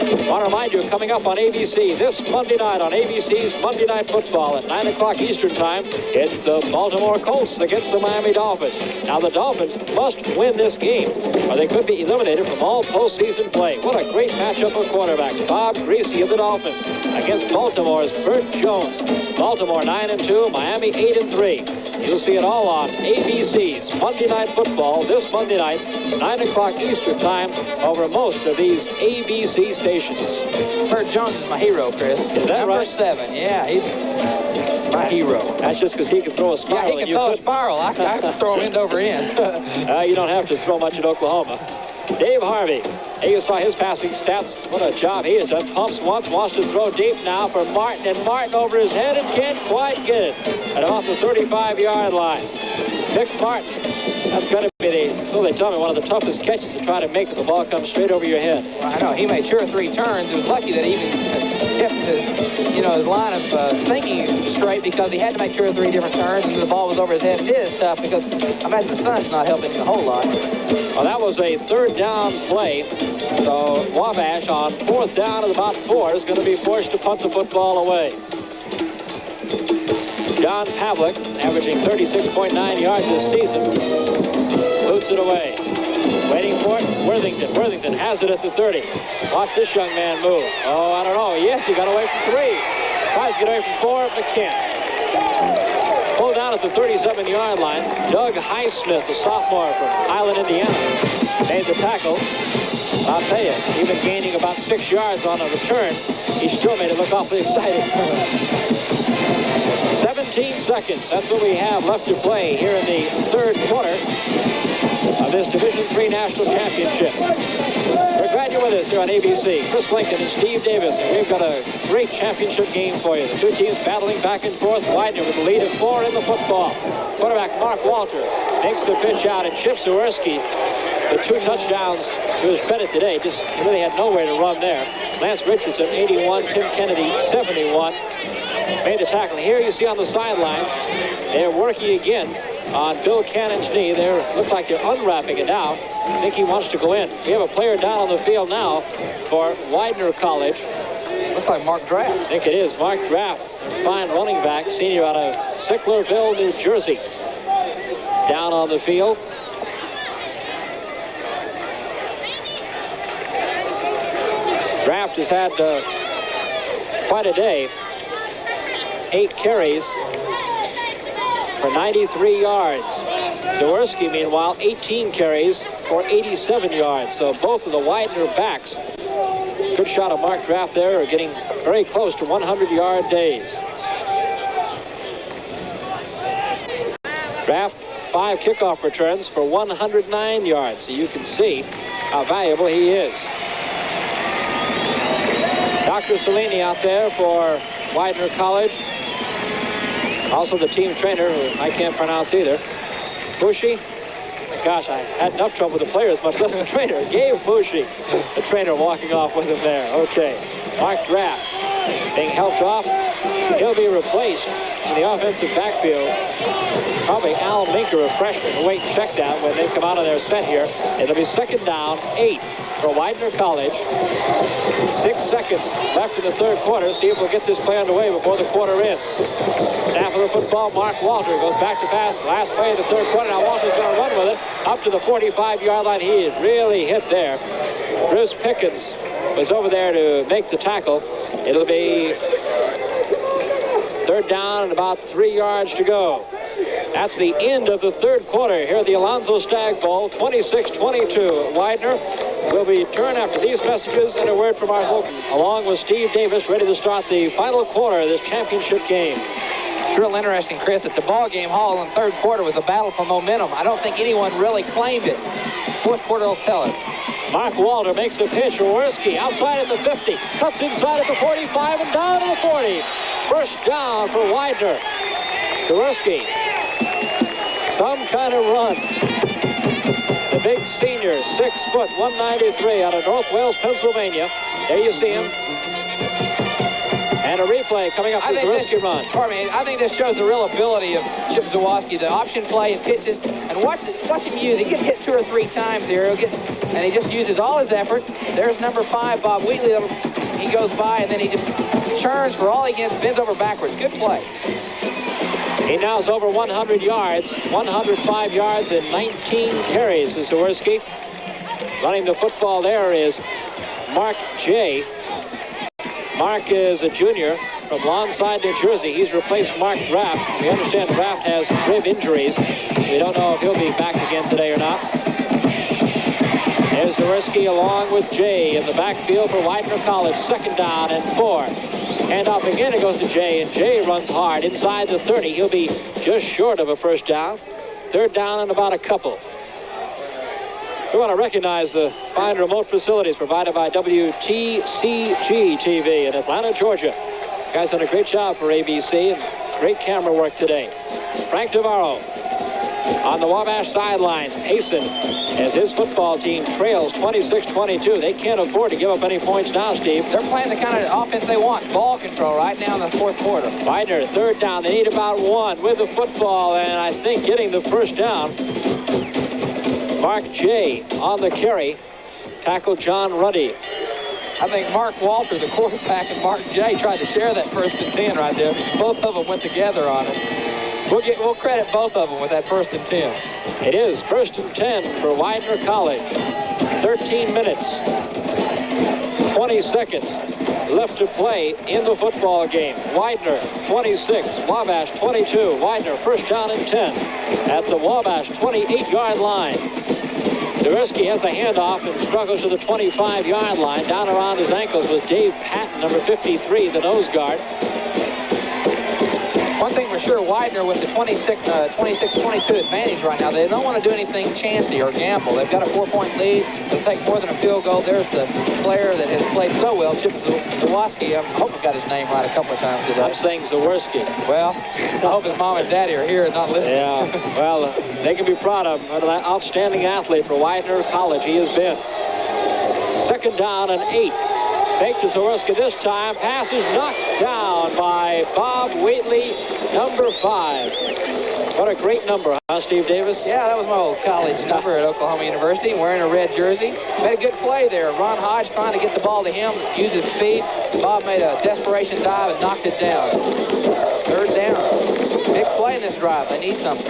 I want to remind you, coming up on ABC this Monday night on ABC's Monday Night Football at 9 o'clock Eastern Time, it's the Baltimore Colts against the Miami Dolphins. Now, the Dolphins must win this game, or they could be eliminated from all postseason play. What a great matchup of quarterbacks. Bob Greasy of the Dolphins against Baltimore's Burt Jones. Baltimore 9-2, Miami 8-3. You'll see it all on ABC's Monday Night Football this Monday night, 9 o'clock Eastern Time, over most of these ABC stations. Burt Jones is my hero, Chris. Is that number right? 7, yeah, he's my hero. That's just because he can throw a spiral. Yeah, he can throw a spiral. I can throw him end over end. You don't have to throw much at Oklahoma. Dave Harvey. Hey, you saw his passing stats. What a job he has done. Pumps once, wants to throw deep now for Martin, and Martin over his head and can't quite get it at about the 35-yard line. Mick Martin. That's going to be so they tell me, one of the toughest catches to try to make if the ball comes straight over your head. Well, I know. He made 2 or 3 turns. He was lucky that he even kept his line of thinking straight, because he had to make 2 or 3 different turns, and the ball was over his head. It is tough because I imagine the sun's not helping him a whole lot. Well, that was a third down play. So Wabash on 4th down at about 4 is going to be forced to punt the football away. John Pavlik, averaging 36.9 yards this season, boots it away. Waiting for it, Worthington. Worthington has it at the 30. Watch this young man move. Oh, I don't know. Yes, he got away from 3. Tries to get away from 4, but can't. Pulled down at the 37-yard line. Doug Highsmith, the sophomore from Highland, Indiana, made the tackle. I'll tell you, even gaining about 6 yards on a return, he still made it look awfully excited. 17 seconds. That's what we have left to play here in the third quarter of this Division III National Championship. We're glad you're with us here on ABC. Chris Lincoln and Steve Davis, and we've got a great championship game for you. The two teams battling back and forth. Widener with the lead of 4 in the football. Quarterback Mark Walter takes the pitch out, and Chip Zawerski, the 2 touchdowns to his credit today, just really had nowhere to run there. Lance Richardson, 81, Tim Kennedy, 71. Made the tackle. Here you see on the sidelines, they're working again on Bill Cannon's knee. Looks like they're unwrapping it now. I think he wants to go in. We have a player down on the field now for Widener College. Looks like Mark Draft. I think it is Mark Draft, a fine running back, senior out of Sicklerville, New Jersey. Down on the field. Draft has had quite a day. 8 carries for 93 yards. Zaworski, meanwhile, 18 carries for 87 yards. So both of the Widener backs, good shot of Mark Draft there, are getting very close to 100-yard days. Draft 5 kickoff returns for 109 yards. So you can see how valuable he is. Dr. Cellini out there for Widener College. Also the team trainer, who I can't pronounce either. Bushy. Gosh, I had enough trouble with the players, much less the trainer. Gabe Bushy, the trainer, walking off with him there. Okay. Mark Draft being helped off. He'll be replaced in the offensive backfield. Probably Al Minker, a freshman, who wait and check down when they come out of their set here. It'll be 2nd down, 8 for Widener College. 6 seconds left in the 3rd quarter. See if we'll get this play underway before the quarter ends. Snap of the football, Mark Walter goes back to pass. Last play of the 3rd quarter. Now Walter's going to run with it up to the 45-yard line. He is really hit there. Bruce Pickens was over there to make the tackle. It'll be 3rd down and about 3 yards to go. That's the end of the 3rd quarter here at the Alonzo Stagg Bowl. 26-22. Widener will be turned after these messages and a word from our local, along with Steve Davis, ready to start the final quarter of this championship game. It's real interesting, Chris, that the ball game hall in the 3rd quarter was a battle for momentum. I don't think anyone really claimed it. 4th quarter will tell us. Mark Walter makes the pitch. Jaworski outside at the 50. Cuts inside at the 45 and down to the 40. First down for Widener. Jaworski. Some kind of run. The big senior, 6 foot, 193 out of North Wales, Pennsylvania. There you see him. And a replay coming up with the Jaworski run. I think this shows the real ability of Chip Zaworski. The option play and pitches. And watch him use it. He gets hit 2 or 3 times here. And he just uses all his effort. There's number 5, Bob Wheatley. He goes by, and then he just churns for all he gets, bends over backwards. Good play. He now is over 100 yards, 105 yards and 19 carries is Zaworski. Running the football there is Mark J. Mark is a junior from Lawnside, New Jersey. He's replaced Mark Draft. We understand Draft has rib injuries. We don't know if he'll be back again today or not. There's Zaworski along with Jay in the backfield for Widener College. 2nd down and 4. And up again it goes to Jay, and Jay runs hard inside the 30. He'll be just short of a first down. 3rd down and about a couple. We want to recognize the fine remote facilities provided by WTCG TV in Atlanta, Georgia. You guys done a great job for ABC and great camera work today. Frank Navarro on the Wabash sidelines, pacing as his football team trails 26-22. They can't afford to give up any points now, Steve. They're playing the kind of offense they want. Ball control right now in the 4th quarter. Widener, 3rd down. They need about 1 with the football, and I think getting the first down. Mark J. on the carry. Tackle John Ruddy. I think Mark Walter, the quarterback, and Mark J. tried to share that 1st and 10 right there. Both of them went together on it. We'll credit both of them with that 1st and 10. It is 1st and 10 for Widener College. 13 minutes, 20 seconds left to play in the football game. Widener 26, Wabash 22. Widener 1st down and 10 at the Wabash 28-yard line. Zaworski has the handoff and struggles to the 25-yard line. Down around his ankles with Dave Patton, number 53, the nose guard. One thing for sure, Widener with the 26-22 advantage right now, they don't want to do anything chancy or gamble. They've got a 4-point lead. They'll take more than a field goal. There's the player that has played so well, Chip Zaworski. I hope I got his name right a couple of times today. I'm saying Zaworski. Well, I hope his mom and daddy are here and not listening. Yeah, well, they can be proud of him. An outstanding athlete for Widener College he has been. 2nd down and 8. Fake to Zaworski this time. Pass is knocked down by Bob Wheatley, number 5. What a great number, huh, Steve Davis? Yeah, that was my old college number at Oklahoma University, wearing a red jersey. Made a good play there. Ron Hodge trying to get the ball to him, use his speed. Bob made a desperation dive and knocked it down. 3rd down. Big play in this drive. They need something.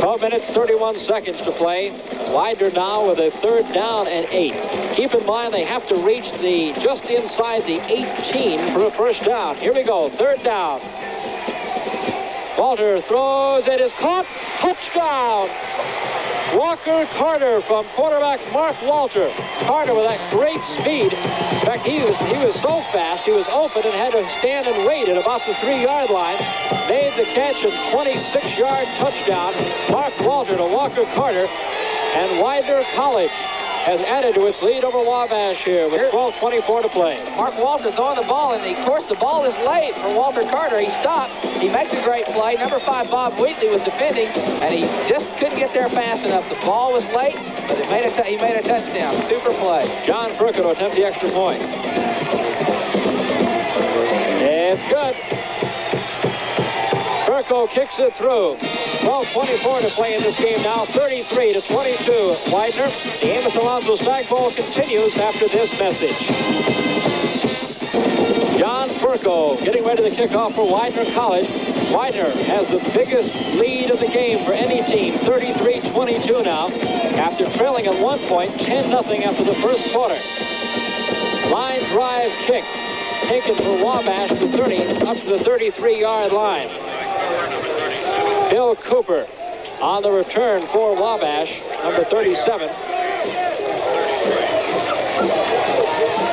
12 minutes, 31 seconds to play. Widener now with a 3rd down and 8. Keep in mind they have to reach just inside the 18 for a first down. Here we go, 3rd down. Walter throws, it is caught, touchdown! Walker Carter from quarterback Mark Walter. Carter with that great speed. In fact, he was so fast, he was open and had to stand and wait at about the 3-yard line. Made the catch and 26-yard touchdown. Mark Walter to Walker Carter. And Widener College has added to its lead over Wabash here with 12:24 to play. Mark Walter throwing the ball, and of course the ball is late for Walter Carter. He stopped. He makes a great play. Number 5, Bob Wheatley, was defending, and he just couldn't get there fast enough. The ball was late, but he made a touchdown. Super play. John Furco to attempt the extra point. It's good. Furco kicks it through. 12:24 to play in this game now. 33-22. Widener. The Amos Alonzo Stagg ball continues after this message. John Furco getting ready to kick off for Widener College. Widener has the biggest lead of the game for any team. 33-22 now. After trailing at 1 point, 10-0 after the first quarter. Line drive kick taken for Wabash to 30 up to the 33-yard line. Bill Cooper on the return for Wabash, number 37.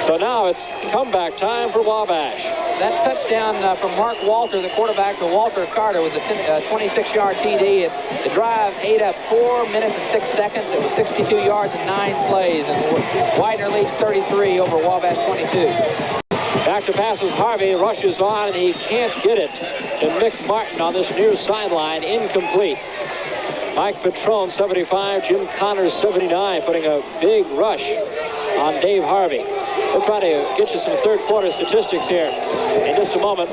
So now it's comeback time for Wabash. That touchdown from Mark Walter, the quarterback for Walter Carter, was a 26-yard TD. The drive ate up 4 minutes and 6 seconds. It was 62 yards and 9 plays. And Widener leads 33 over Wabash 22. Back to passes. Harvey rushes on, and he can't get it to Mick Martin on this near sideline. Incomplete. Mike Petrone, 75. Jim Connors, 79, putting a big rush on Dave Harvey. We'll try to get you some third quarter statistics here in just a moment.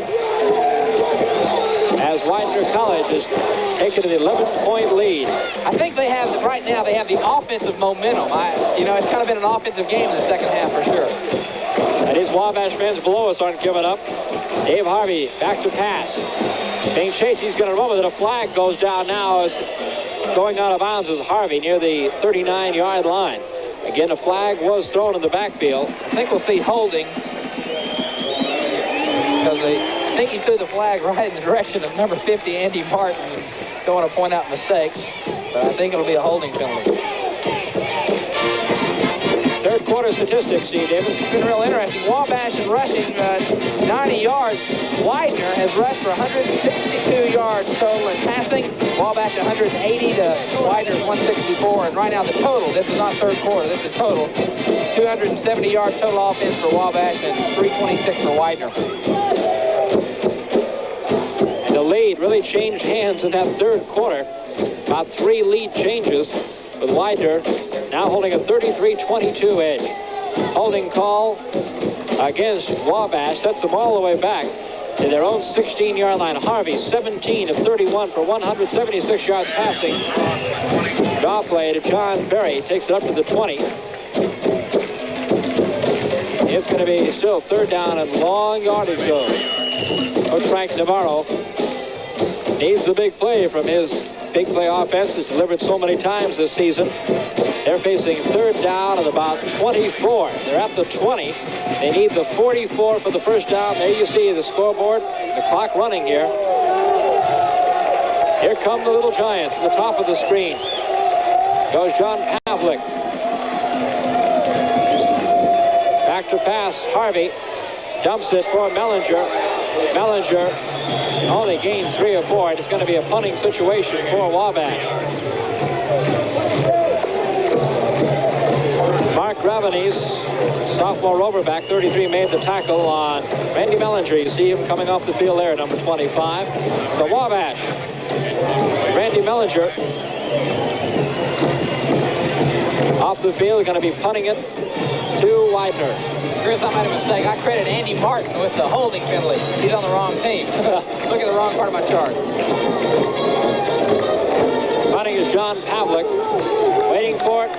As Widener College is taking an 11-point lead. I think they have, right now, they have the offensive momentum. It's kind of been an offensive game in the second half for sure. And his Wabash fans below us aren't giving up. Dave Harvey back to pass. St. Chasey's going to run with it. A flag goes down now as going out of bounds is Harvey near the 39-yard line. Again, a flag was thrown in the backfield. I think we'll see holding because I think he threw the flag right in the direction of number 50, Andy Martin. Don't want to point out mistakes, but I think it'll be a holding penalty. Third quarter statistics, Steve Davis. It's been real interesting. Wabash is rushing 90 yards. Widener has rushed for 162 yards total in passing. Wabash 180 to Widener's 164. And right now the total, this is not third quarter, this is total, 270 yards total offense for Wabash and 326 for Widener. And the lead really changed hands in that third quarter. About 3 lead changes with Widener now holding a 33-22 edge. Holding call against Wabash sets them all the way back to their own 16-yard line. Harvey, 17 of 31 for 176 yards passing. Draw play to John Berry, takes it up to the 20. It's going to be still third down and long yardage though. Coach Frank Navarro needs the big play from his big play offense that's delivered so many times this season. They're facing third down at about 24. They're at the 20. They need the 44 for the first down. There you see the scoreboard, the clock running here. Here come the Little Giants at the top of the screen. Goes John Pavlik. Back to pass, Harvey. Dumps it for Mellinger. Mellinger only gains 3 or 4. It's going to be a punting situation for Wabash. Mark Ravenese, sophomore overback, 33, made the tackle on Randy Mellinger. You see him coming off the field there, number 25. So Wabash, Randy Mellinger off the field, going to be punting it to Widener. Chris, I made a mistake. I credit Andy Martin with the holding penalty. He's on the wrong team. Look at the wrong part of my chart. Punting is John Pavlik. Waiting for it.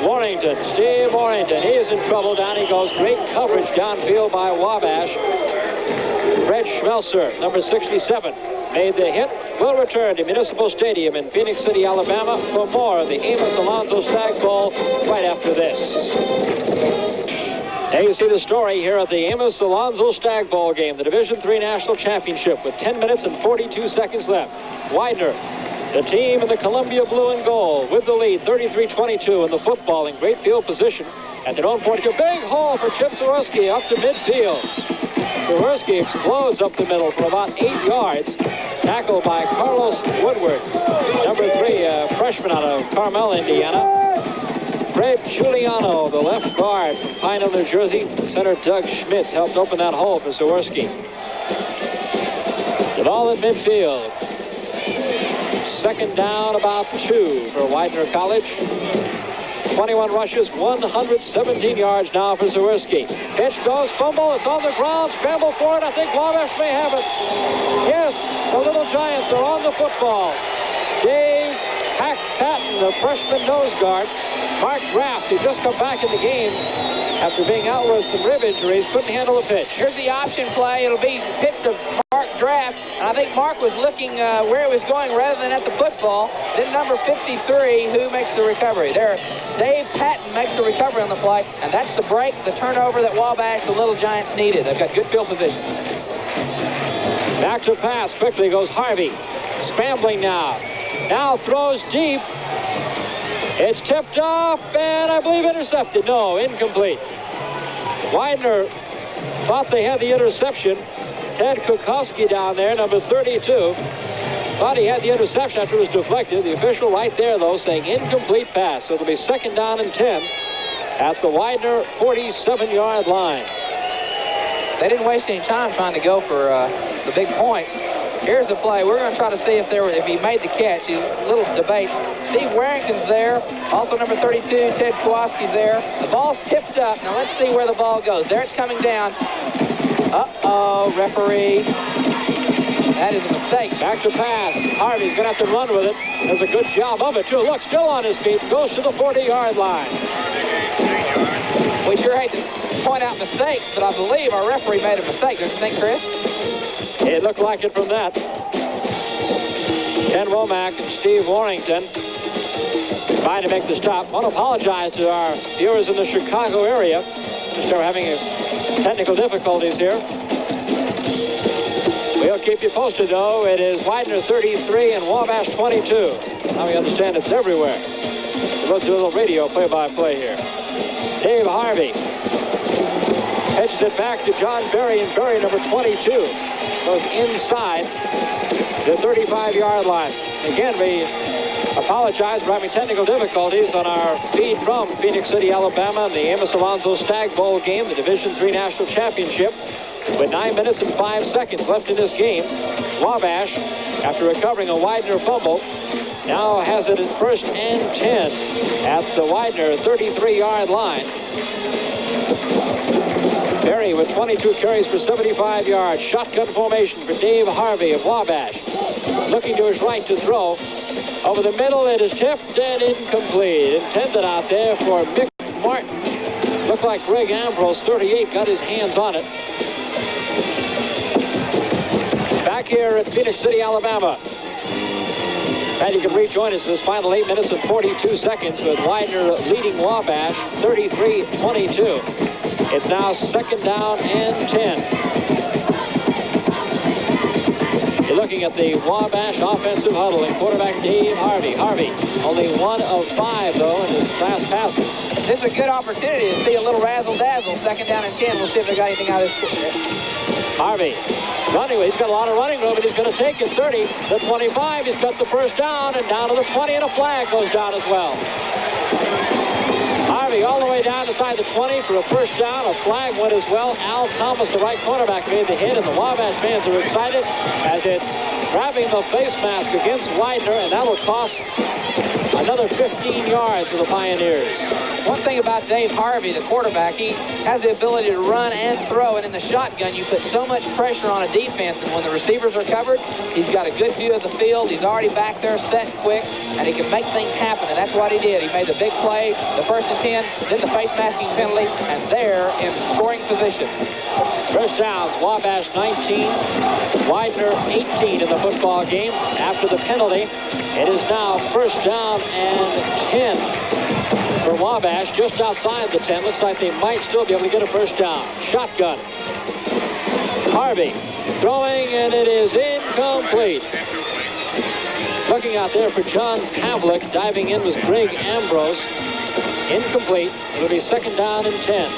Warrington, Steve Warrington. He is in trouble. Down he goes. Great coverage downfield by Wabash. Fred Schmelzer, number 67, made the hit. will return to Municipal Stadium in Phoenix City, Alabama for more of the Amos Alonzo Stagg Bowl right after this. Now you see the story here at the Amos Alonzo Stagg Bowl game, the Division III National Championship with 10 minutes and 42 seconds left. Widener, the team in the Columbia blue and gold with the lead, 33-22 in the football in great field position at their own 42. Big hole for Chip Swiderski up to midfield. Swiderski explodes up the middle for about 8 yards. Tackled by Carlos Woodward, number 3, a freshman out of Carmel, Indiana. Fred Giuliano, the left guard from Pine Hill, New Jersey. Center Doug Schmitz helped open that hole for Swiderski. The ball at midfield. Second down, about 2 for Widener College. 21 rushes, 117 yards now for Swiderski. Pitch goes, fumble, it's on the ground, scramble for it. I think Wabash may have it. Yes, the Little Giants are on the football. Dave Patton, the freshman nose guard. Mark Graff, who just come back in the game after being out with some rib injuries, couldn't handle the pitch. Here's the option play. It'll be pitched to Mark Draft. And I think Mark was looking where he was going rather than at the football. Then number 53, who makes the recovery? There, Dave Patton makes the recovery on the play. And that's the break, the turnover that Wabash, the Little Giants, needed. They've got good field position. Back to pass. Quickly goes Harvey. Scrambling now. Now throws deep. It's tipped off, and I believe intercepted. No, incomplete. Widener thought they had the interception. Ted Kukowski down there, number 32, thought he had the interception after it was deflected. The official right there, though, saying incomplete pass. So it'll be second down and 10 at the Widener 47-yard line. They didn't waste any time trying to go for the big points. Here's the play. We're going to try to see if he made the catch. A little debate. Steve Warrington's there. Also number 32, Ted Kowalski's there. The ball's tipped up. Now let's see where the ball goes. There it's coming down. Uh-oh, referee. That is a mistake. Back to pass. Harvey's going to have to run with it. Does a good job of it, too. Look, still on his feet. Goes to the 40-yard line. We sure hate to point out mistakes, but I believe our referee made a mistake. Don't you think, Chris? It looked like it from that. Ken Womack and Steve Warrington trying to make the stop. I want to apologize to our viewers in the Chicago area. They're having technical difficulties here. We'll keep you posted, though. It is Widener 33 and Wabash 22. Now we understand it's everywhere. We'll do a little radio play-by-play here. Dave Harvey pitches it back to John Berry, and Berry, number 22. Goes inside the 35-yard line. Again, we apologize for having technical difficulties on our feed from Phoenix City, Alabama, in the Amos Alonzo Stagg Bowl game, the Division III National Championship. With 9 minutes and 5 seconds left in this game, Wabash, after recovering a Widener fumble, now has it at first and 10 at the Widener 33-yard line. Berry with 22 carries for 75 yards. Shotgun formation for Dave Harvey of Wabash. Looking to his right to throw. Over the middle, it is tipped and incomplete. Intended out there for Mick Martin. Looked like Greg Ambrose, 38, got his hands on it. Back here at Phoenix City, Alabama. And you can rejoin us for this final 8 minutes and 42 seconds with Widener leading Wabash 33-22. It's now second down and 10. You're looking at the Wabash offensive huddle and quarterback Dave Harvey. Harvey, only 1 of 5, though, in his last passes. This is a good opportunity to see a little razzle-dazzle. Second down and 10. We'll see if they got anything out of this. Harvey running. He's got a lot of running room, and he's going to take it 30, the 25. He's got the first down, and down to the 20, and a flag goes down as well. Harvey all the way down inside the 20 for a first down. A flag went as well. Al Thomas, the right cornerback, made the hit, and the Wabash fans are excited as it's grabbing the face mask against Widener, and that will cost Another 15 yards for the Pioneers. One thing about Dave Harvey, the quarterback, he has the ability to run and throw, and in the shotgun, you put so much pressure on a defense, and when the receivers are covered, he's got a good view of the field. He's already back there set quick, and he can make things happen, and that's what he did. He made the big play, the 1st and 10, then the face masking penalty, and they're in scoring position. First downs, Wabash 19, Widener 18 in the football game. After the penalty, it is now first down and 10 for Wabash, just outside the 10. Looks like they might still be able to get a first down. Shotgun. Harvey throwing, and it is incomplete. Looking out there for John Pavlik. Diving in was Greg Ambrose. Incomplete. It'll be second down and 10.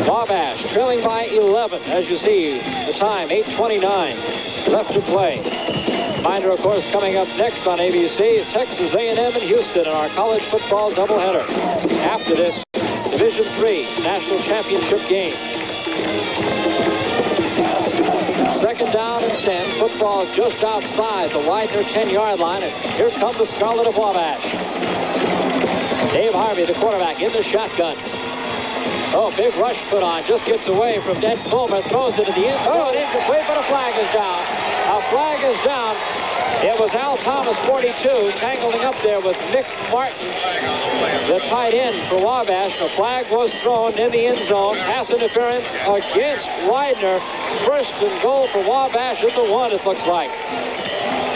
Wabash trailing by 11. As you see, the time, 8:29 left to play. Reminder, of course, coming up next on ABC, Texas A&M and Houston in our college football doubleheader. After this, Division III National Championship game. Second down and 10. Football just outside the Widener 10-yard line. And here come the Scarlet of Wabash. Dave Harvey, the quarterback, in the shotgun. Oh, big rush put on. Just gets away from Ned Fulmer. Throws it to the end zone. Incomplete, but a flag is down. A flag is down. It was Al Thomas, 42, tangling up there with Mick Martin, the tight end for Wabash. The flag was thrown in the end zone. Pass interference against Widener. First and goal for Wabash at the 1, it looks like.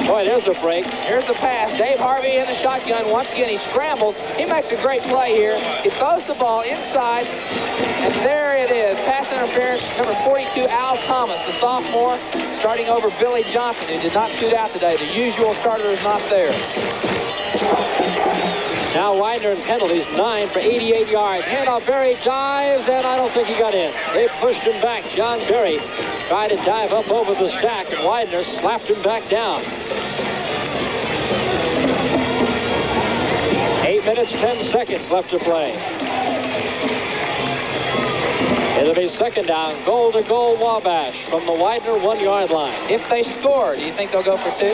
Boy, there's a break. Here's the pass. Dave Harvey in the shotgun. Once again, he scrambles. He makes a great play here. He throws the ball inside, and there it is. Pass interference, number 42, Al Thomas, the sophomore, starting over Billy Johnson, who did not shoot out today. The usual starter is not there. Now Widener in penalties, 9 for 88 yards. Handoff, Berry dives, and I don't think he got in. They pushed him back. John Berry tried to dive up over the stack, and Widener slapped him back down. 8 minutes, 10 seconds left to play. It'll be second down, goal to goal Wabash from the Widener 1-yard line. If they score, do you think they'll go for 2?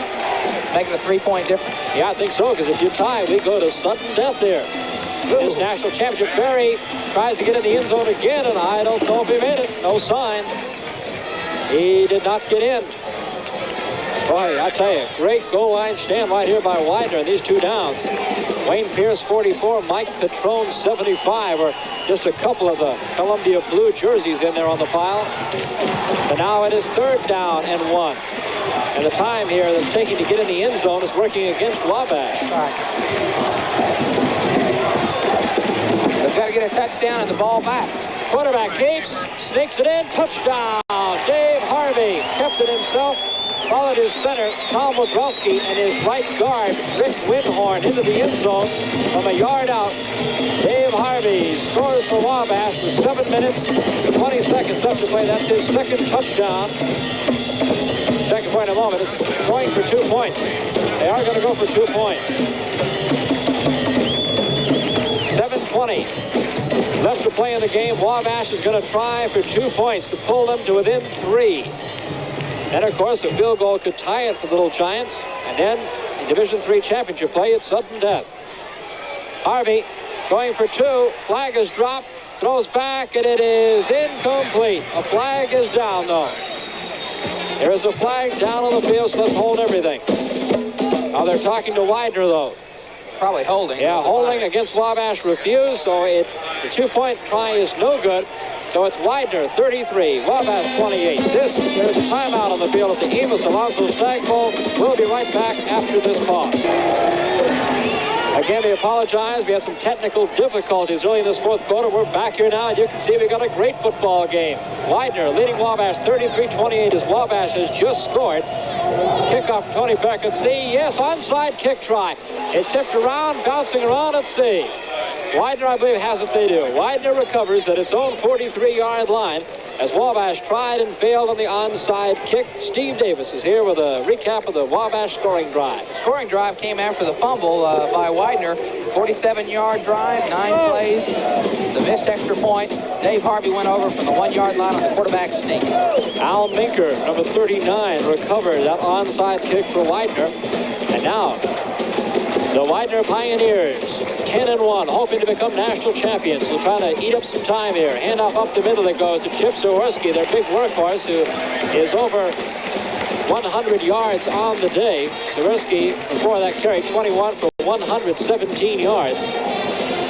Making a 3-point difference? Yeah, I think so, because if you tie, we go to sudden death here. This national championship, Berry tries to get in the end zone again, and I don't know if he made it. No sign. He did not get in. Boy, I tell you, great goal line stand right here by Widener, these two downs. Wayne Pierce, 44, Mike Petrone, 75, or just a couple of the Columbia blue jerseys in there on the pile. So now it is third down and 1. And the time here that's taking to get in the end zone is working against Wabash. Right. They've got to get a touchdown and the ball back. Quarterback Gates sneaks it in. Touchdown. Dave Harvey kept it himself. Followed his center, Tom Wodrowski, and his right guard, Rick Winhorn, into the end zone from a yard out. Dave Harvey scores for Wabash with 7 minutes, 20 seconds left to play. That's his second touchdown. Second point in a moment. It's going for 2 points. They are going to go for 2 points. 7:20 left to play in the game. Wabash is going to try for 2 points to pull them to within 3. And, of course, a field goal could tie it for the Little Giants. And then, in Division III championship play, it's sudden death. Harvey going for 2. Flag is dropped. Throws back, and it is incomplete. A flag is down, though. There is a flag down on the field, so let's hold everything. Now, they're talking to Widener, though. Probably holding. Yeah, holding against Wabash refused, so the 2-point try is no good. So it's Widener, 33, Wabash, 28. There's a timeout on the field at the Amos Alonzo Stagg Bowl. We'll be right back after this pause. Again, we apologize. We had some technical difficulties early in this fourth quarter. We're back here now, and you can see we got a great football game. Widener leading Wabash 33-28 as Wabash has just scored. Kickoff, Tony Beckett. See, yes, onside kick try. It's tipped around, bouncing around. Let's see. Widener, I believe, has it. They do. Widener recovers at its own 43-yard line as Wabash tried and failed on the onside kick. Steve Davis is here with a recap of the Wabash scoring drive. The scoring drive came after the fumble by Widener. 47-yard drive, 9 plays. The missed extra point. Dave Harvey went over from the 1-yard line on the quarterback sneak. Al Minker, number 39, recovered that onside kick for Widener. And now The Widener Pioneers, 10-1, hoping to become national champions. They'll try to eat up some time here. Handoff up the middle that goes to Chip Zaworski, their big workhorse, who is over 100 yards on the day. Zaworski, before that carry, 21 for 117 yards.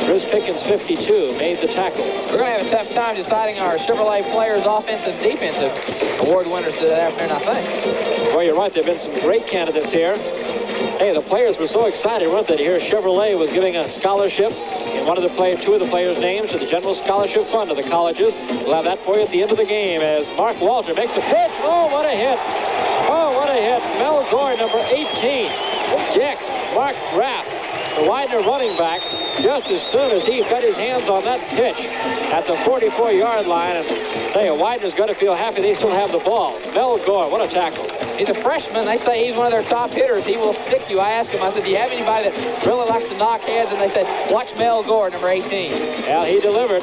Bruce Pickens, 52, made the tackle. We're going to have a tough time deciding our Chevrolet Players offensive and defensive award winners this afternoon, I think. Well, you're right. There have been some great candidates here. Hey, the players were so excited, weren't they, to hear Chevrolet was giving a scholarship in two of the players' names to the General Scholarship Fund of the colleges. We'll have that for you at the end of the game as Mark Walter makes a pitch. Oh, what a hit. Oh, what a hit. Mel Gore, number 18. Dick, Mark Graff, the Widener running back, just as soon as he got his hands on that pitch at the 44-yard line. And hey, Widener's got to feel happy they still have the ball. Mel Gore, what a tackle. He's a freshman. They say he's one of their top hitters. He will stick you. I asked him, I said, do you have anybody that really likes to knock heads? And they said, watch Mel Gore, number 18. Yeah, he delivered.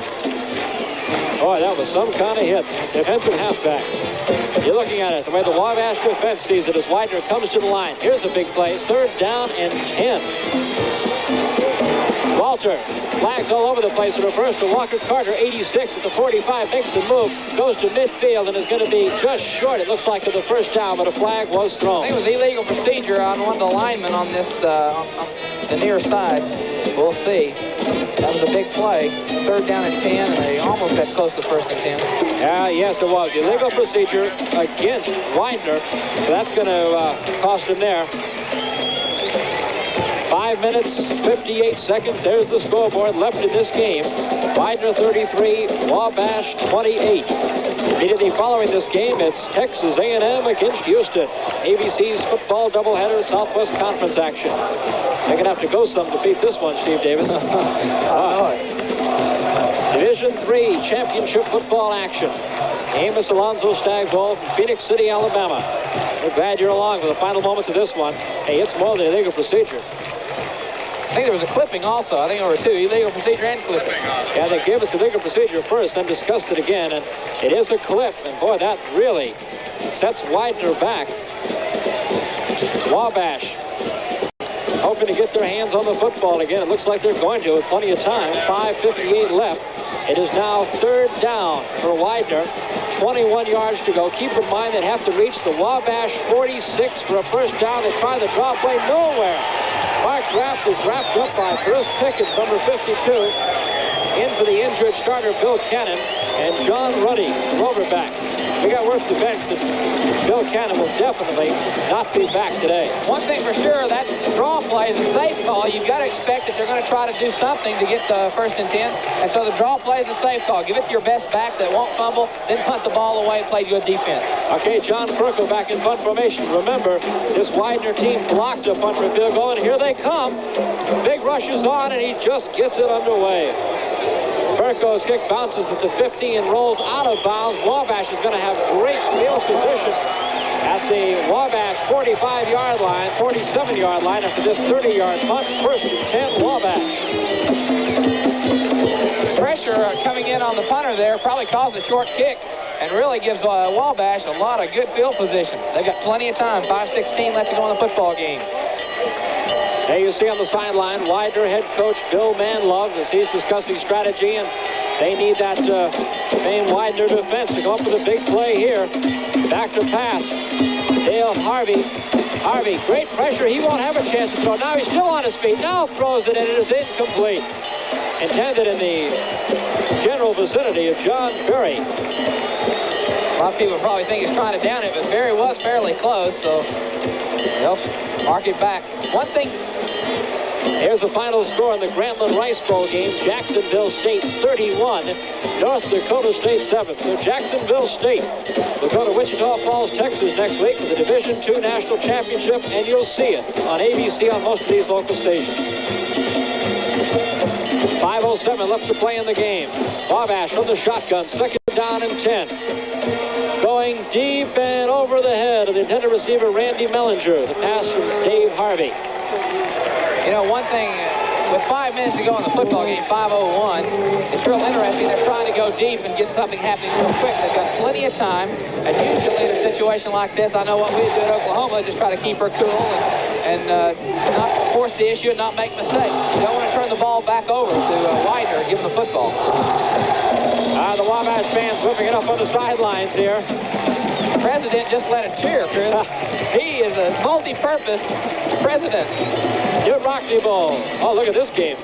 Boy, that was some kind of hit. Defensive halfback. You're looking at it the way the Wabash defense sees it as Widener comes to the line. Here's a big play. 3rd down and 10. Walter, flags all over the place. A reverse to Walker Carter, 86 at the 45, makes a move, goes to midfield, and is going to be just short, it looks like, of the first down, but a flag was thrown. I think it was illegal procedure on one of the linemen on this, on the near side. We'll see. That was a big play. 3rd down and 10, and they almost got close to 1st and 10. Yes, it was. Illegal procedure against Widener. So that's going to cost him there. 5 minutes, 58 seconds. There's the scoreboard left in this game. Widener 33, Wabash 28. Immediately following this game, it's Texas A&M against Houston. ABC's football doubleheader, Southwest Conference action. They're going to have to go some to beat this one, Steve Davis. Division III championship football action. Amos Alonzo Stagg Bowl from Phoenix City, Alabama. We're glad you're along for the final moments of this one. Hey, it's more than illegal procedure. I think there was a clipping also. I think there were two, illegal procedure and clipping. Yeah, they gave us illegal procedure first, then discussed it again, and it is a clip. And boy, that really sets Widener back. Wabash hoping to get their hands on the football again. It looks like they're going to with plenty of time. 5:58 left. It is now 3rd down for Widener. 21 yards to go. Keep in mind they have to reach the Wabash 46 for a first down. They try the draw play, nowhere. Mark Graff is wrapped up by Bruce Pickens, number 52. In for the injured starter, Bill Cannon, and John Ruddy, Roverback. We got worse defense than Bill Cannon will definitely not be back today. One thing for sure, that draw play is a safe call. You've got to expect that they're going to try to do something to get the 1st and 10. And so the draw play is a safe call. Give it to your best back that won't fumble, then punt the ball away, play good defense. Okay, John Perko back in punt formation. Remember, this Widener team blocked a punt for a field goal, and here they come. Big rush is on, and he just gets it underway. Perko's kick bounces at the 50 and rolls out of bounds. Wabash is going to have great field position at the Wabash 45-yard line, 47-yard line after this 30-yard punt. 1st and 10, Wabash. Pressure coming in on the punter there probably caused a short kick and really gives Wabash a lot of good field position. They've got plenty of time. 5:16 left to go in the football game. There you see on the sideline, Widener head coach Bill Manlove as he's discussing strategy, and they need that main Widener defense to go up with a big play here. Back to pass. Dale Harvey. Harvey, great pressure. He won't have a chance to throw. Now he's still on his feet. Now throws it, and it is incomplete. Intended in the general vicinity of John Berry. A lot of people probably think he's trying to down it, but Berry was fairly close, so they'll mark it back. One thing. Here's the final score in the Grantland-Rice Bowl game. Jacksonville State 31, North Dakota State 7. So Jacksonville State will go to Wichita Falls, Texas next week for the Division II National Championship, and you'll see it on ABC on most of these local stations. 5:07 left to play in the game. Wabash from the shotgun, 2nd down and 10. Going deep and over the head of the intended receiver, Randy Mellinger. The pass from Dave Harvey. You know, one thing, with 5 minutes to go in the football game, 5:01, it's real interesting. They're trying to go deep and get something happening real quick. They've got plenty of time. And usually in a situation like this, I know what we do at Oklahoma, just try to keep her cool and not force the issue and not make mistakes. You don't want to turn the ball back over to Widener and give him the football. The Wabash fans whipping it up on the sidelines here. The president just let it cheer, Chris. He is a multi-purpose president. New Rockney Bowl. Oh, look at this game.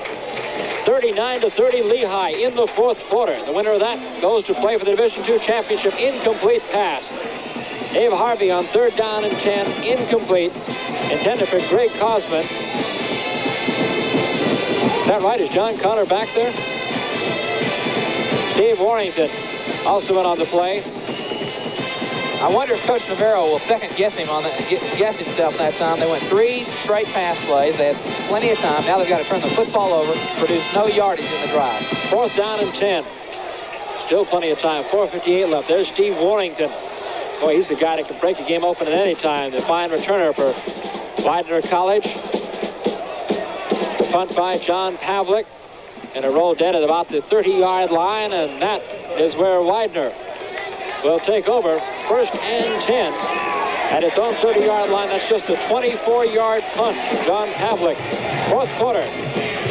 39-30 Lehigh in the fourth quarter. The winner of that goes to play for the Division II championship. Incomplete pass. Dave Harvey on 3rd down and 10. Incomplete. Intended for Greg Cosman. Is that right? Is John Connor back there? Dave Warrington also went on the play. I wonder if Coach Navarro will second-guess him on that, guess himself that time. They went 3 straight pass plays. They had plenty of time. Now they've got to turn the football over, produce no yardage in the drive. 4th down and 10. Still plenty of time. 4:58 left. There's Steve Warrington. Boy, he's the guy that can break a game open at any time. The fine returner for Widener College. Punt by John Pavlik. And a roll dead at about the 30-yard line, and that is where Widener will take over. 1st and 10 at its own 30-yard line. That's just a 24-yard punt from John Pavlik. 4th quarter.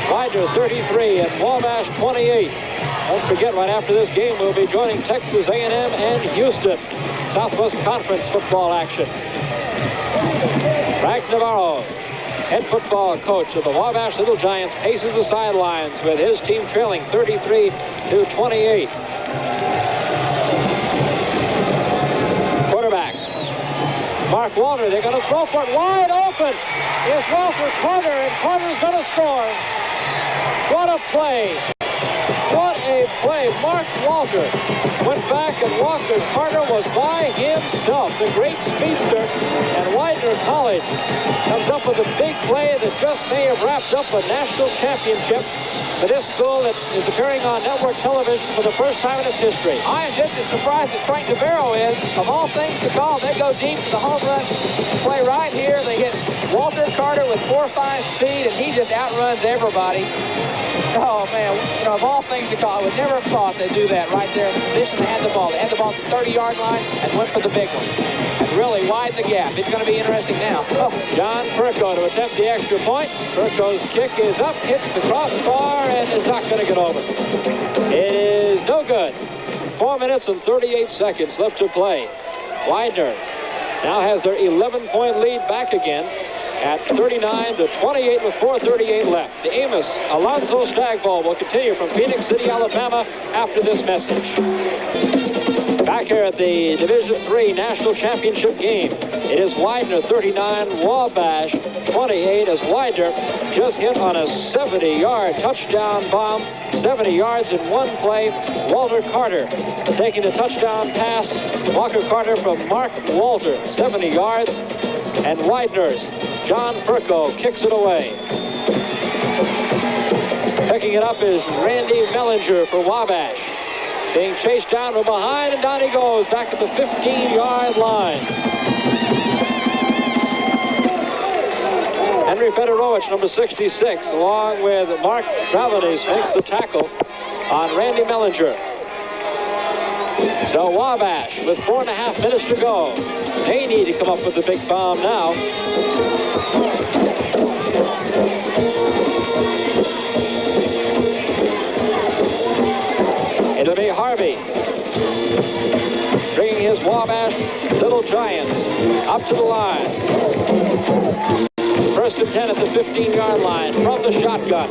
Widener 33 and Wabash 28. Don't forget, right after this game, we'll be joining Texas A&M and Houston. Southwest Conference football action. Frank Navarro, head football coach of the Wabash Little Giants, paces the sidelines with his team trailing 33-28. Quarterback, Mark Walter. They're going to throw for it. Wide open is Walter Carter, and Carter's going to score. What a play. What a play. Mark Walter went back, and Walter Carter was by himself, the great speedster. And Widener College comes up with a big play that just may have wrapped up a national championship for this school that is appearing on network television for the first time in its history. I am just as surprised as Frank Navarro is. Of all things to call, they go deep to the home run play right here. They hit Walter Carter with 4.5 speed, and he just outruns everybody. Oh, man, you know, of all things to call, I would never have thought they'd do that right there. This and they had the ball. They had the ball at the 30-yard line and went for the big one. And really widened the gap. It's going to be interesting now. Oh, John Perko to attempt the extra point. Perko's kick is up, hits the crossbar, and is not going to get over. It is no good. 4 minutes and 38 seconds left to play. Widener now has their 11-point lead back again at 39-28 with 4:38 left. The Amos Alonzo Stagg Bowl will continue from Phoenix City, Alabama after this message. Back here at the Division III National Championship game, it is Widener 39, Wabash 28 as Widener just hit on a 70-yard touchdown bomb. 70 yards in one play. Walter Carter taking the touchdown pass. Walker Carter from Mark Walter, 70 yards. And Widener's John Perko kicks it away. Picking it up is Randy Mellinger for Wabash. Being chased down from behind, and down he goes back at the 15-yard line. Henry Fedorowicz, number 66, along with Mark Bravanes, makes the tackle on Randy Mellinger. So Wabash, with 4.5 minutes to go, they need to come up with the big bomb now. It'll be Harvey bringing his Wabash Little Giants up to the line. 1st and 10 at the 15-yard line from the shotgun.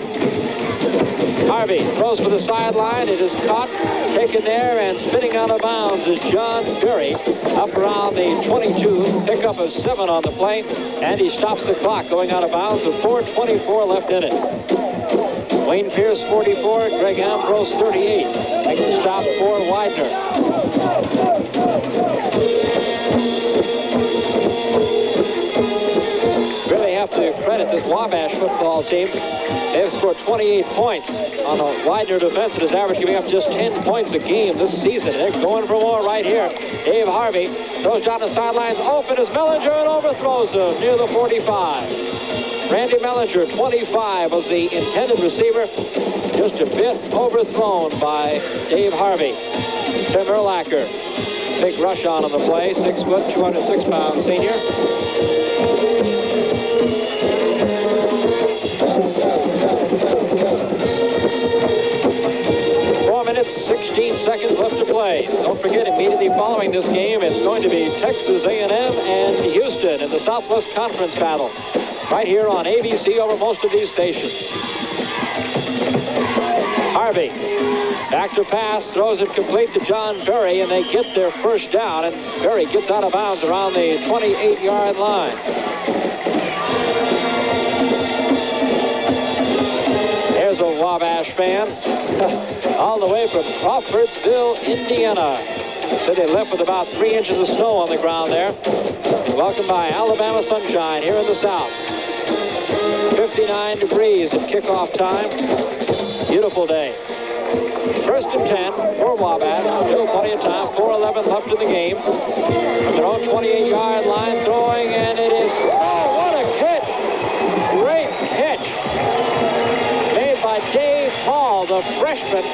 Harvey throws for the sideline. It is caught, taken there, and spinning out of bounds is John Berry up around the 22. Pickup of 7 on the play, and he stops the clock going out of bounds with 4:24 left in it. Wayne Pierce, 44. Greg Ambrose, 38. Makes the stop for Widener. Really have to credit this Wabash football team. They've scored 28 points on the Widener defense and is average giving up just 10 points a game this season. They're going for more right here. Dave Harvey throws down the sidelines. Open is Mellinger and overthrows him near the 45. Randy Mellinger, 25, was the intended receiver. Just a bit overthrown by Dave Harvey. Tim Urlacher, big rush on the play. 6 foot, 206-pound senior. minutes, 16 seconds left to play. Don't forget, immediately following this game, it's going to be Texas A&M and Houston in the Southwest Conference battle. Right here on ABC over most of these stations. Harvey, back to pass, throws it complete to John Berry, and they get their first down, and Berry gets out of bounds around the 28-yard line. There's a Wabash fan, all the way from Crawfordsville, Indiana. So they left with about 3 inches of snow on the ground there. Welcomed by Alabama sunshine here in the South. 59 degrees at kickoff time. Beautiful day. First and 10 for Wabash. Still plenty of time. 4:11 left in the game. From their own 28-yard line, throwing, and it is... Oh, what a catch! Great catch! Made by Dave Paul, the freshman.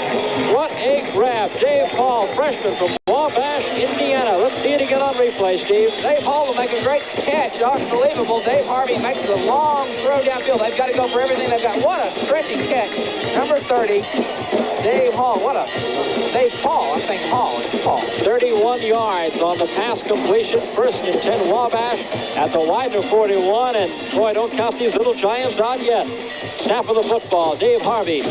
What a grab. Dave Paul, freshman from Wabash, Indiana. Let's see it again on replay, Steve. Dave Hall will make a great catch. Unbelievable. Dave Harvey makes a long throw downfield. They've got to go for everything they've got. What a stretching catch. Number 30, Dave Hall. What a... Dave Paul. I'm saying Hall. It's Paul. 31 yards on the pass completion. First and 10 Wabash at the Widener 41. And, boy, don't count these little giants out yet. Snap of the football. Dave Harvey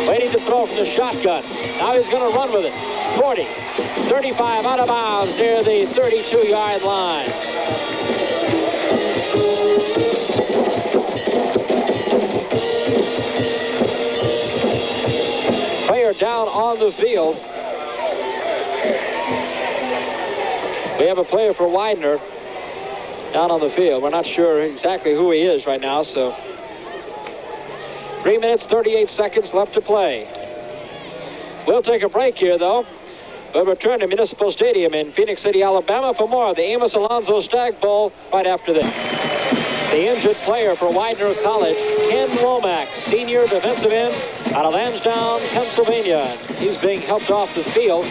waiting to throw from the shotgun. Now he's going to run with it. 40, 35 out of bounds near the 32-yard line. Player down on the field. We have a player for Widener down on the field. We're not sure exactly who he is right now, so 3 minutes, 38 seconds left to play. We'll take a break here, though. We'll return to Municipal Stadium in Phoenix City, Alabama for more of the Amos Alonzo Stagg Bowl right after this. The injured player for Widener College, Ken Womack, senior defensive end out of Lansdowne, Pennsylvania. He's being helped off the field.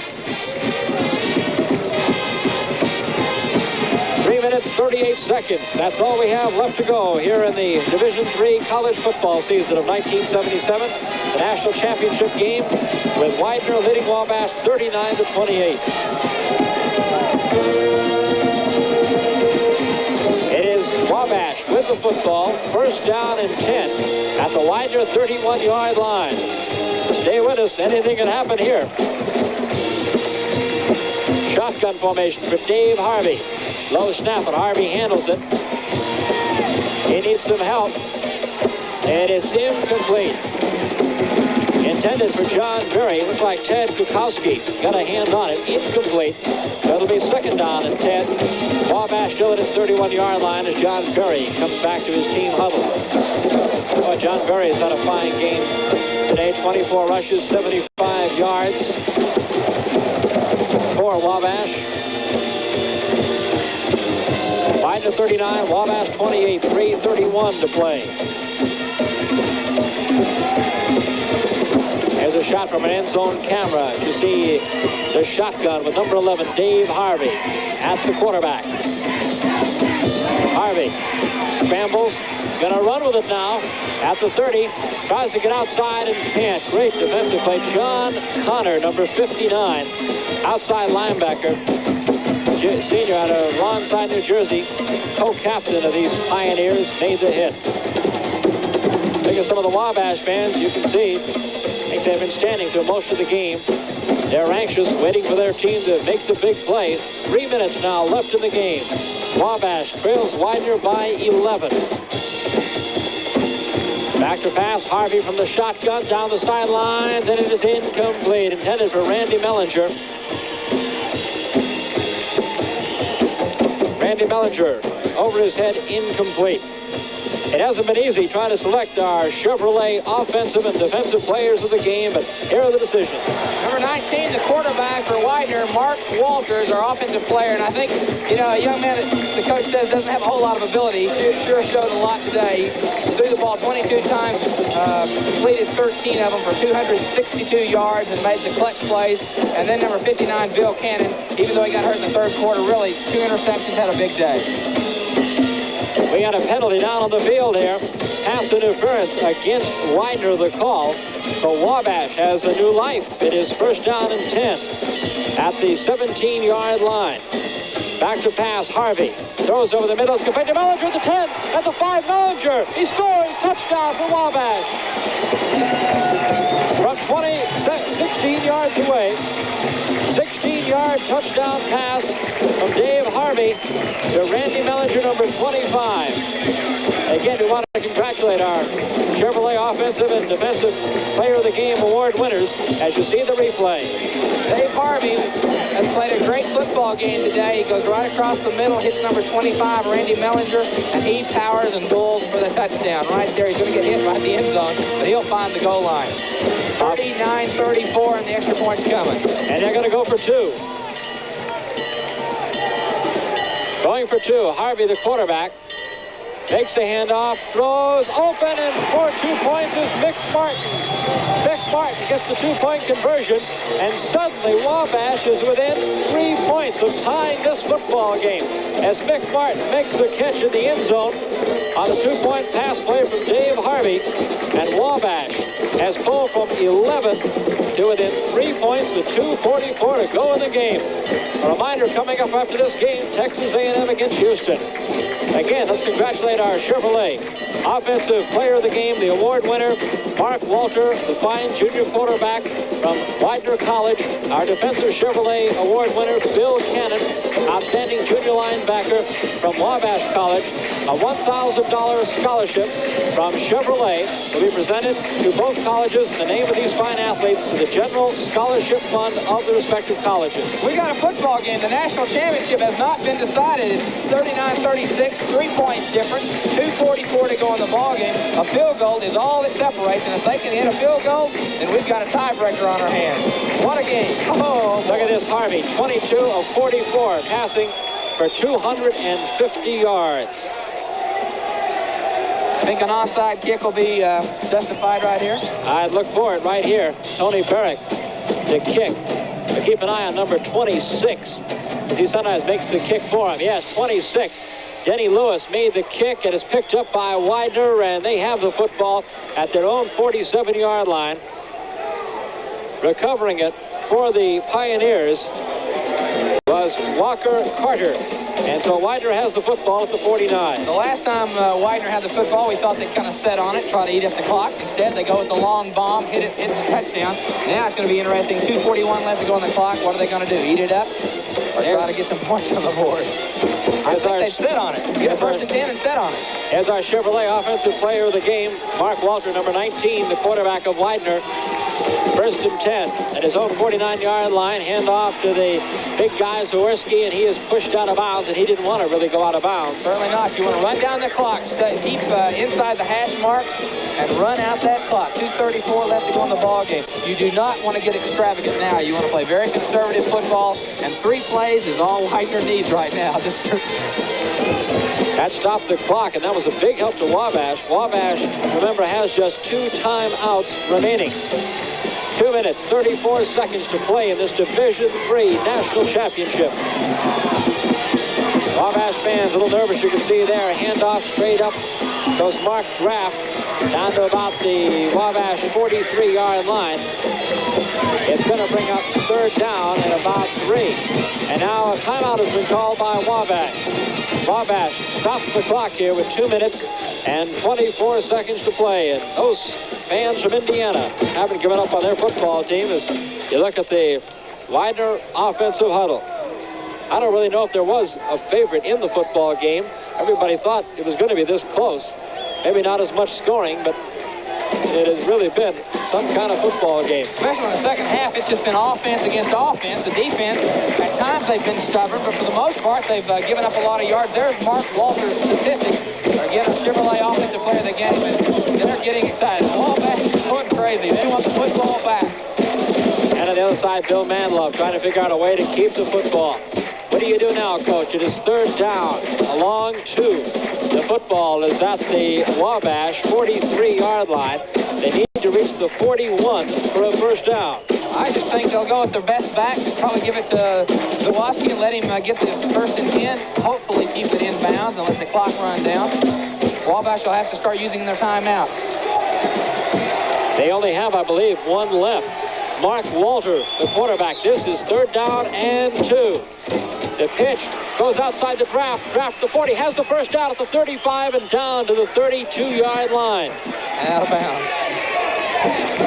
3 minutes, 38 seconds. That's all we have left to go here in the Division III college football season of 1977. The national championship game with Widener leading Wabash 39-28. It is Wabash with the football. First down and 10 at the Widener 31-yard line. Stay with us. Anything can happen here. Shotgun formation for Dave Harvey. Low snap, but Harvey handles it. He needs some help. It is incomplete. Intended for John Berry. Looks like Ted Kukowski got a hand on it. Incomplete. That'll be second down and 10. Wabash still at his 31-yard line as John Berry comes back to his team huddle. Oh, John Berry has had a fine game today. 24 rushes, 75 yards for Wabash. Widener 39, Wabash 28, 3:31 to play. There's a shot from an end zone camera to see the shotgun with number 11, Dave Harvey, at the quarterback. Harvey scrambles, gonna run with it now at the 30, tries to get outside and can't. Great defensive play. John Connor, number 59, outside linebacker. Senior out of Lawnside, New Jersey, co-captain of these Pioneers, made the hit. Look at some of the Wabash fans. You can see, I think they've been standing through most of the game. They're anxious, waiting for their team to make the big play. 3 minutes now left in the game. Wabash trails Widener by 11. Back to pass, Harvey from the shotgun down the sidelines, and it is incomplete. Intended for Randy Mellinger. Randy Mellinger over his head, incomplete. It hasn't been easy trying to select our Chevrolet offensive and defensive players of the game, but here are the decisions. Number 19, the quarterback for Widener, Mark Walters, our offensive player. And I think, you know, a young man that the coach says doesn't have a whole lot of ability. He sure showed a lot today. He threw the ball 22 times, completed 13 of them for 262 yards and made the clutch plays. And then number 59, Bill Cannon, even though he got hurt in the third quarter, really 2 interceptions, had a big day. We got a penalty down on the field here. Pass interference against Widener, the call. So Wabash has a new life. It is first down and 10 at the 17-yard line. Back to pass, Harvey. Throws over the middle. It's complete to Mellinger at the 10. At the 5, Mellinger. He scores. Touchdown for Wabash. From 16 yards away. 16-yard touchdown pass from Dave Harvey to Randy Mellinger, number 25. Again, we want to congratulate our Chevrolet Offensive and Defensive Player of the Game award winners as you see the replay. Dave Harvey has played a great football game today. He goes right across the middle, hits number 25, Randy Mellinger, and he powers and goals for the touchdown. Right there, he's going to get hit by the end zone, but he'll find the goal line. 39-34, and the extra point's coming. And they're going to go for 2. Going for 2, Harvey, the quarterback, takes the handoff, throws open, and for 2 points is Mick Martin. Mick Martin gets the 2-point conversion, and suddenly Wabash is within 3 points of tying this football game as Mick Martin makes the catch in the end zone on the 2-point pass play from Dave Harvey, and Wabash has pulled from 11 to within 3 points with 2:44 to go in the game. A reminder coming up after this game, Texas A&M against Houston. Again, let's congratulate our Chevrolet Offensive Player of the Game, the award winner, Mark Walter, the fine junior quarterback from Widener College. Our Defensive Chevrolet Award winner, Bill Cannon, outstanding junior linebacker from Wabash College. A $1,000 scholarship from Chevrolet will be presented to both colleges in the name of these fine athletes to the General Scholarship Fund of the respective colleges. We got a football game. The national championship has not been decided. It's 39-36, 3 points difference, 2:44 to go in the ball game. A field goal is all that separates, and if they can hit a field goal, then we've got a tiebreaker on our hands. What a game. Oh, look at this, Harvey, 22 of 44, passing for 250 yards. I think an onside kick will be justified right here. I'd look for it right here. Tony Barrick, the kick. But keep an eye on number 26, as he sometimes makes the kick for him. Yes, 26. Denny Lewis made the kick. It is picked up by Widener, and they have the football at their own 47-yard line. Recovering it for the Pioneers was Walker Carter. And so Widener has the football at the 49. The last time Widener had the football, we thought they'd kind of set on it, try to eat up the clock. Instead, they go with the long bomb, hit the touchdown. Now it's going to be interesting. 2:41 left to go on the clock. What are they going to do? Eat it up? Or try to get some points on the board? I think they sit on it. Get a first and 10 and sit on it. As our Chevrolet Offensive Player of the Game, Mark Walter, number 19, the quarterback of Widener. First and 10 at his own 49-yard line. Hand off to the big guy, Zaworski, and he is pushed out of bounds, and he didn't want to really go out of bounds. Certainly not. You want to run down the clock, keep inside the hash marks, and run out that clock. 2:34 left to go in the ball game. You do not want to get extravagant now. You want to play very conservative football, and 3 plays is all Widener needs right now. That stopped the clock, and that was a big help to Wabash. Wabash, remember, has just 2 timeouts remaining. 2 minutes, 34 seconds to play in this Division III National Championship. Wabash fans a little nervous, you can see there. Handoff straight up goes Mark Graff down to about the Wabash 43-yard line. It's going to bring up 3rd down at about 3. And now a timeout has been called by Wabash. Wabash stops the clock here with 2 minutes and 24 seconds to play. And those fans from Indiana haven't given up on their football team as you look at the Widener offensive huddle. I don't really know if there was a favorite in the football game. Everybody thought it was going to be this close. Maybe not as much scoring, but it has really been some kind of football game. Especially in the second half, it's just been offense against offense. The defense, at times they've been stubborn, but for the most part, they've given up a lot of yards. There's Mark Walter's statistics. Again, a Chevrolet Offensive Player of the Game, and they're getting excited. Wabash is going crazy. They want the football back. And on the other side, Bill Manlove trying to figure out a way to keep the football. What do you do now, Coach? It is 3rd down, along 2. The football is at the Wabash 43-yard line. They need to reach the 41 for a 1st down. I just think they'll go with their best back. Probably give it to Zaworski and let him get the 1st and 10. Hopefully keep it in bounds and let the clock run down. Wabash will have to start using their timeout. They only have, I believe, one left. Mark Walter, the quarterback. This is 3rd down and 2. The pitch goes outside the draft. Draft the 40, has the first down at the 35 and down to the 32-yard line. Out of bounds.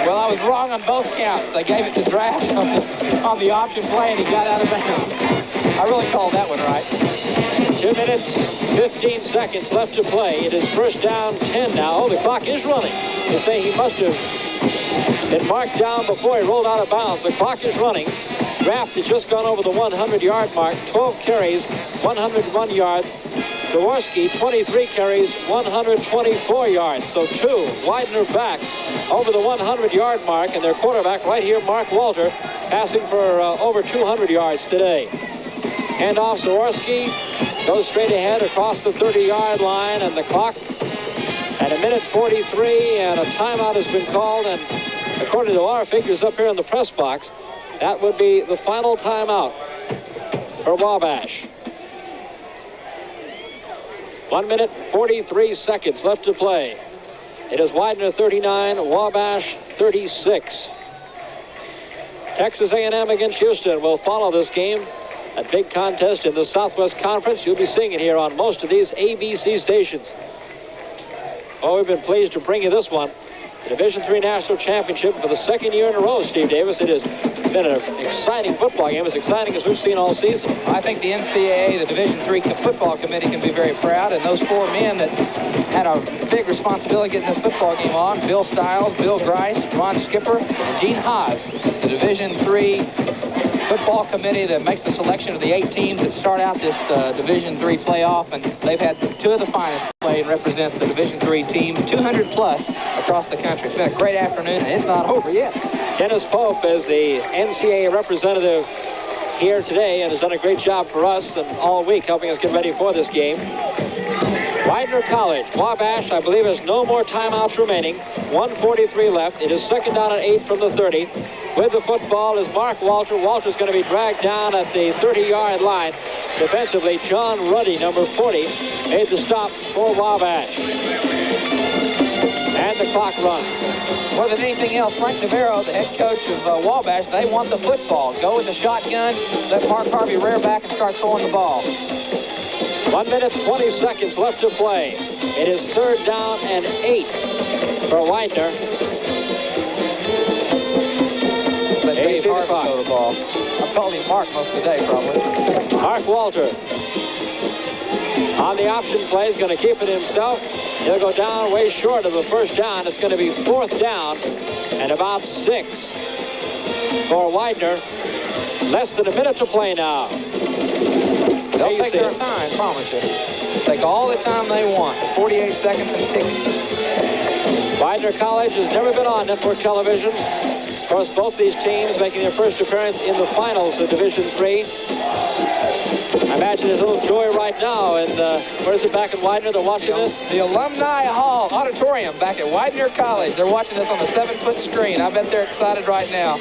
Well, I was wrong on both counts. They gave it to Draft on the option play, and he got out of bounds. I really called that one right. 2 minutes, 15 seconds left to play. It is 1st down, 10 now. Oh, the clock is running. They say he must have been marked down before he rolled out of bounds. The clock is running. Draft has just gone over the 100-yard mark. 12 carries, 101 yards. Jaworski, 23 carries, 124 yards. So 2 Widener backs over the 100-yard mark, and their quarterback right here, Mark Walter, passing for over 200 yards today. Handoff, Jaworski goes straight ahead across the 30-yard line, and the clock at 1:43, and a timeout has been called, and according to our figures up here in the press box, that would be the final timeout for Wabash. 1 minute, 43 seconds left to play. It is Widener 39, Wabash 36. Texas A&M against Houston will follow this game. A big contest in the Southwest Conference. You'll be seeing it here on most of these ABC stations. Oh, we've been pleased to bring you this one. The Division III National Championship for the 2nd year in a row, Steve Davis. It has been an exciting football game, as exciting as we've seen all season. I think the NCAA, the Division III football committee, can be very proud. And those 4 men that had a big responsibility getting this football game on, Bill Stiles, Bill Grice, Ron Skipper, and Gene Haas, the Division III football committee that makes the selection of the 8 teams that start out this Division III playoff, and they've had 2 of the finest play and represent the Division III team, 200 plus across the country. It's been a great afternoon, and it's not over yet. Dennis Pope is the NCAA representative here today and has done a great job for us and all week helping us get ready for this game. Widener College, Wabash, I believe, has no more timeouts remaining. 1:43 left. It is 2nd down and 8 from the 30. With the football is Mark Walter. Walter's going to be dragged down at the 30-yard line. Defensively, John Ruddy, number 40, made the stop for Wabash. And the clock runs. More than anything else, Frank Navarro, the head coach of Wabash, they want the football. Go with the shotgun, let Mark Harvey rear back and start throwing the ball. 1 minute, 20 seconds left to play. It is 3rd down and 8 for Widener. But Dave Harvey throw the ball. I've called him Mark most of the day, probably. Mark Walter on the option play is going to keep it himself. He'll go down way short of the 1st down. It's going to be 4th down and about 6 for Widener. Less than a minute to play now. They'll take their time, promise you. Take all the time they want. 48 seconds and ticking. Widener College has never been on network television. Of course, both these teams making their first appearance in the finals of Division III. I imagine there's a little joy right now. And where is it back in Widener? They're watching this? The Alumni Hall Auditorium back at Widener College. They're watching this on the 7-foot screen. I bet they're excited right now.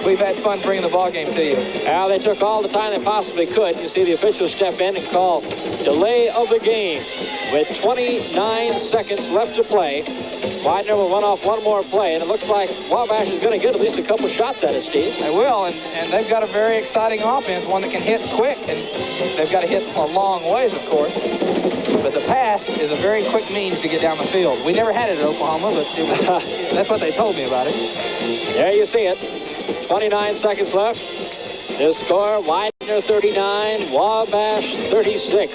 We've had fun bringing the ball game to you. Well, they took all the time they possibly could. You see the officials step in and call delay of the game with 29 seconds left to play. Widener will run off one more play, and it looks like Wabash is going to get at least a couple shots at it, Steve. They will, and they've got a very exciting offense, one that can hit quick, and they've got to hit a long ways, of course. But the pass is a very quick means to get down the field. We never had it at Oklahoma, but that's what they told me about it. There you see it. 29 seconds left. The score, Widener 39, Wabash 36.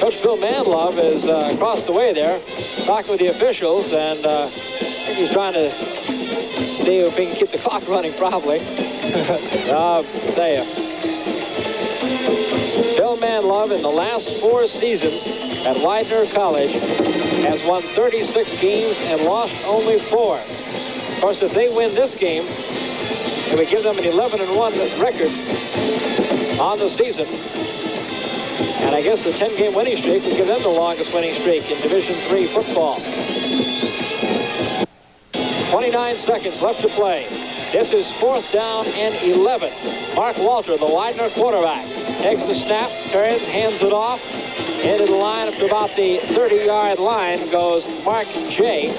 Coach Bill Manlove is across the way there, talking with the officials, and I think he's trying to see if he can keep the clock running, probably. There. Bill Manlove, in the last 4 seasons at Widener College, has won 36 games and lost only 4. Of course, if they win this game, it would give them an 11-1 record on the season. And I guess the 10-game winning streak would give them the longest winning streak in Division III football. 29 seconds left to play. This is 4th down and 11. Mark Walter, the Widener quarterback, takes the snap, turns, hands it off. Into the line up to about the 30-yard line goes Mark J.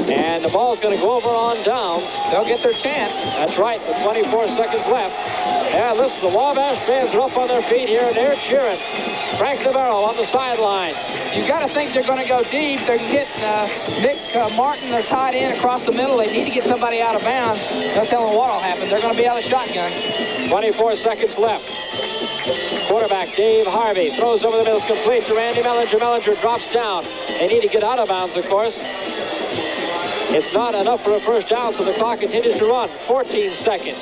And the ball's going to go over on downs. They'll get their chance. That's right, with 24 seconds left. And listen, the Wabash fans are up on their feet here, and they're cheering. Frank Navarro on the sidelines. You've got to think they're going to go deep. They're getting Nick Martin, their tight end, across the middle. They need to get somebody out of bounds. No telling what will happen. They're going to be out of shotgun. 24 seconds left. Quarterback Dave Harvey throws over the middle, complete to Randy Mellinger. Mellinger drops down. They need to get out of bounds, of course. It's not enough for a first down, so the clock continues to run. 14 seconds.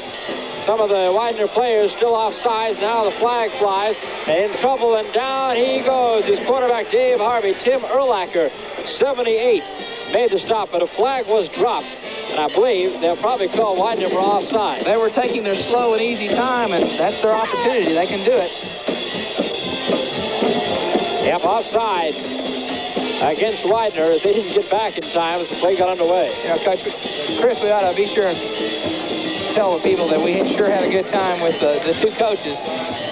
Some of the Widener players still offsides. Now the flag flies. In trouble, and down he goes. His quarterback, Dave Harvey. Tim Urlacher, 78, made the stop, but a flag was dropped. And I believe they'll probably call Widener for offside. They were taking their slow and easy time, and that's their opportunity. They can do it. Yep, offsides against Widener as they didn't get back in time as the play got underway. You know, Coach Chris, we ought to be sure and tell the people that we sure had a good time with the two coaches.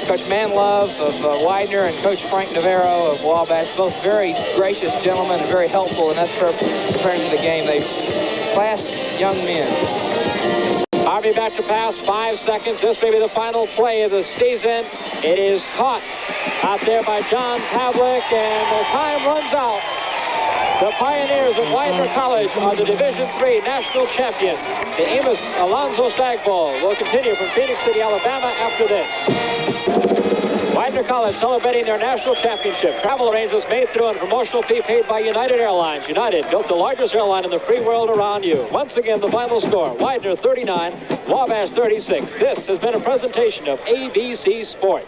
Coach Manlove of Widener and Coach Frank Navarro of Wabash, both very gracious gentlemen and very helpful, and that's preparing for the game. They classed young men. Harvey back to pass, 5 seconds. This may be the final play of the season. It is caught out there by John Pavlik, and the time runs out. The Pioneers of Widener College are the Division III national champions. The Amos Alonzo Stagg Bowl will continue from Phoenix City, Alabama after this. Widener College celebrating their national championship. Travel arrangements made through and promotional fee paid by United Airlines. United, built the largest airline in the free world around you. Once again, the final score, Widener 39, Wabash 36. This has been a presentation of ABC Sports.